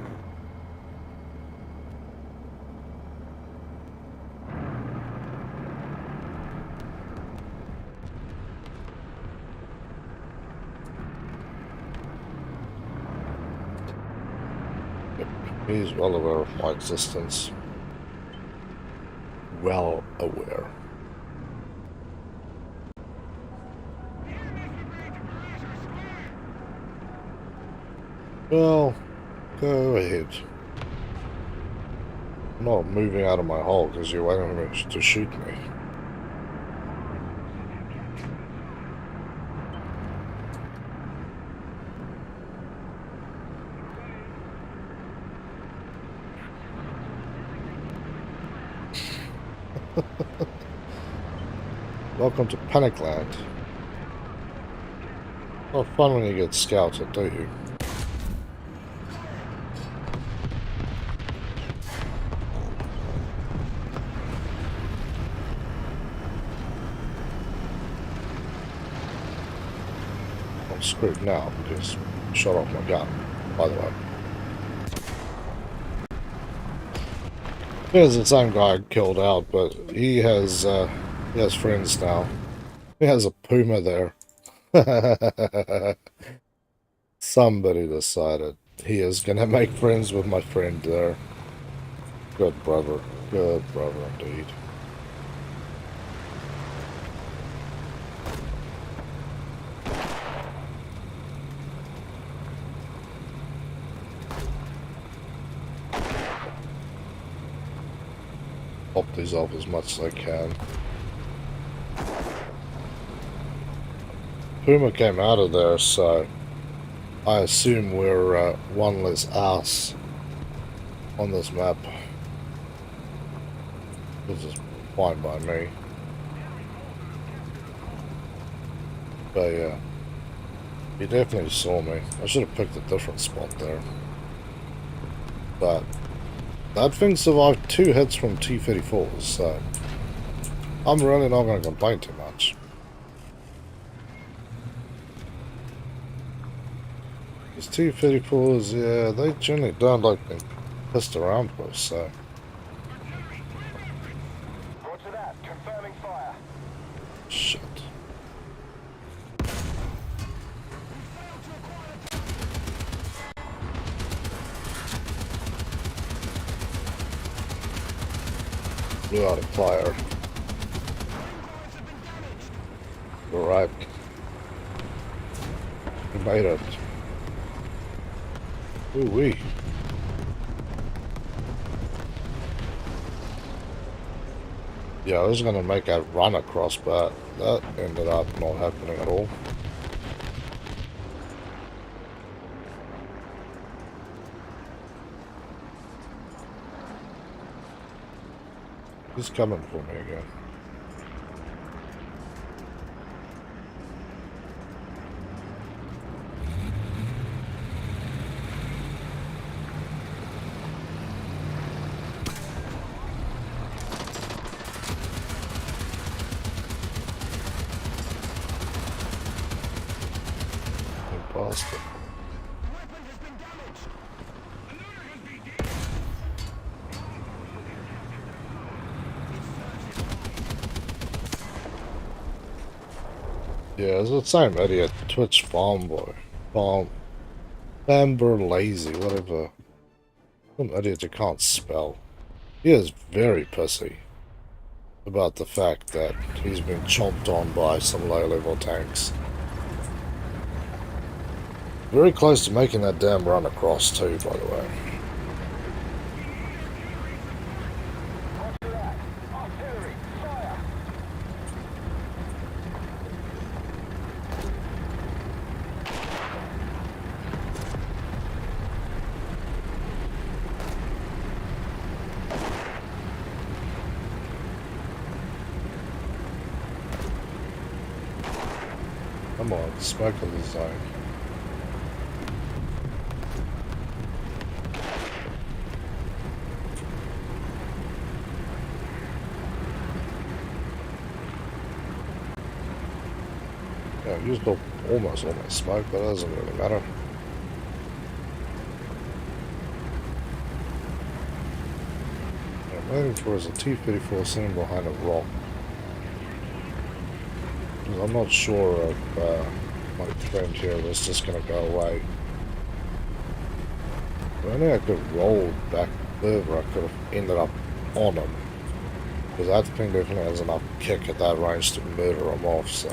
Yep, he's well aware of my existence. Well aware. Well, go ahead. I'm not moving out of my hole because you're waiting for me to shoot me. Welcome to Panicland. Not fun when you get scouted, do you? I'm screwed now because I shot off my gun, by the way. Here's the same guy I killed out, but he has friends now. He has a puma there. Somebody decided he is gonna make friends with my friend there. Good brother. Good brother indeed. Pop these off as much as I can. Puma came out of there, so I assume we're one less ass on this map. This is fine by me. But yeah, he definitely saw me. I should have picked a different spot there. But that thing survived 2 hits from T-34s, so I'm really not going to complain too much. These T-34s, yeah, they generally don't like being pissed around with, so... Roger that. Confirming fire. Shit. Blew out a fire. Alright. We made it. Ooh-wee. Yeah, I was gonna make a run across, but that ended up not happening at all. He's coming for me again. Bastard. Yeah, it's the same idiot, Twitch farm boy. Bamber lazy, whatever. Some idiot you can't spell. He is very pissy about the fact that he's been chomped on by some low-level tanks. Very close to making that damn run across too, by the way. Roger that. Artillery. Fire. Come on, smoke in the zone. Yeah, I've used up almost all my smoke, but that doesn't really matter. What I'm waiting for is a T-34 sitting behind a rock. I'm not sure if my friend here was just going to go away. If only I could roll back further, I could have ended up on him. Because that thing definitely has enough kick at that range to murder him off, so...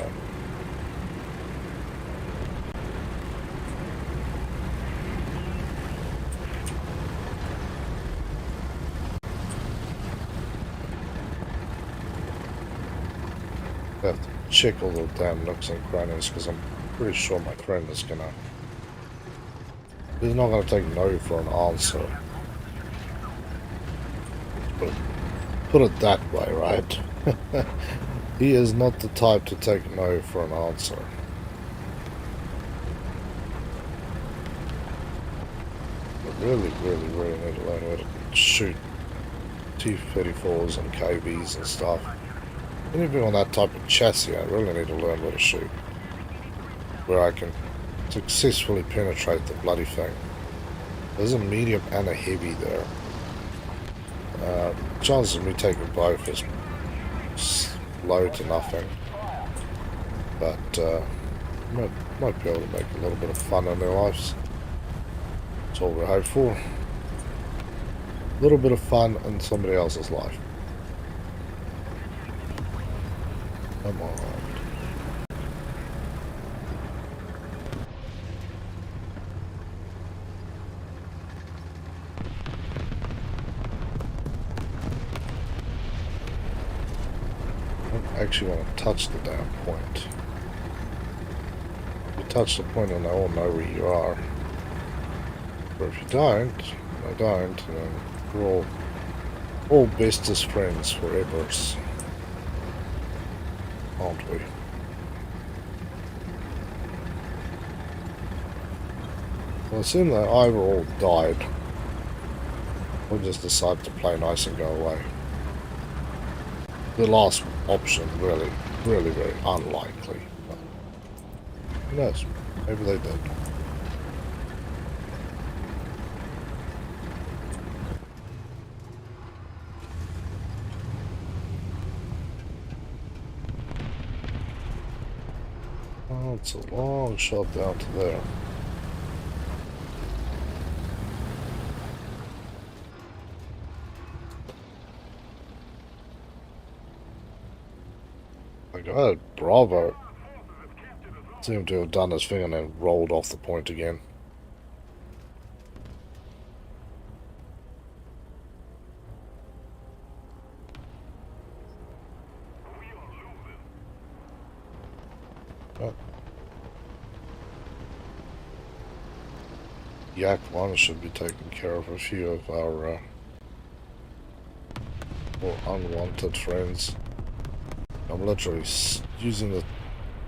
I have to check all the damn nooks and crannies because I'm pretty sure my friend is gonna... He's not gonna take no for an answer. Put it that way, right? He is not the type to take no for an answer. I really need to learn how to shoot T-34s and KBs and stuff. Anything on that type of chassis, I really need to learn how to shoot. Where I can successfully penetrate the bloody thing. There's a medium and a heavy there. Chances of me taking both is low to nothing. But might be able to make a little bit of fun in their lives. That's all we hope for. A little bit of fun in somebody else's life. Come on. I don't actually want to touch the damn point. If you touch the point and they all know where you are. But if you don't, they don't, and then we're all bestest friends forever, aren't we? Well, assume they either all died, or just decided to play nice and go away. The last option, really very unlikely. But who knows? Maybe they did. Oh, it's a long shot down to there. My God, Bravo seemed to have done his thing and then rolled off the point again. Oh. Yak 1 should be taking care of a few of our more unwanted friends. I'm literally using the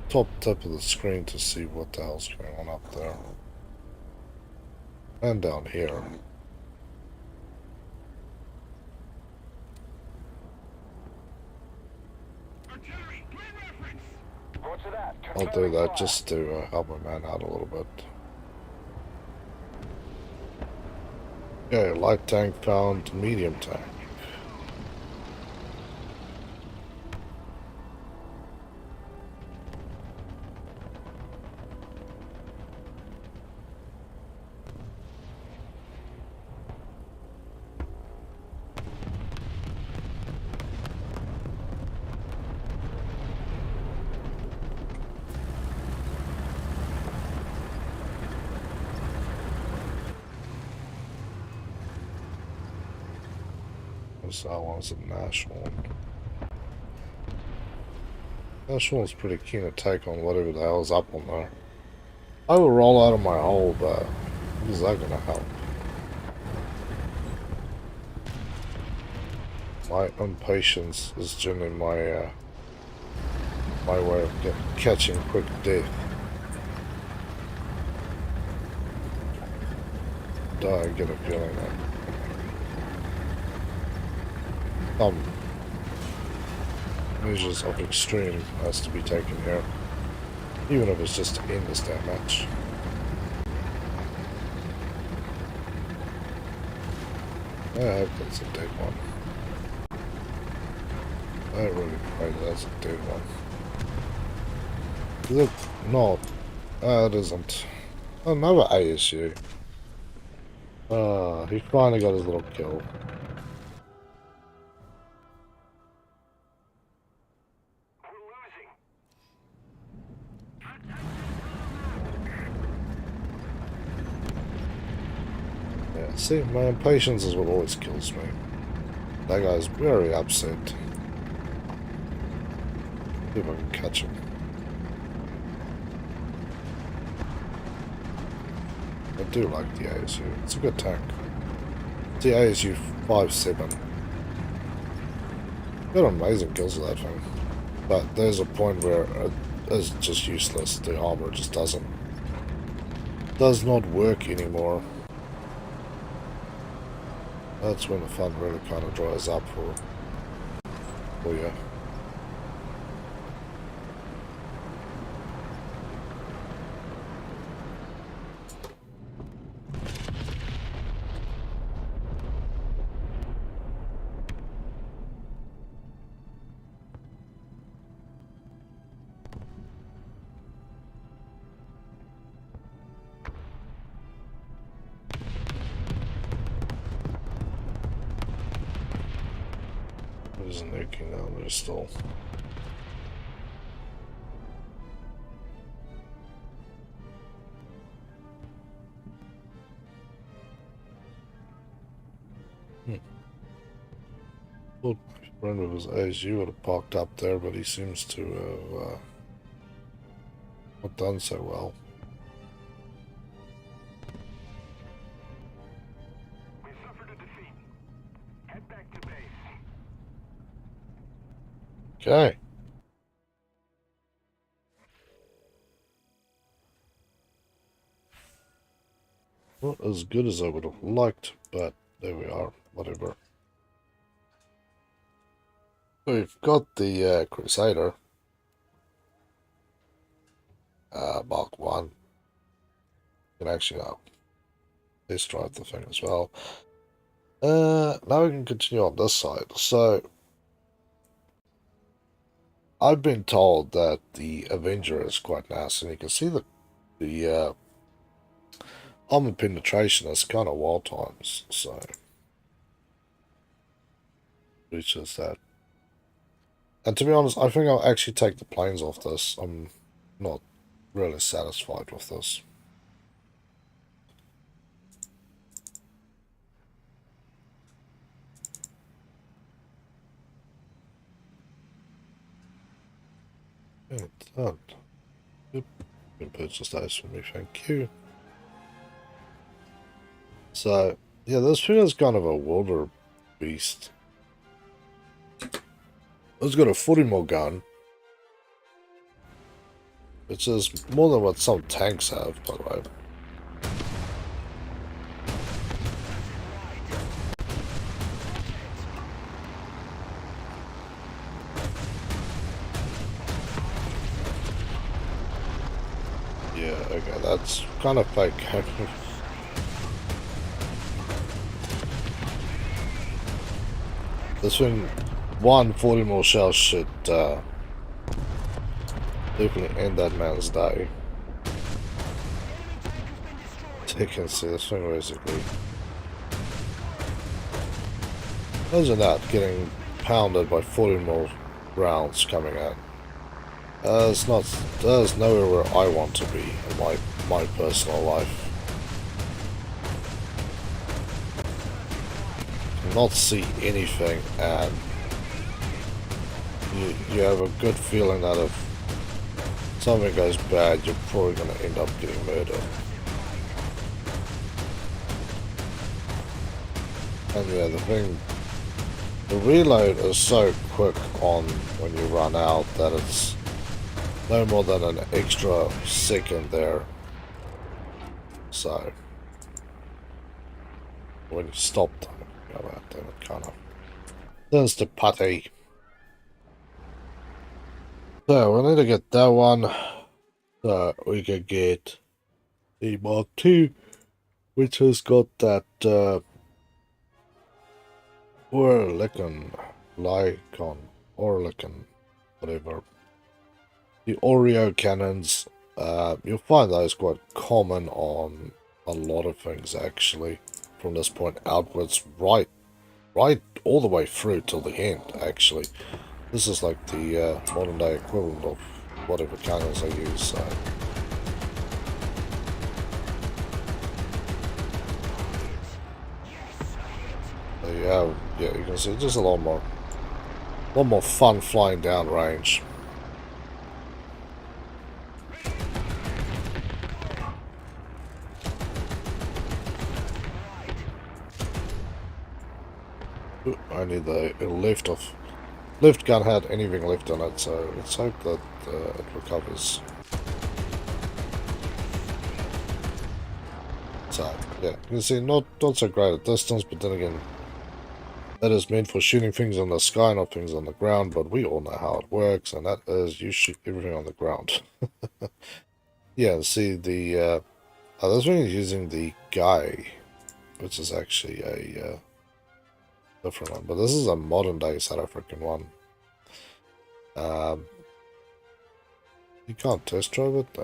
top tip of the screen to see what the hell's going on up there. And down here. Roger that. I'll do Confirming that fire. just to help my man out a little bit. Okay, light tank found, medium tank. That one's a national. National's pretty keen to take on whatever the hell's up on there. I will roll out of my hole, but what is that gonna help? My impatience is generally my my way of catching quick death. I get a feeling that some measures of extreme has to be taken here, even if it's just to end this damn match. I hope that's a dead one. I really pray that's a dead one. Is it not? It isn't. Another ASU. He finally got his little kill. Yeah, see, my impatience is what always kills me. That guy's very upset. See if I can catch him. I do like the ASU. It's a good tank. It's the ASU 5.7. Got amazing kills with that thing. But there's a point where it's just useless. The armor just does not work anymore. That's when the fun really kind of dries up for you. There's a nuking down there still. Well, friend of his age, would have parked up there, but he seems to have not done so well. We suffered a defeat. Head back to base. Okay. Not as good as I would have liked, but there we are. Whatever. We've got the Crusader. Mark 1. You can actually test drive the thing as well. Now we can continue on this side. So, I've been told that the Avenger is quite nice, and you can see the armor penetration is kind of wild times, so reaches that. And to be honest, I think I'll actually take the planes off this. I'm not really satisfied with this. Yeah, it's done. Yep. You can purchase those for me, thank you. So, yeah, this thing is kind of a wilder beast. It's got a 40 more gun, which is more than what some tanks have, by the way. Yeah, okay, that's kind of fake. This thing, 40 more shells should definitely end that man's day. You can see this thing basically. Imagine that, getting pounded by 40 more rounds coming out. There's nowhere where I want to be in my personal life. Not see anything, and you have a good feeling that if something goes bad, you're probably going to end up getting murdered. And yeah, the reload is so quick on when you run out that it's no more than an extra second there. So when you stop them, then it kind of turns to putty. So we need to get that one. So we can get the Mark II, which has got that Orlicon, whatever. The Oreo cannons. You'll find those quite common on a lot of things actually, from this point outwards, right all the way through till the end actually. This is like the modern day equivalent of whatever cannons I use, so. There you have, yeah, you can see just a lot more fun flying down range. Ooh, I need the left lift gun had anything left on it, so let's hope that it recovers. So, yeah, you can see not so great at distance, but then again, that is meant for shooting things on the sky, not things on the ground, but we all know how it works, and that is you shoot everything on the ground. Yeah, see the, this one is using the guy, which is actually a different one, but this is a modern day South African one. You can't test drive it?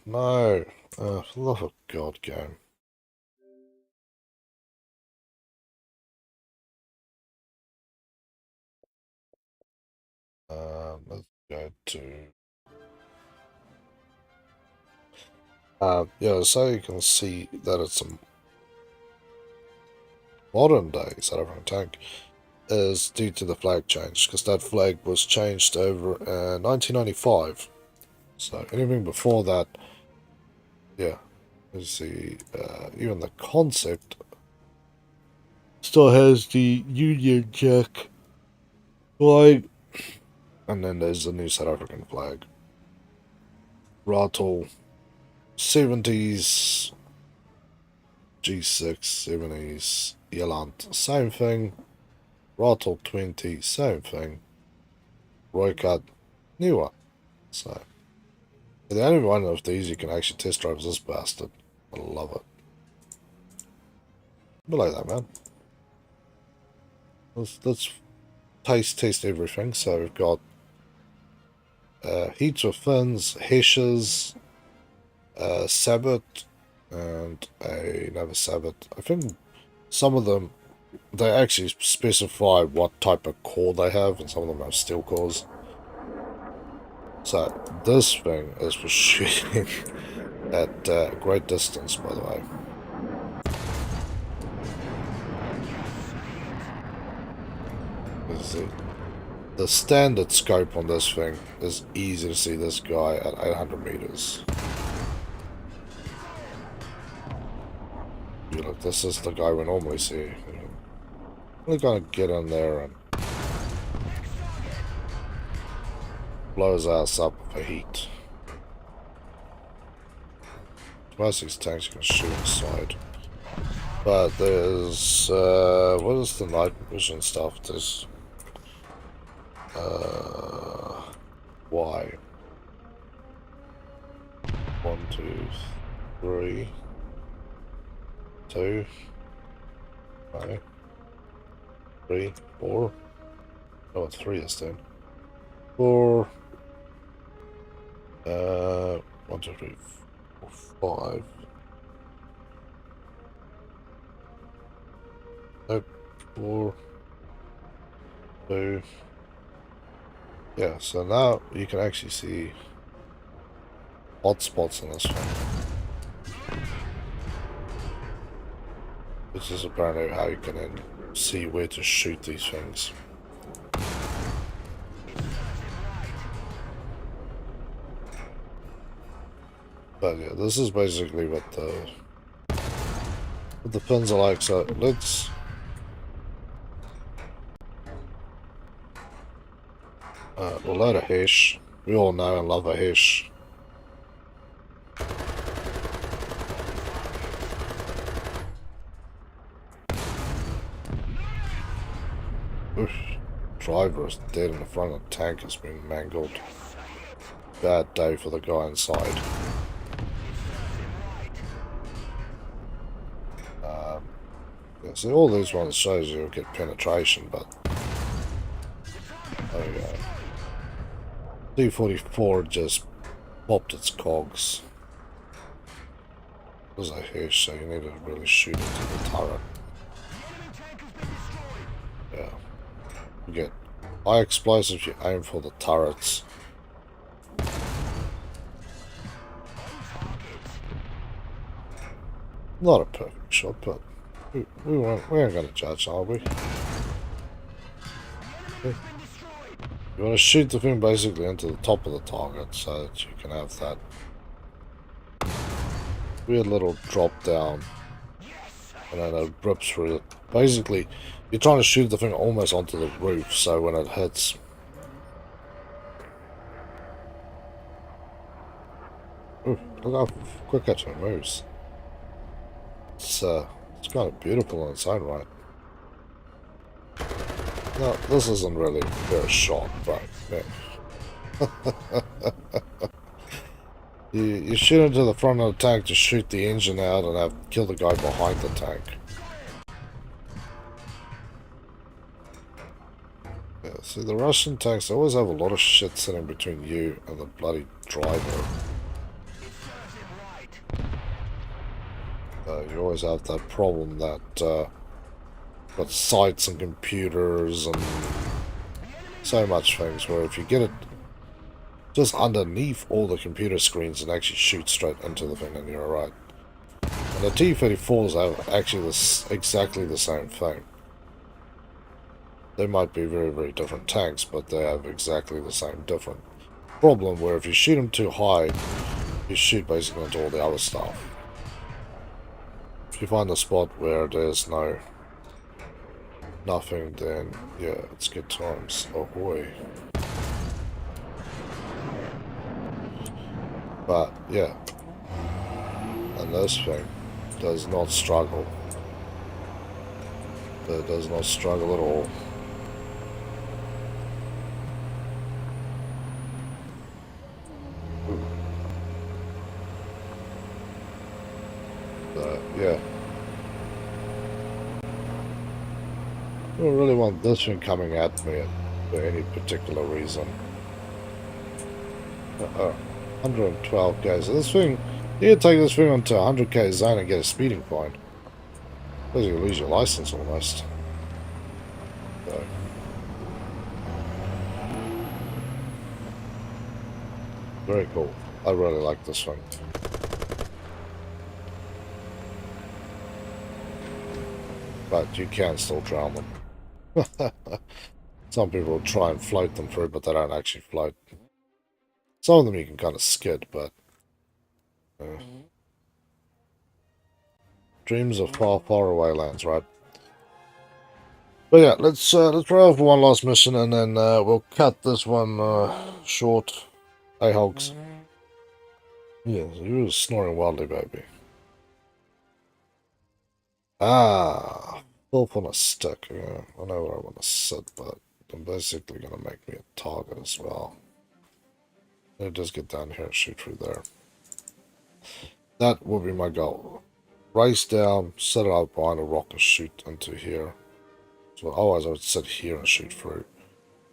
No. For the love of God, game. Let's go to... yeah, so you can see that it's a modern day South African tank is due to the flag change, because that flag was changed over in 1995. So anything before that, yeah, you see, even the concept still has the Union Jack flag, and then there's the new South African flag. Rattle 70s, G6 70s, Yeland, same thing. Rattle 20, same thing. Roycut, new one. So, the only one of these you can actually test drive is this bastard. I love it. But like that, man. Let's taste everything. So we've got heats with fins, heshes, sabot, and another sabot. I think some of them, they actually specify what type of core they have, and some of them have steel cores. So this thing is for shooting at great distance, by the way. The standard scope on this thing is easy to see this guy at 800 meters. You look, this is the guy we normally see. We're gonna get in there and blow his ass up for heat. Most of these tanks you can shoot inside. But there's, what is the night vision stuff? There's, why? 1, 2, 3, 2, 5, 3, 4. Oh, it's 3 this time. 4, 1, 2, 3, 4, 5. Nope, 4, 2. Yeah, so now you can actually see hot spots in this one, which is apparently how you can then see where to shoot these things. But yeah, this is basically what the pins are like. So let's we'll load a hash. We all know and love a hash. Oof. Driver is dead in the front of the tank, has been mangled. Bad day for the guy inside. Yeah, so all these ones shows you'll get penetration, but there we go. D44 just popped its cogs. There's a hash, so you need to really shoot into the turret. Yeah. You get high explosives, you aim for the turrets. Not a perfect shot, but we aren't going to judge, are we? Okay. You want to shoot the thing basically into the top of the target so that you can have that weird little drop down And then it rips through it. Basically, you're trying to shoot the thing almost onto the roof, so when it hits... Ooh, look how quick that thing moves. It's kind of beautiful in its own right. No, this isn't really very shot, but yeah. You shoot into the front of the tank to shoot the engine out and kill the guy behind the tank. Yeah, see, the Russian tanks always have a lot of shit sitting between you and the bloody driver. You always have that problem that got sites and computers and so much things where if you get it just underneath all the computer screens and actually shoot straight into the thing, and you're alright. And the T-34s have actually exactly the same thing. They might be very, very different tanks, but they have exactly the same different problem where if you shoot them too high, you shoot basically into all the other stuff. If you find a spot where there's nothing, then yeah, it's good times. Ahoy. But yeah, and this thing does not struggle. It does not struggle at all. Yeah. I don't really want this thing coming at me for any particular reason. 112k. So this thing, you can take this thing onto 100k zone and get a speeding fine. Because you lose your license almost. So. Very cool. I really like this thing. But you can still drown them. Some people try and float them through, but they don't actually float. Some of them you can kind of skid, but... dreams of far, far away lands, right? But yeah, let's try out for one last mission, and then we'll cut this one short. Hey, Hogs. Yeah, you were snoring wildly, baby. Ah, Wolf on a stick. Yeah, I know where I want to sit, but I'm basically going to make me a target as well. It does get down here and shoot through there. That will be my goal. Race down, set it out behind a rock and shoot into here. So otherwise I would sit here and shoot through.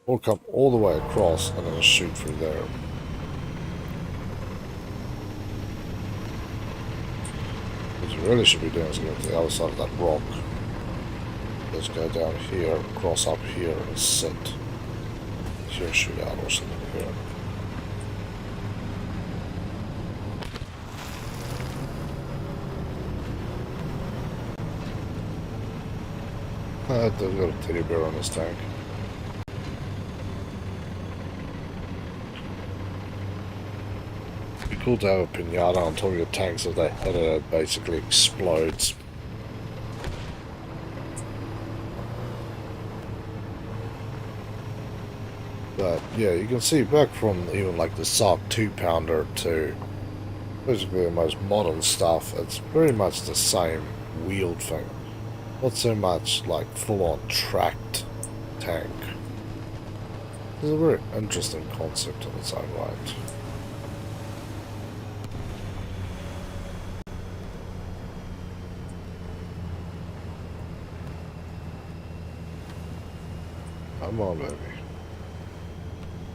Or come all the way across and then shoot through there. What you really should be doing is go to the other side of that rock. Let's go down here, cross up here and sit. Here shoot out or something here. There's got a teddy bear on this tank. It'd be cool to have a pinata on top of your tank so that it basically explodes. But yeah, you can see back from even like the Sark 2-pounder to basically the most modern stuff, it's very much the same wheeled thing. Not so much like full-on tracked tank. It's a very interesting concept in its own right. Come on, baby.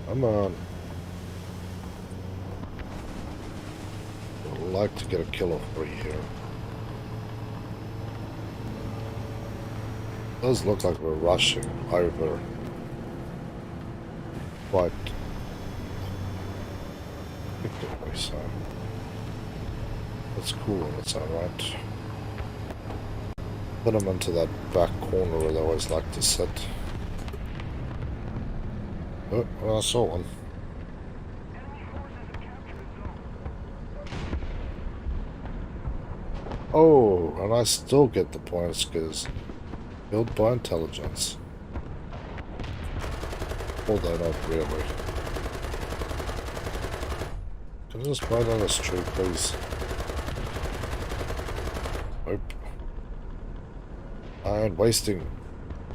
Come on. I'd like to get a kill of 3 here. It does look like we're rushing over quite effectively, so that's cool in its own right. Put them into that back corner where they always like to sit. Oh, well, I saw one. Oh, and I still get the points because killed by intelligence. Although not really. Can I just buy down this tree, please? Nope. I ain't wasting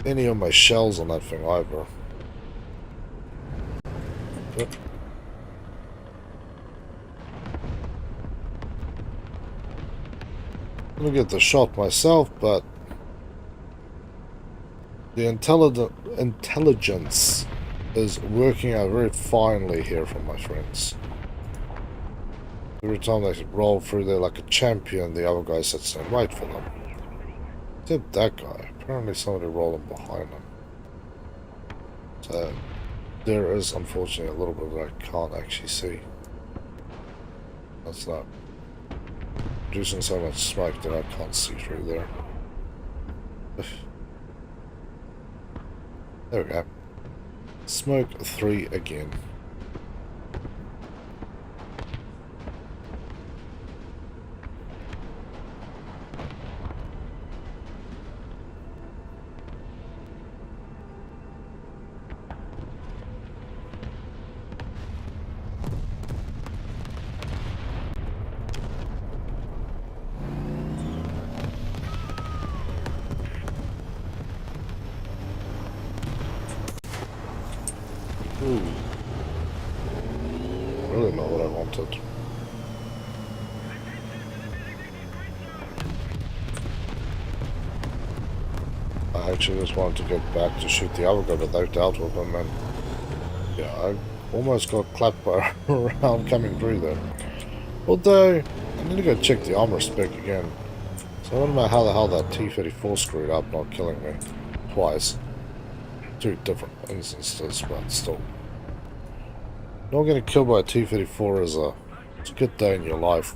any of my shells on that thing either. Yep. I'm gonna get the shot myself, but the intelligence is working out very finely here for my friends. Every time they roll through there like a champion, the other guy sits there and wait for them. Except that guy. Apparently somebody rolling behind him. So there is unfortunately a little bit that I can't actually see. That's not producing so much smoke that I can't see through there. There we go. Smoke 3 again. Ooh. Really not what I wanted. I actually just wanted to get back to shoot the other guy, but they dealt with him, and yeah, I almost got clapped by a round coming through there. Although, I need to go check the armor spec again. So I don't know how the hell that T-34 screwed up not killing me twice. 2 different instances, but still. Not getting killed by a T-34 is it's a good day in your life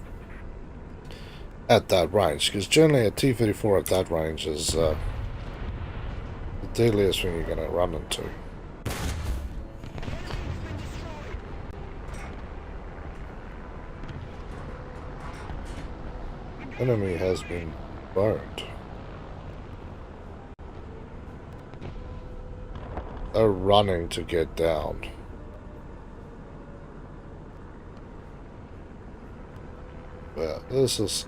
at that range, because generally a T-34 at that range is the deadliest thing you're going to run into. Enemy has been burned. They're running to get down. Yeah, this is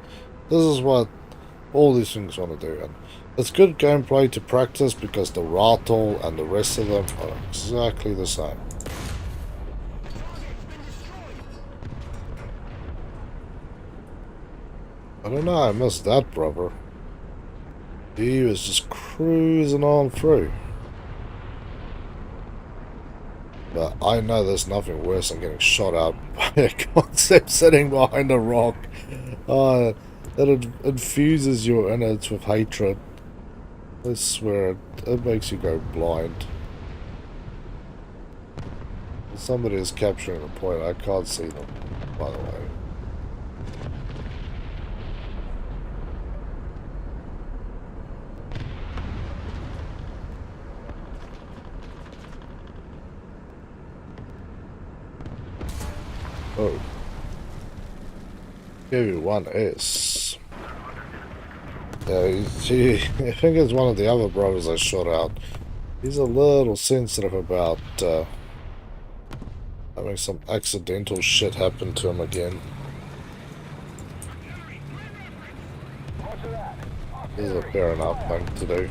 what all these things want to do, and it's good gameplay to practice because the rattle and the rest of them are exactly the same. I don't know, I missed that, brother. He was just cruising on through. But I know there's nothing worse than getting shot out by a concept sitting behind a rock. That infuses your innards with hatred. I swear, it makes you go blind. Somebody is capturing the point. I can't see them, by the way. Oh. Everyone is. Yeah, I think it's one of the other brothers I shot out. He's a little sensitive about having some accidental shit happen to him again. This is a fair enough thing to do.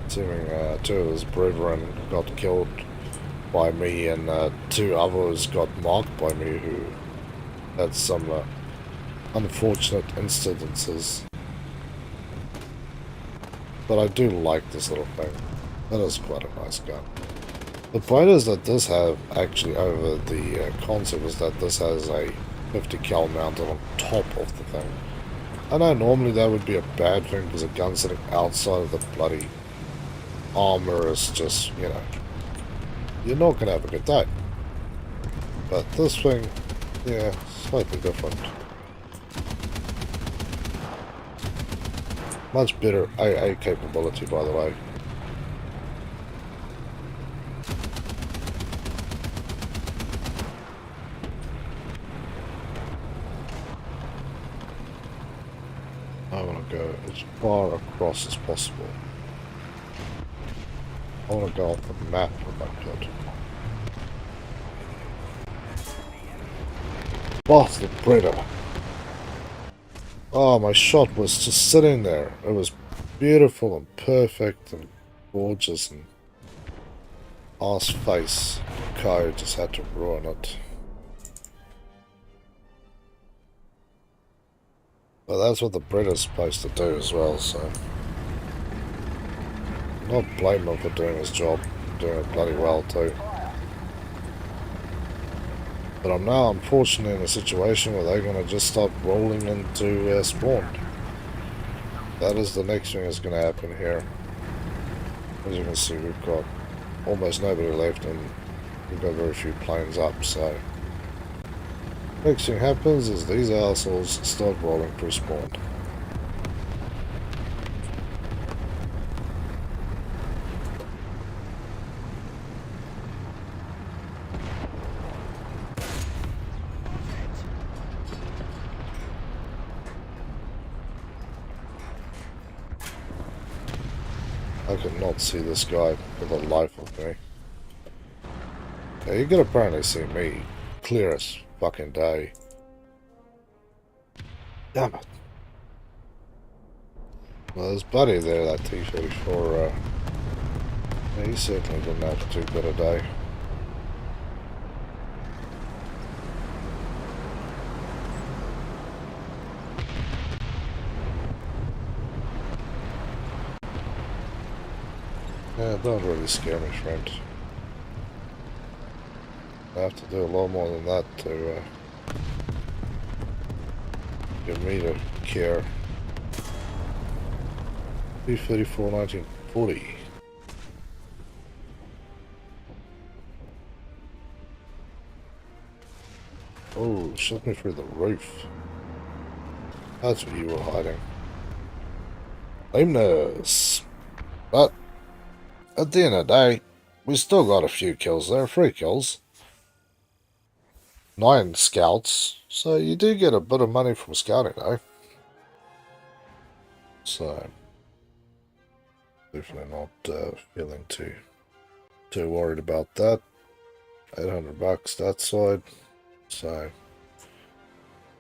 Assuming 2 of his brethren got killed by me and 2 others got marked by me who had some unfortunate incidences. But I do like this little thing. That is quite a nice gun. The point is that this have actually over the concept is that this has a 50 cal mounted on top of the thing. I know normally that would be a bad thing because a gun sitting outside of the bloody armor is just, you know, you're not going to have a good day. But this thing, yeah, slightly different. Much better AA capability, by the way. I want to go as far across as possible. I want to go off the map if I could. Bastard Predator. Oh, my shot was just sitting there. It was beautiful and perfect and gorgeous and ass face. Kai just had to ruin it. But that's what the Predator's supposed to do as well, so not blame him for doing his job, doing it bloody well too. But I'm now unfortunately in a situation where they're going to just start rolling into spawn. That is the next thing that's going to happen here. As you can see, we've got almost nobody left and we've got very few planes up, so next thing happens is these assholes start rolling through spawn. I could not see this guy for the life of me. Yeah, you can apparently see me clear as fucking day. Damn it. Well, there's Buddy there, that T-34, yeah, he certainly didn't have too good a day. Yeah, don't really scare me, friend. I have to do a lot more than that to get me to care. T-34 1940. Oh, shot me through the roof. That's where you were hiding. Lameness. But at the end of the day, we still got a few kills there. 3 kills. 9 scouts. So you do get a bit of money from scouting though. So definitely not feeling too worried about that. 800 bucks that side. So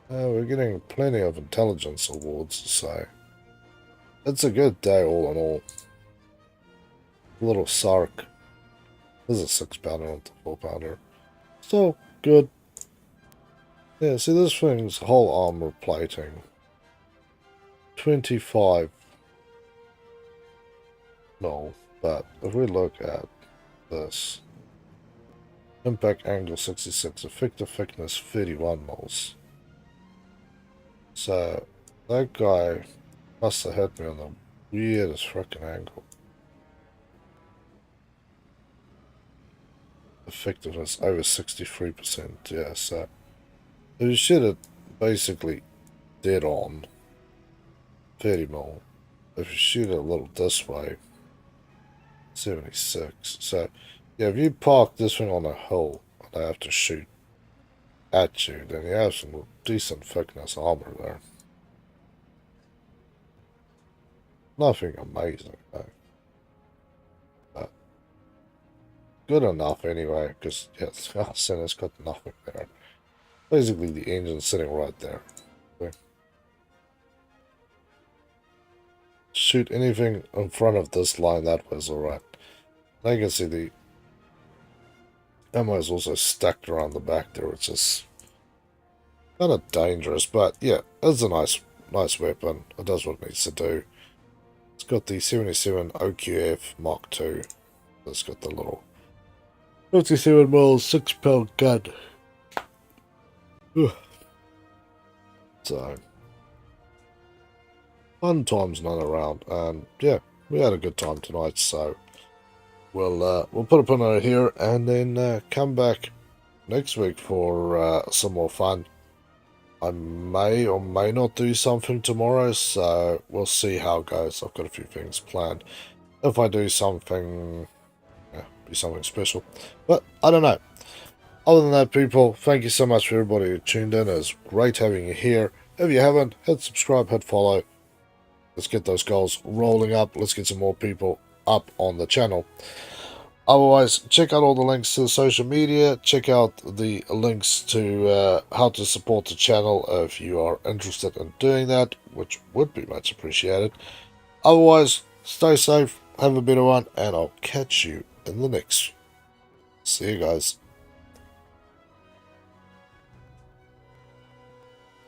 we're getting plenty of intelligence awards, so it's a good day all in all. Little Sark. This is a 6-pounder, not the 4-pounder. Still good. Yeah, see this thing's whole armor plating. 25. No, but if we look at this. Impact angle 66, effective thickness 31 mils. So that guy must have hit me on the weirdest freaking angle. Effectiveness over 63%, yeah, so if you shoot it basically dead on 30 mil. If you shoot it a little this way, 76. So yeah, if you park this thing on a hill and I have to shoot at you, then you have some decent thickness armor there. Nothing amazing though. But good enough anyway, because yeah, it's got nothing there. Basically the engine's sitting right there. Okay. Shoot anything in front of this line that was alright. Now you can see the ammo is also stacked around the back there, which is kind of dangerous, but yeah, it's a nice weapon. It does what it needs to do. It's got the 77 OQF Mark II. It's got the little 57 mil 6-pound gun. So fun times not around, and yeah, we had a good time tonight. So we'll put a pin on it here, and then come back next week for some more fun. I may or may not do something tomorrow, so we'll see how it goes. I've got a few things planned. If I do something, yeah, be something special, but I don't know. Other than that, people, thank you so much for everybody who tuned in. It was great having you here. If you haven't, hit subscribe, hit follow, Let's get those goals rolling up. Let's get some more people up on the channel. Otherwise, check out all the links to the social media. Check out the links to how to support the channel if you are interested in doing that, which would be much appreciated. Otherwise, stay safe, have a better one, and I'll catch you in the next. See you guys.